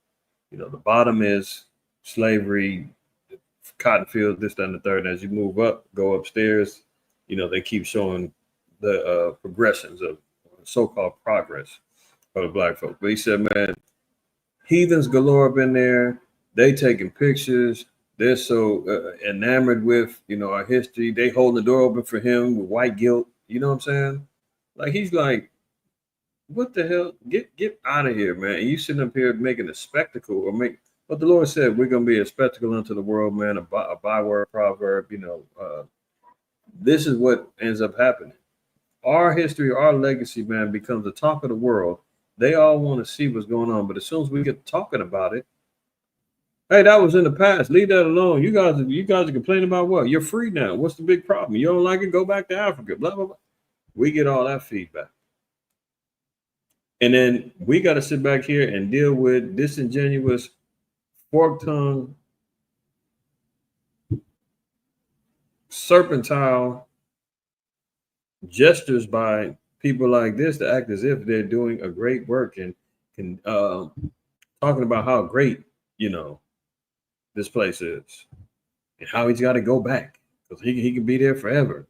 You know, the bottom is slavery, cotton fields, this, that, and the third. And as you move up, go upstairs, you know, they keep showing the progressions of so-called progress of the black folk. But he said, man, heathens galore up in there. They taking pictures. They're so enamored with, you know, our history. They holding the door open for him with white guilt. You know what I'm saying? Like, he's like, what the hell? Get out of here, man. And you sitting up here making a spectacle or make what the Lord said, we're going to be a spectacle unto the world, man, a byword proverb, you know. This is what ends up happening. Our history, our legacy, man, becomes the talk of the world. They all want to see what's going on. But as soon as we get talking about it, hey, that was in the past. Leave that alone. You guys are complaining about what? You're free now. What's the big problem? You don't like it? Go back to Africa. Blah, blah, blah. We get all that feedback. And then we got to sit back here and deal with disingenuous, fork-tongued, serpentine gestures by people like this to act as if they're doing a great work and talking about how great, you know, this place is and how he's got to go back because he can be there forever.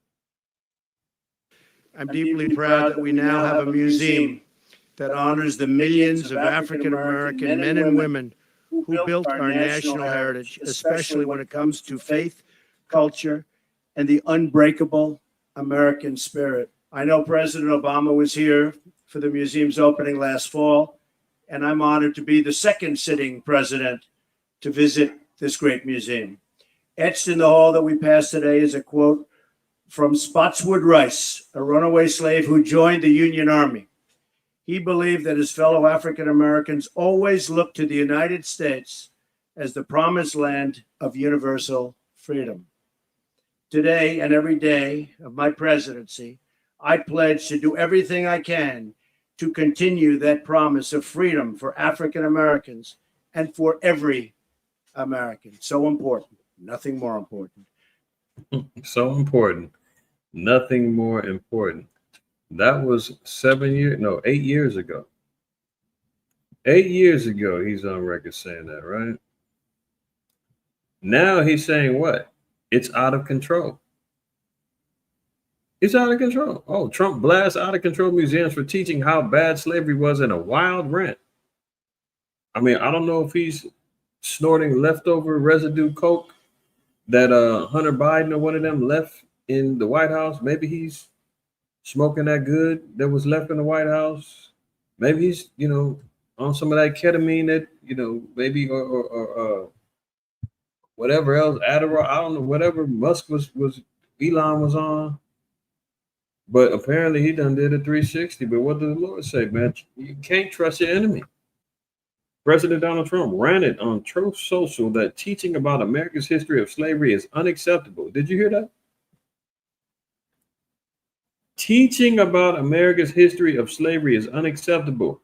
I'm deeply proud that we now have a museum that honors the millions of African American men and women who built our national heritage, especially when it comes to faith, culture, and the unbreakable American spirit. I know President Obama was here for the museum's opening last fall, and I'm honored to be the second sitting president to visit this great museum. Etched in the hall that we passed today is a quote from Spotswood Rice, a runaway slave who joined the Union Army. He believed that his fellow African Americans always looked to the United States as the promised land of universal freedom. Today and every day of my presidency, I pledge to do everything I can to continue that promise of freedom for African Americans and for every American. So important. Nothing more important. So important. Nothing more important. That was 8 years ago. 8 years ago, he's on record saying that, right? Now he's saying what? It's out of control. It's out of control. Oh, Trump blasts out of control museums for teaching how bad slavery was in a wild rant. I mean, I don't know if he's snorting leftover residue coke that Hunter Biden or one of them left in the White House. Maybe he's smoking that good that was left in the White House. Maybe he's, on some of that ketamine that, maybe or whatever else, Adderall, I don't know, whatever Musk was Elon was on. But apparently he done did a 360. But what does the Lord say, man? You can't trust your enemy. President Donald Trump ranted on Truth Social that teaching about America's history of slavery is unacceptable. Did you hear that? Teaching about America's history of slavery is unacceptable.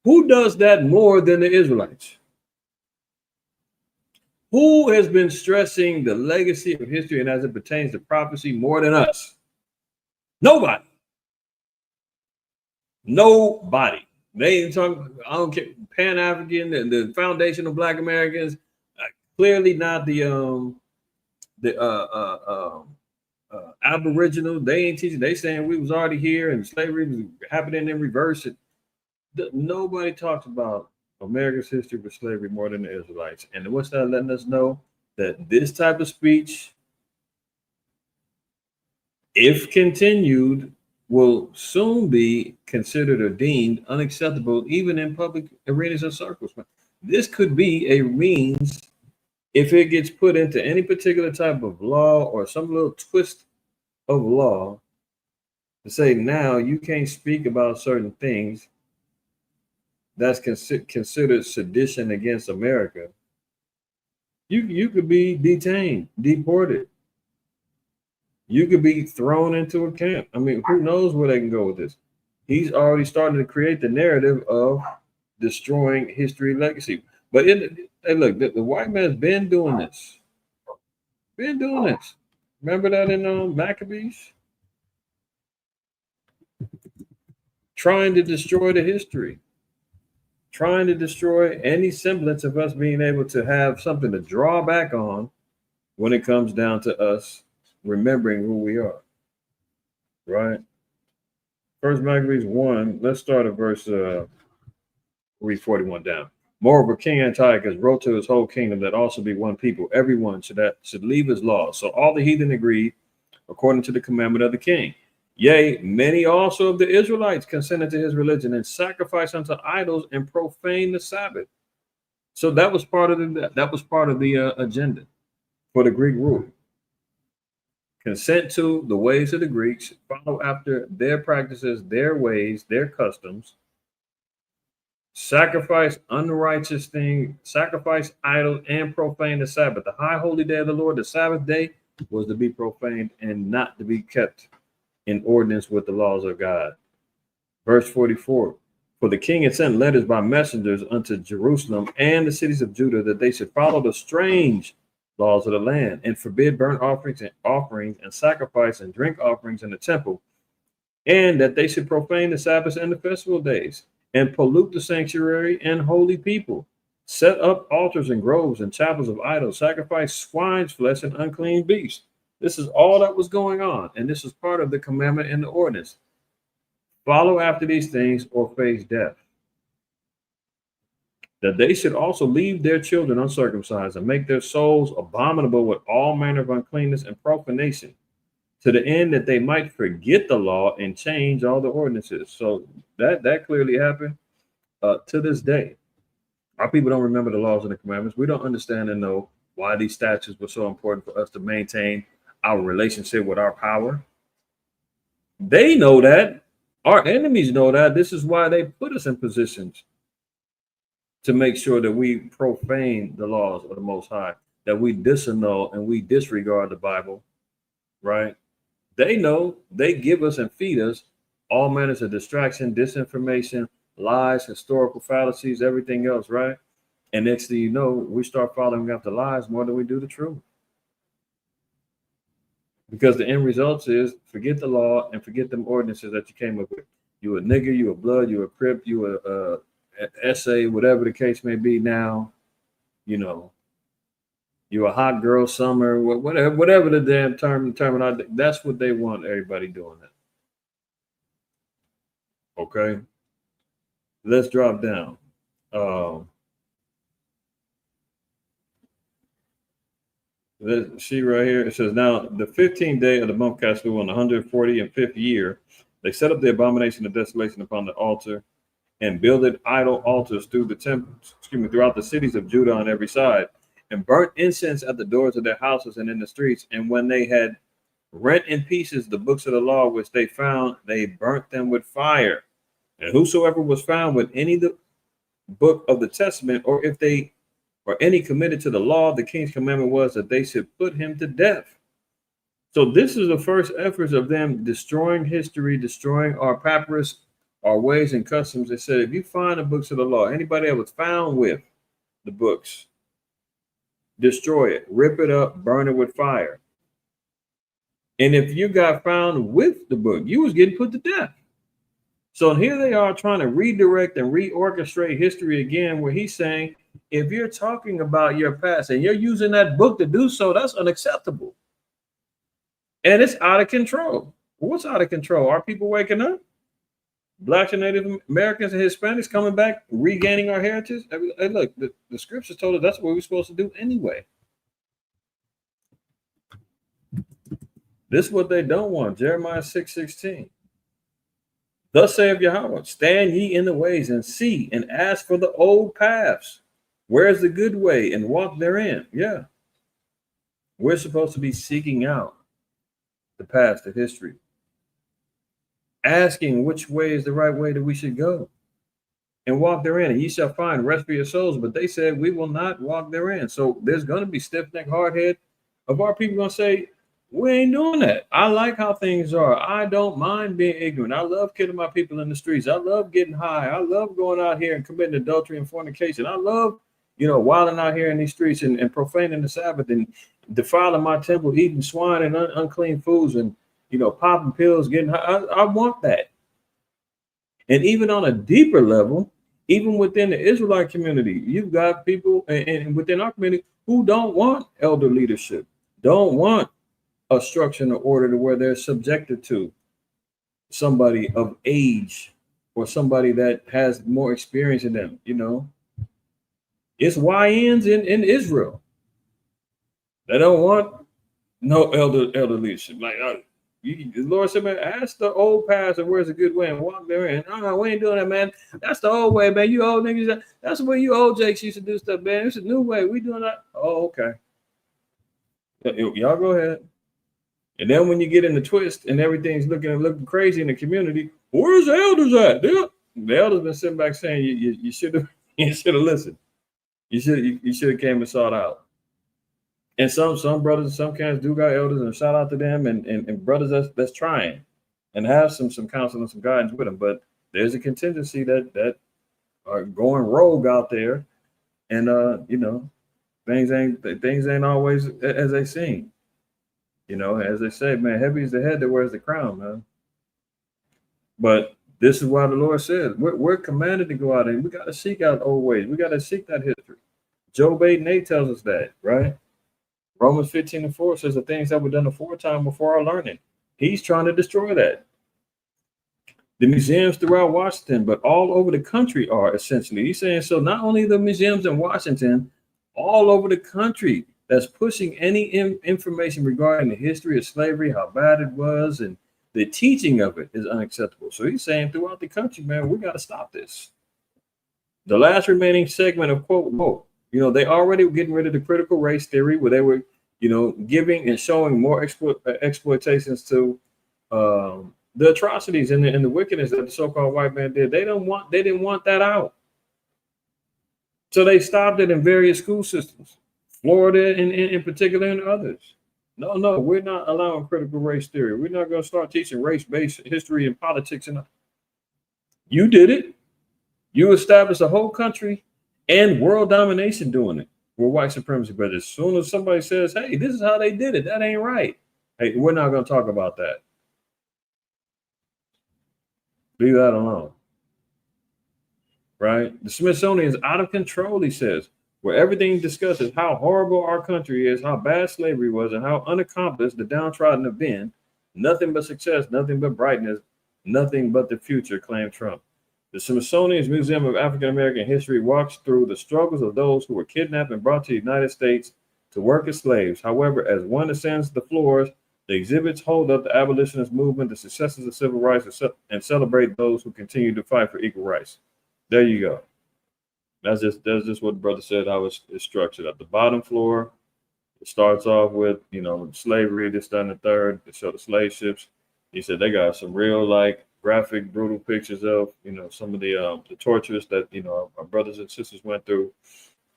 Who does that more than the Israelites? Who has been stressing the legacy of history and as it pertains to prophecy more than us? Nobody. Nobody. They ain't talking, I don't care, Pan-African, the Foundation of Black Americans, clearly not the Aboriginal. They ain't teaching. They saying we was already here and slavery was happening in reverse. Nobody talks about America's history with slavery more than the Israelites. And what's that letting us know? That this type of speech, if continued, will soon be considered or deemed unacceptable, even in public arenas and circles. This could be a means, if it gets put into any particular type of law or some little twist of law, to say now you can't speak about certain things that's considered sedition against America. You could be detained, deported. You could be thrown into a camp. I mean, who knows where they can go with this? He's already starting to create the narrative of destroying history legacy. But hey, look, the white man's been doing this. Been doing this. Remember that in Maccabees? Trying to destroy the history. Trying to destroy any semblance of us being able to have something to draw back on when it comes down to us remembering who we are, right? First Maccabees 1, let's start at verse, read 41 down. Moreover, King Antiochus wrote to his whole kingdom that also be one people, everyone should leave his laws. So all the heathen agreed according to the commandment of the king. Yea, many also of the Israelites consented to his religion and sacrificed unto idols and profaned the Sabbath. So that was part of the agenda for the Greek rule. Consent to the ways of the Greeks, follow after their practices, their ways, their customs, sacrifice unrighteous things, sacrifice idols, and profane the Sabbath. The high holy day of the Lord, the Sabbath day, was to be profaned and not to be kept in ordinance with the laws of God. Verse 44, for the king had sent letters by messengers unto Jerusalem and the cities of Judah that they should follow the strange laws of the land and forbid burnt offerings and sacrifice and drink offerings in the temple, and that they should profane the Sabbaths and the festival days and pollute the sanctuary and holy people, set up altars and groves and chapels of idols, sacrifice swine's flesh and unclean beasts. This is all that was going on, and this is part of the commandment and the ordinance. Follow after these things or face death. That they should also leave their children uncircumcised and make their souls abominable with all manner of uncleanness and profanation, to the end that they might forget the law and change all the ordinances. So that clearly happened. To this day, our people don't remember the laws and the commandments. We don't understand and know why these statutes were so important for us to maintain our relationship with our power. They know that. Our enemies know that. This is why they put us in positions to make sure that we profane the laws of the Most High, that we disannul and we disregard the Bible, right? They know, they give us and feed us all manners of distraction, disinformation, lies, historical fallacies, everything else, right? And next thing you know, we start following after lies more than we do the truth. Because the end result is forget the law and forget them ordinances that you came up with. You a nigger, you a blood, you a crip, you a essay, whatever the case may be. Now, you know, you a hot girl summer, whatever the damn terminology. That's what they want everybody doing that. Okay, let's drop down. Let's see right here. It says, now the 15th day of the month Castle on the 145th year, they set up the abomination of desolation upon the altar and builded idol altars through the throughout the cities of Judah on every side, and burnt incense at the doors of their houses and in the streets. And when they had rent in pieces the books of the law which they found, they burnt them with fire. And whosoever was found with any the book of the testament, or if they or any committed to the law, the king's commandment was that they should put him to death. So this is the first efforts of them destroying history, destroying our papyrus, our ways and customs. They said, if you find the books of the law, anybody that was found with the books, destroy it, rip it up, burn it with fire. And if you got found with the book, you was getting put to death. So here they are trying to redirect and reorchestrate history again, where he's saying, if you're talking about your past and you're using that book to do so, that's unacceptable. And it's out of control. What's out of control? Are people waking up? Blacks and Native Americans and Hispanics coming back, regaining our heritage? Hey, look, the scriptures told us that's what we're supposed to do anyway. This is what they don't want. Jeremiah 6:16. Thus saith Yahweh, stand ye in the ways and see and ask for the old paths. Where's the good way and walk therein? Yeah. We're supposed to be seeking out the past, the history, asking which way is the right way that we should go and walk therein. And ye shall find rest for your souls. But they said, we will not walk therein. So there's going to be stiff-necked, hard-head of our people going to say, we ain't doing that. I like how things are. I don't mind being ignorant. I love killing my people in the streets. I love getting high. I love going out here and committing adultery and fornication. I love, wilding out here in these streets and profaning the Sabbath and defiling my temple, eating swine and unclean foods and, popping pills, getting high. I want that. And even on a deeper level, even within the Israelite community, you've got people and within our community who don't want elder leadership, don't want a structure and order to where they're subjected to somebody of age or somebody that has more experience in them. It's YNs in Israel. They don't want no elder leadership. Like the Lord said, man, ask the old pastor where's a good way and walk there in. No, we ain't doing that, man. That's the old way, man. You old niggas, that's the way you old jakes used to do stuff, man. It's a new way. We doing that. Oh, okay. Y'all go ahead. And then when you get in the twist and everything's looking crazy in the community, where's the elders at? The elders been sitting back saying you should have listened. You should have came and sought out. And some brothers and some camps do got elders, and shout out to them and brothers that's trying and have some counsel and some guidance with them. But there's a contingency that are going rogue out there, and things ain't always as they seem. As they say, man, heavy is the head that wears the crown, man. But this is why the Lord said we're commanded to go out and we got to seek out old ways. We got to seek that history. Job 8:8 tells us that, right? Romans 15:4 says the things that were done aforetime before our learning. He's trying to destroy that. The museums throughout Washington, but all over the country are essentially. He's saying so. Not only the museums in Washington, all over the country that's pushing any information regarding the history of slavery, how bad it was, and the teaching of it is unacceptable. So he's saying throughout the country, man, we got to stop this. The last remaining segment of quote, woke. They already were getting rid of the critical race theory where they were, giving and showing more exploitations to the atrocities and the wickedness that the so-called white man did. They didn't want that out. So they stopped it in various school systems, Florida in particular and others. No, we're not allowing critical race theory. We're not going to start teaching race-based history and politics. You did it. You established a whole country and world domination doing it with white supremacy. But as soon as somebody says, hey, this is how they did it, that ain't right. Hey, we're not going to talk about that. Leave that alone. Right? The Smithsonian is out of control, he says, where everything discusses how horrible our country is, how bad slavery was, and how unaccomplished the downtrodden have been. Nothing but success, nothing but brightness, nothing but the future, claimed Trump. The Smithsonian's Museum of African American History walks through the struggles of those who were kidnapped and brought to the United States to work as slaves. However, as one ascends the floors, the exhibits hold up the abolitionist movement, the successes of civil rights, and celebrate those who continue to fight for equal rights. There you go. That's just what the brother said. How it's structured. At the bottom floor, it starts off with, you know, slavery, this, that, and the third. They show the slave ships. He said they got some real, like, graphic, brutal pictures of, you know, some of the tortures that, you know, our brothers and sisters went through.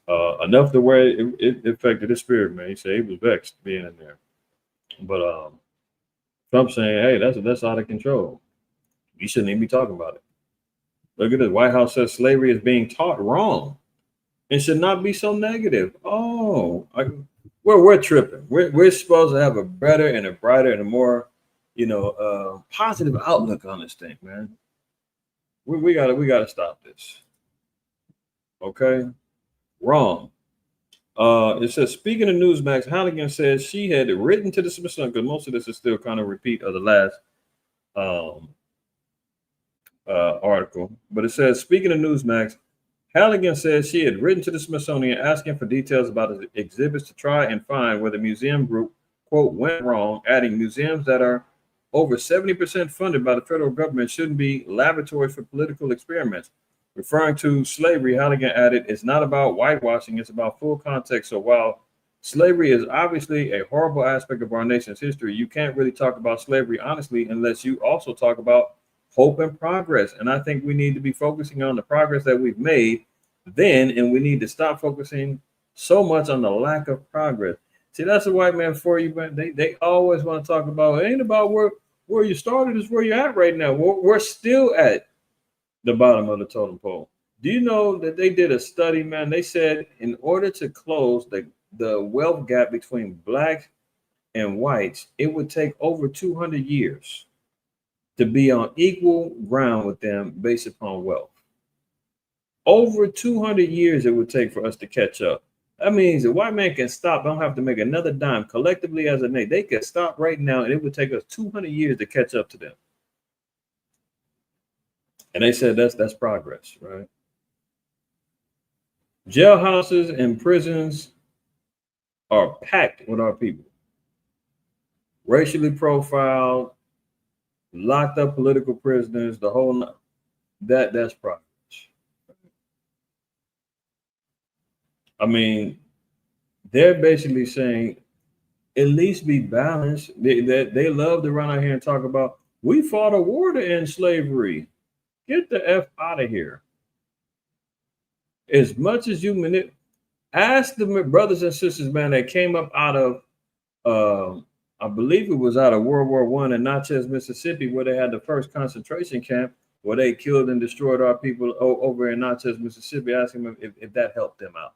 Enough to where it affected his spirit, man. He said he was vexed being in there. But Trump saying, hey, that's out of control. You shouldn't even be talking about it. Look at this. White House says slavery is being taught wrong and should not be so negative. Oh, we're tripping. We're supposed to have a better and a brighter and a more, you know, positive outlook on this thing, man. We gotta stop this. Okay, wrong. It says, speaking of Newsmax, Halligan says she had written to the Smithsonian, because most of this is still kind of repeat of the last article, but it says, speaking of Newsmax, Halligan says she had written to the Smithsonian asking for details about the exhibits to try and find where the museum group, quote, went wrong, adding museums that are over 70% funded by the federal government shouldn't be laboratories for political experiments. Referring to slavery, Halligan added, it's not about whitewashing, it's about full context. So while slavery is obviously a horrible aspect of our nation's history, you can't really talk about slavery honestly unless you also talk about hope and progress. And I think we need to be focusing on the progress that we've made then, and we need to stop focusing so much on the lack of progress. See, that's a white man for you, man. They always want to talk about, it ain't about where you started, is where you're at right now. We're still at the bottom of the totem pole. Do you know that they did a study, man? They said in order to close the wealth gap between blacks and whites, it would take over 200 years to be on equal ground with them based upon wealth. Over 200 years it would take for us to catch up. That means the white man can stop, don't have to make another dime collectively as a nation. They could stop right now and it would take us 200 years to catch up to them. And they said that's progress, right? Jailhouses and prisons are packed with our people. Racially profiled, locked up political prisoners, the whole that's progress. I mean, they're basically saying at least be balanced. They love to run out here and talk about, we fought a war to end slavery. Get the F out of here. As much as you ask the brothers and sisters, man, that came up out of I believe it was out of World War I in Natchez, Mississippi, where they had the first concentration camp where they killed and destroyed our people over in Natchez, Mississippi. Ask them if that helped them out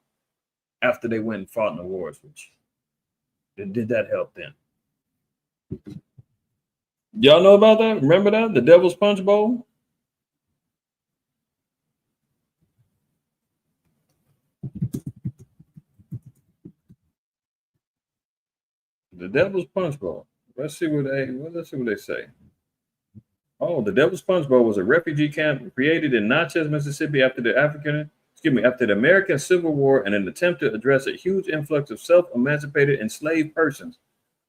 after they went and fought in the wars. Did that help them? Y'all know about that? Remember that? The Devil's Punch Bowl? The Devil's Punch Bowl. Let's see what they say. Oh, the Devil's Punch Bowl was a refugee camp created in Natchez, Mississippi after the American Civil War in an attempt to address a huge influx of self-emancipated enslaved persons.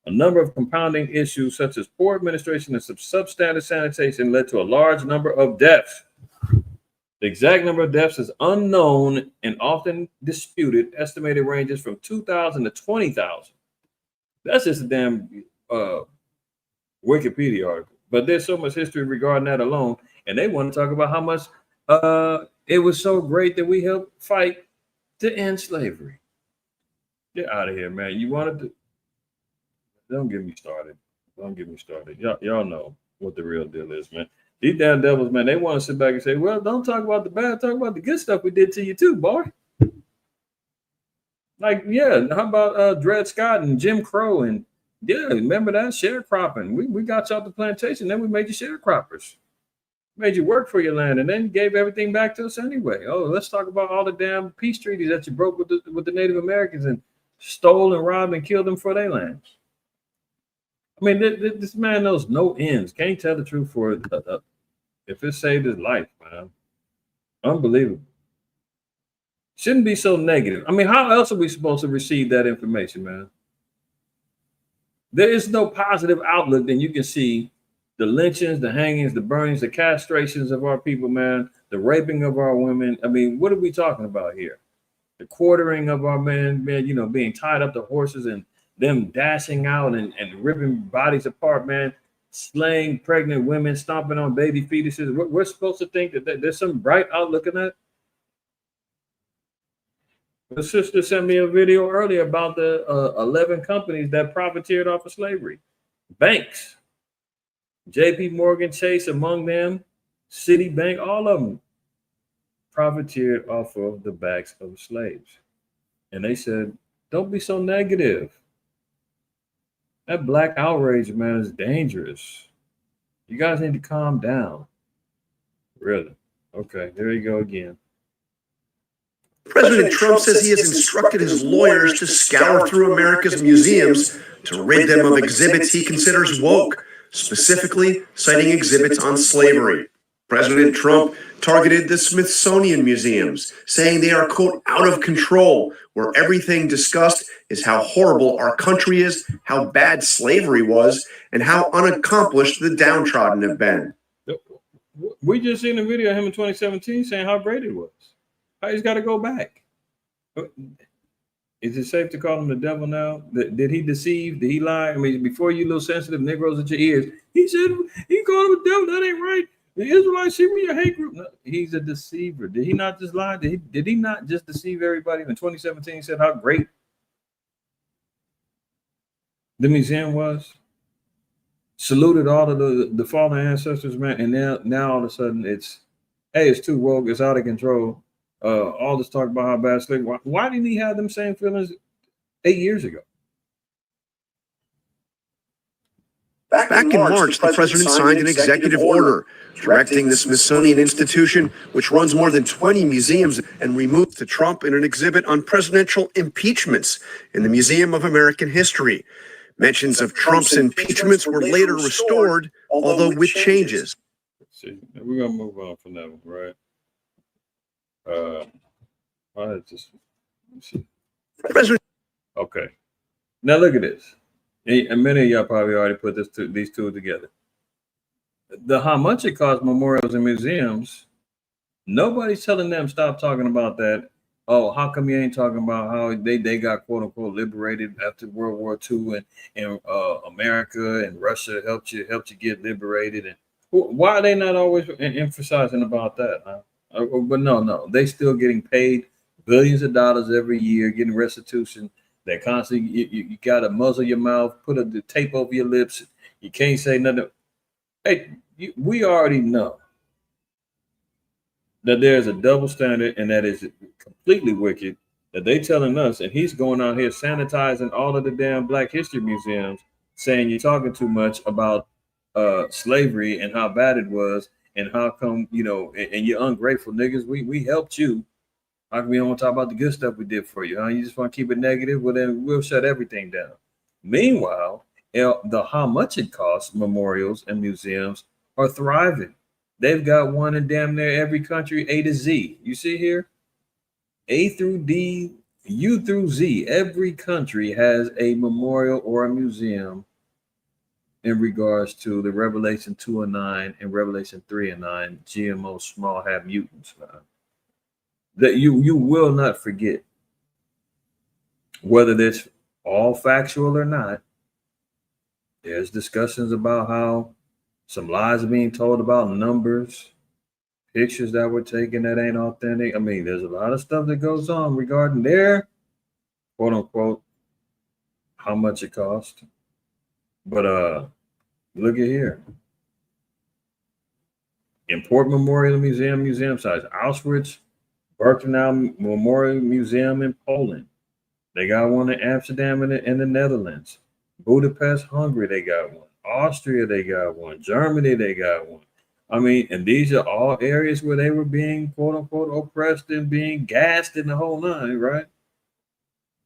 A number of compounding issues such as poor administration and substandard sanitation led to a large number of deaths. The exact number of deaths is unknown and often disputed, estimated ranges from 2,000 to 20,000. That's just a damn Wikipedia article. But there's so much history regarding that alone. And they want to talk about how much it was so great that we helped fight to end slavery. Get out of here, man. You wanted to. Don't get me started. Don't get me started. Y'all know what the real deal is, man. These damn devils, man, they want to sit back and say, well, don't talk about the bad, talk about the good stuff we did to you too, boy. Like, yeah, how about Dred Scott and Jim Crow and Yeah, remember that sharecropping? We got you off the plantation, then we made you sharecroppers. Made you work for your land, and then gave everything back to us anyway. Oh, let's talk about all the damn peace treaties that you broke with the Native Americans and stole and robbed and killed them for their land. I mean, this man knows no ends. Can't tell the truth for it. If it saved his life, man. Unbelievable. Shouldn't be so negative. I mean, how else are we supposed to receive that information, man? There is no positive outlook. Then you can see the lynchings, the hangings, the burnings, the castrations of our people, man, the raping of our women. I mean, what are we talking about here? The quartering of our men, you know, being tied up to horses and them dashing out and ripping bodies apart, man, slaying pregnant women, stomping on baby fetuses. We're supposed to think that there's some bright outlook in that. The sister sent me a video earlier about the 11 companies that profiteered off of slavery. Banks, J.P. Morgan Chase among them, Citibank, all of them profiteered off of the backs of slaves. And they said, don't be so negative. That black outrage, man, is dangerous. You guys need to calm down. Really? Okay, there you go again. President Trump says he has instructed his lawyers to scour through America's museums to rid them of exhibits he considers woke, specifically citing exhibits on slavery. President Trump targeted the Smithsonian museums, saying they are, quote, out of control, where everything discussed is how horrible our country is, how bad slavery was, and how unaccomplished the downtrodden have been. We just seen a video of him in 2017 saying how great it was. He's got to go back. Is it safe to call him the devil now? Did he deceive? Did he lie? I mean, before you little sensitive Negroes at your ears, he said he called him a devil. That ain't right. The Israelites see me a hate group. No, he's a deceiver. Did he not just lie? Did he not just deceive everybody? In 2017, he said how great the museum was. Saluted all of the fallen ancestors, man. And now all of a sudden it's too woke. It's out of control. All this talk about how bad slavery. Why didn't he have them same feelings 8 years ago? Back in March, the president signed an executive order directing the Smithsonian Institution, which runs more than 20 museums, and removed to Trump in an exhibit on presidential impeachments in the Museum of American History. Mentions of Trump's impeachments were later restored, although with changes. Let's see, we're gonna move on from that one, right? President. Okay. Now look at this. And many of y'all probably already put these two together. How much it costs memorials and museums, nobody's telling them stop talking about that. Oh, how come you ain't talking about how they got quote unquote liberated after World War II and America and Russia helped you get liberated? And why are they not always emphasizing about that? Huh? But no, they still getting paid billions of dollars every year, getting restitution. They constantly you got to muzzle your mouth, put the tape over your lips. You can't say nothing. Hey, we already know that there's a double standard, and that is completely wicked. That they telling us, and he's going out here sanitizing all of the damn Black History museums, saying you're talking too much about slavery and how bad it was. And how come, and you're ungrateful niggas, we helped you. How come we don't want to talk about the good stuff we did for you? Huh? You just want to keep it negative? Well, then we'll shut everything down. Meanwhile, the how much it costs memorials and museums are thriving. They've got one in damn near every country, A to Z. You see here? A through D, U through Z. Every country has a memorial or a museum in regards to the Revelation 2 and 9 and Revelation 3 and 9, GMO small hat mutants, that you will not forget, whether that's all factual or not. There's discussions about how some lies are being told about numbers, pictures that were taken that ain't authentic. I mean, there's a lot of stuff that goes on regarding their quote unquote how much it cost. But look at here. Important Memorial Museum sites. Auschwitz Birkenau Memorial Museum in Poland. They got one in Amsterdam in the Netherlands. Budapest, Hungary, they got one. Austria, they got one. Germany, they got one. I mean, and these are all areas where they were being, quote unquote, oppressed and being gassed in the whole nine, right?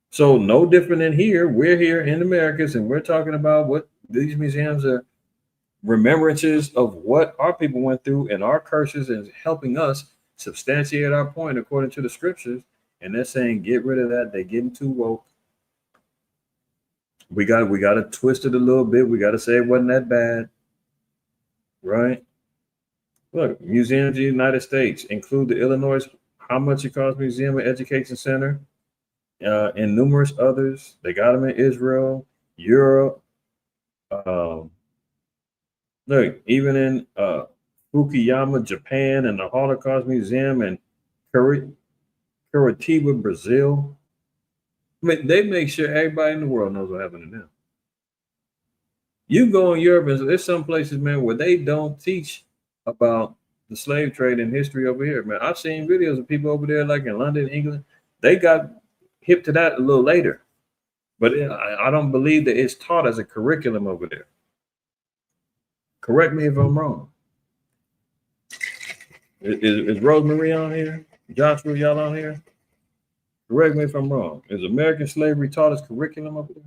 So no different than here. We're here in Americas, and we're talking about what these museums are, remembrances of what our people went through and our curses, and helping us substantiate our point according to the scriptures. And they're saying, get rid of that. They're getting too woke. We got to twist it a little bit. We got to say it wasn't that bad, right? Look, museums in the United States include the Illinois How Much It Costs Museum and Education Center, and numerous others. They got them in Israel, Europe. Look, even in Fukuyama, Japan, and the Holocaust Museum in Curitiba, Brazil. I mean, they make sure everybody in the world knows what happened to them. You go in Europe, and there's some places, man, where they don't teach about the slave trade and history over here, man. I've seen videos of people over there, like in London, England. They got hip to that a little later, but I don't believe that it's taught as a curriculum over there. Correct me if I'm wrong. Is Rosemary on here? Joshua, y'all on here? Correct me if I'm wrong. Is American slavery taught as curriculum over there?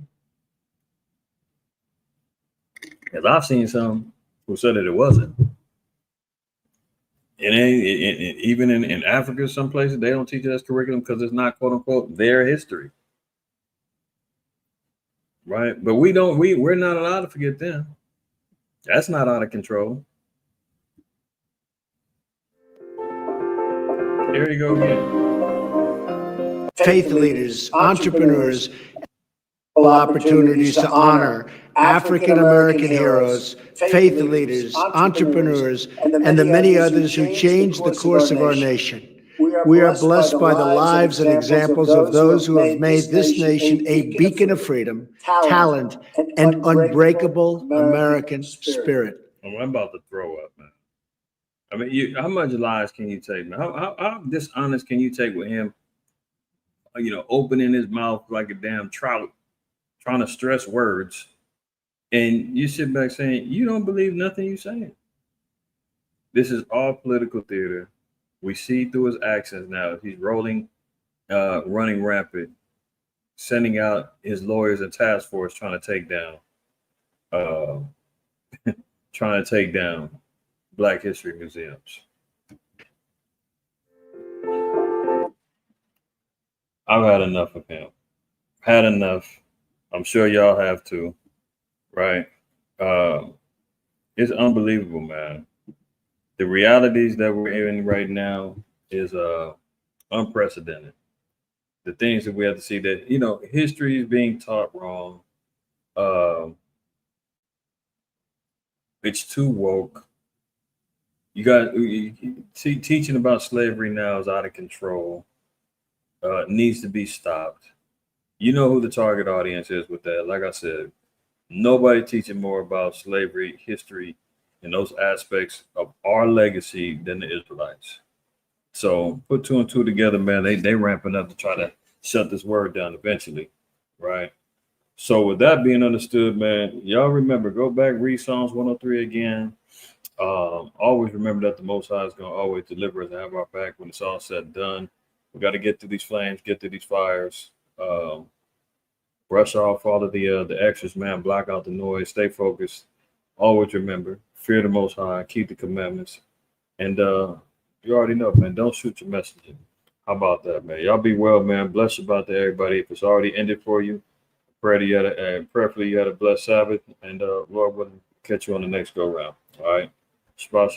Because I've seen some who said that it wasn't. Even in Africa, some places, they don't teach it as curriculum because it's not, quote unquote, their history. Right? But we're not allowed to forget them. That's not out of control. Here you go again. Faith leaders, entrepreneurs, opportunities to honor African American heroes, faith leaders, entrepreneurs, and the many others who changed the course of our nation. We are blessed by the lives and examples of those who have made this nation a beacon of freedom, talent, and unbreakable American spirit. I'm about to throw up, man. I mean, how much lies can you take, man? How dishonest can you take with him, opening his mouth like a damn trout, trying to stress words, and you sit back saying, you don't believe nothing you're saying. This is all political theater. We see through his actions now. He's running rampant, sending out his lawyers and task force trying to take down Black History museums. I've had enough of him. Had enough. I'm sure y'all have too, right? It's unbelievable, man. The realities that we're in right now is unprecedented. The things that we have to see that, history is being taught wrong. It's too woke. Teaching about slavery now is out of control. Needs to be stopped. You know who the target audience is with that. Like I said, nobody teaching more about slavery, history, and those aspects of our legacy than the Israelites. So put two and two together, man. They ramping up to try to shut this word down eventually, right? So with that being understood, man, y'all remember, go back, read Psalms 103 again. Always remember that the Most High is going to always deliver us and have our back when it's all said and done. We got to get through these flames, get through these fires, brush off all of the extras, man, block out the noise, stay focused. Always remember, fear the Most High, keep the commandments. And you already know, man, don't shoot your messenger. How about that, man? Y'all be well, man. Bless about to everybody. If it's already ended for you, prayerfully you had a blessed Sabbath. And Lord willing, catch you on the next go round. All right. Sponsor.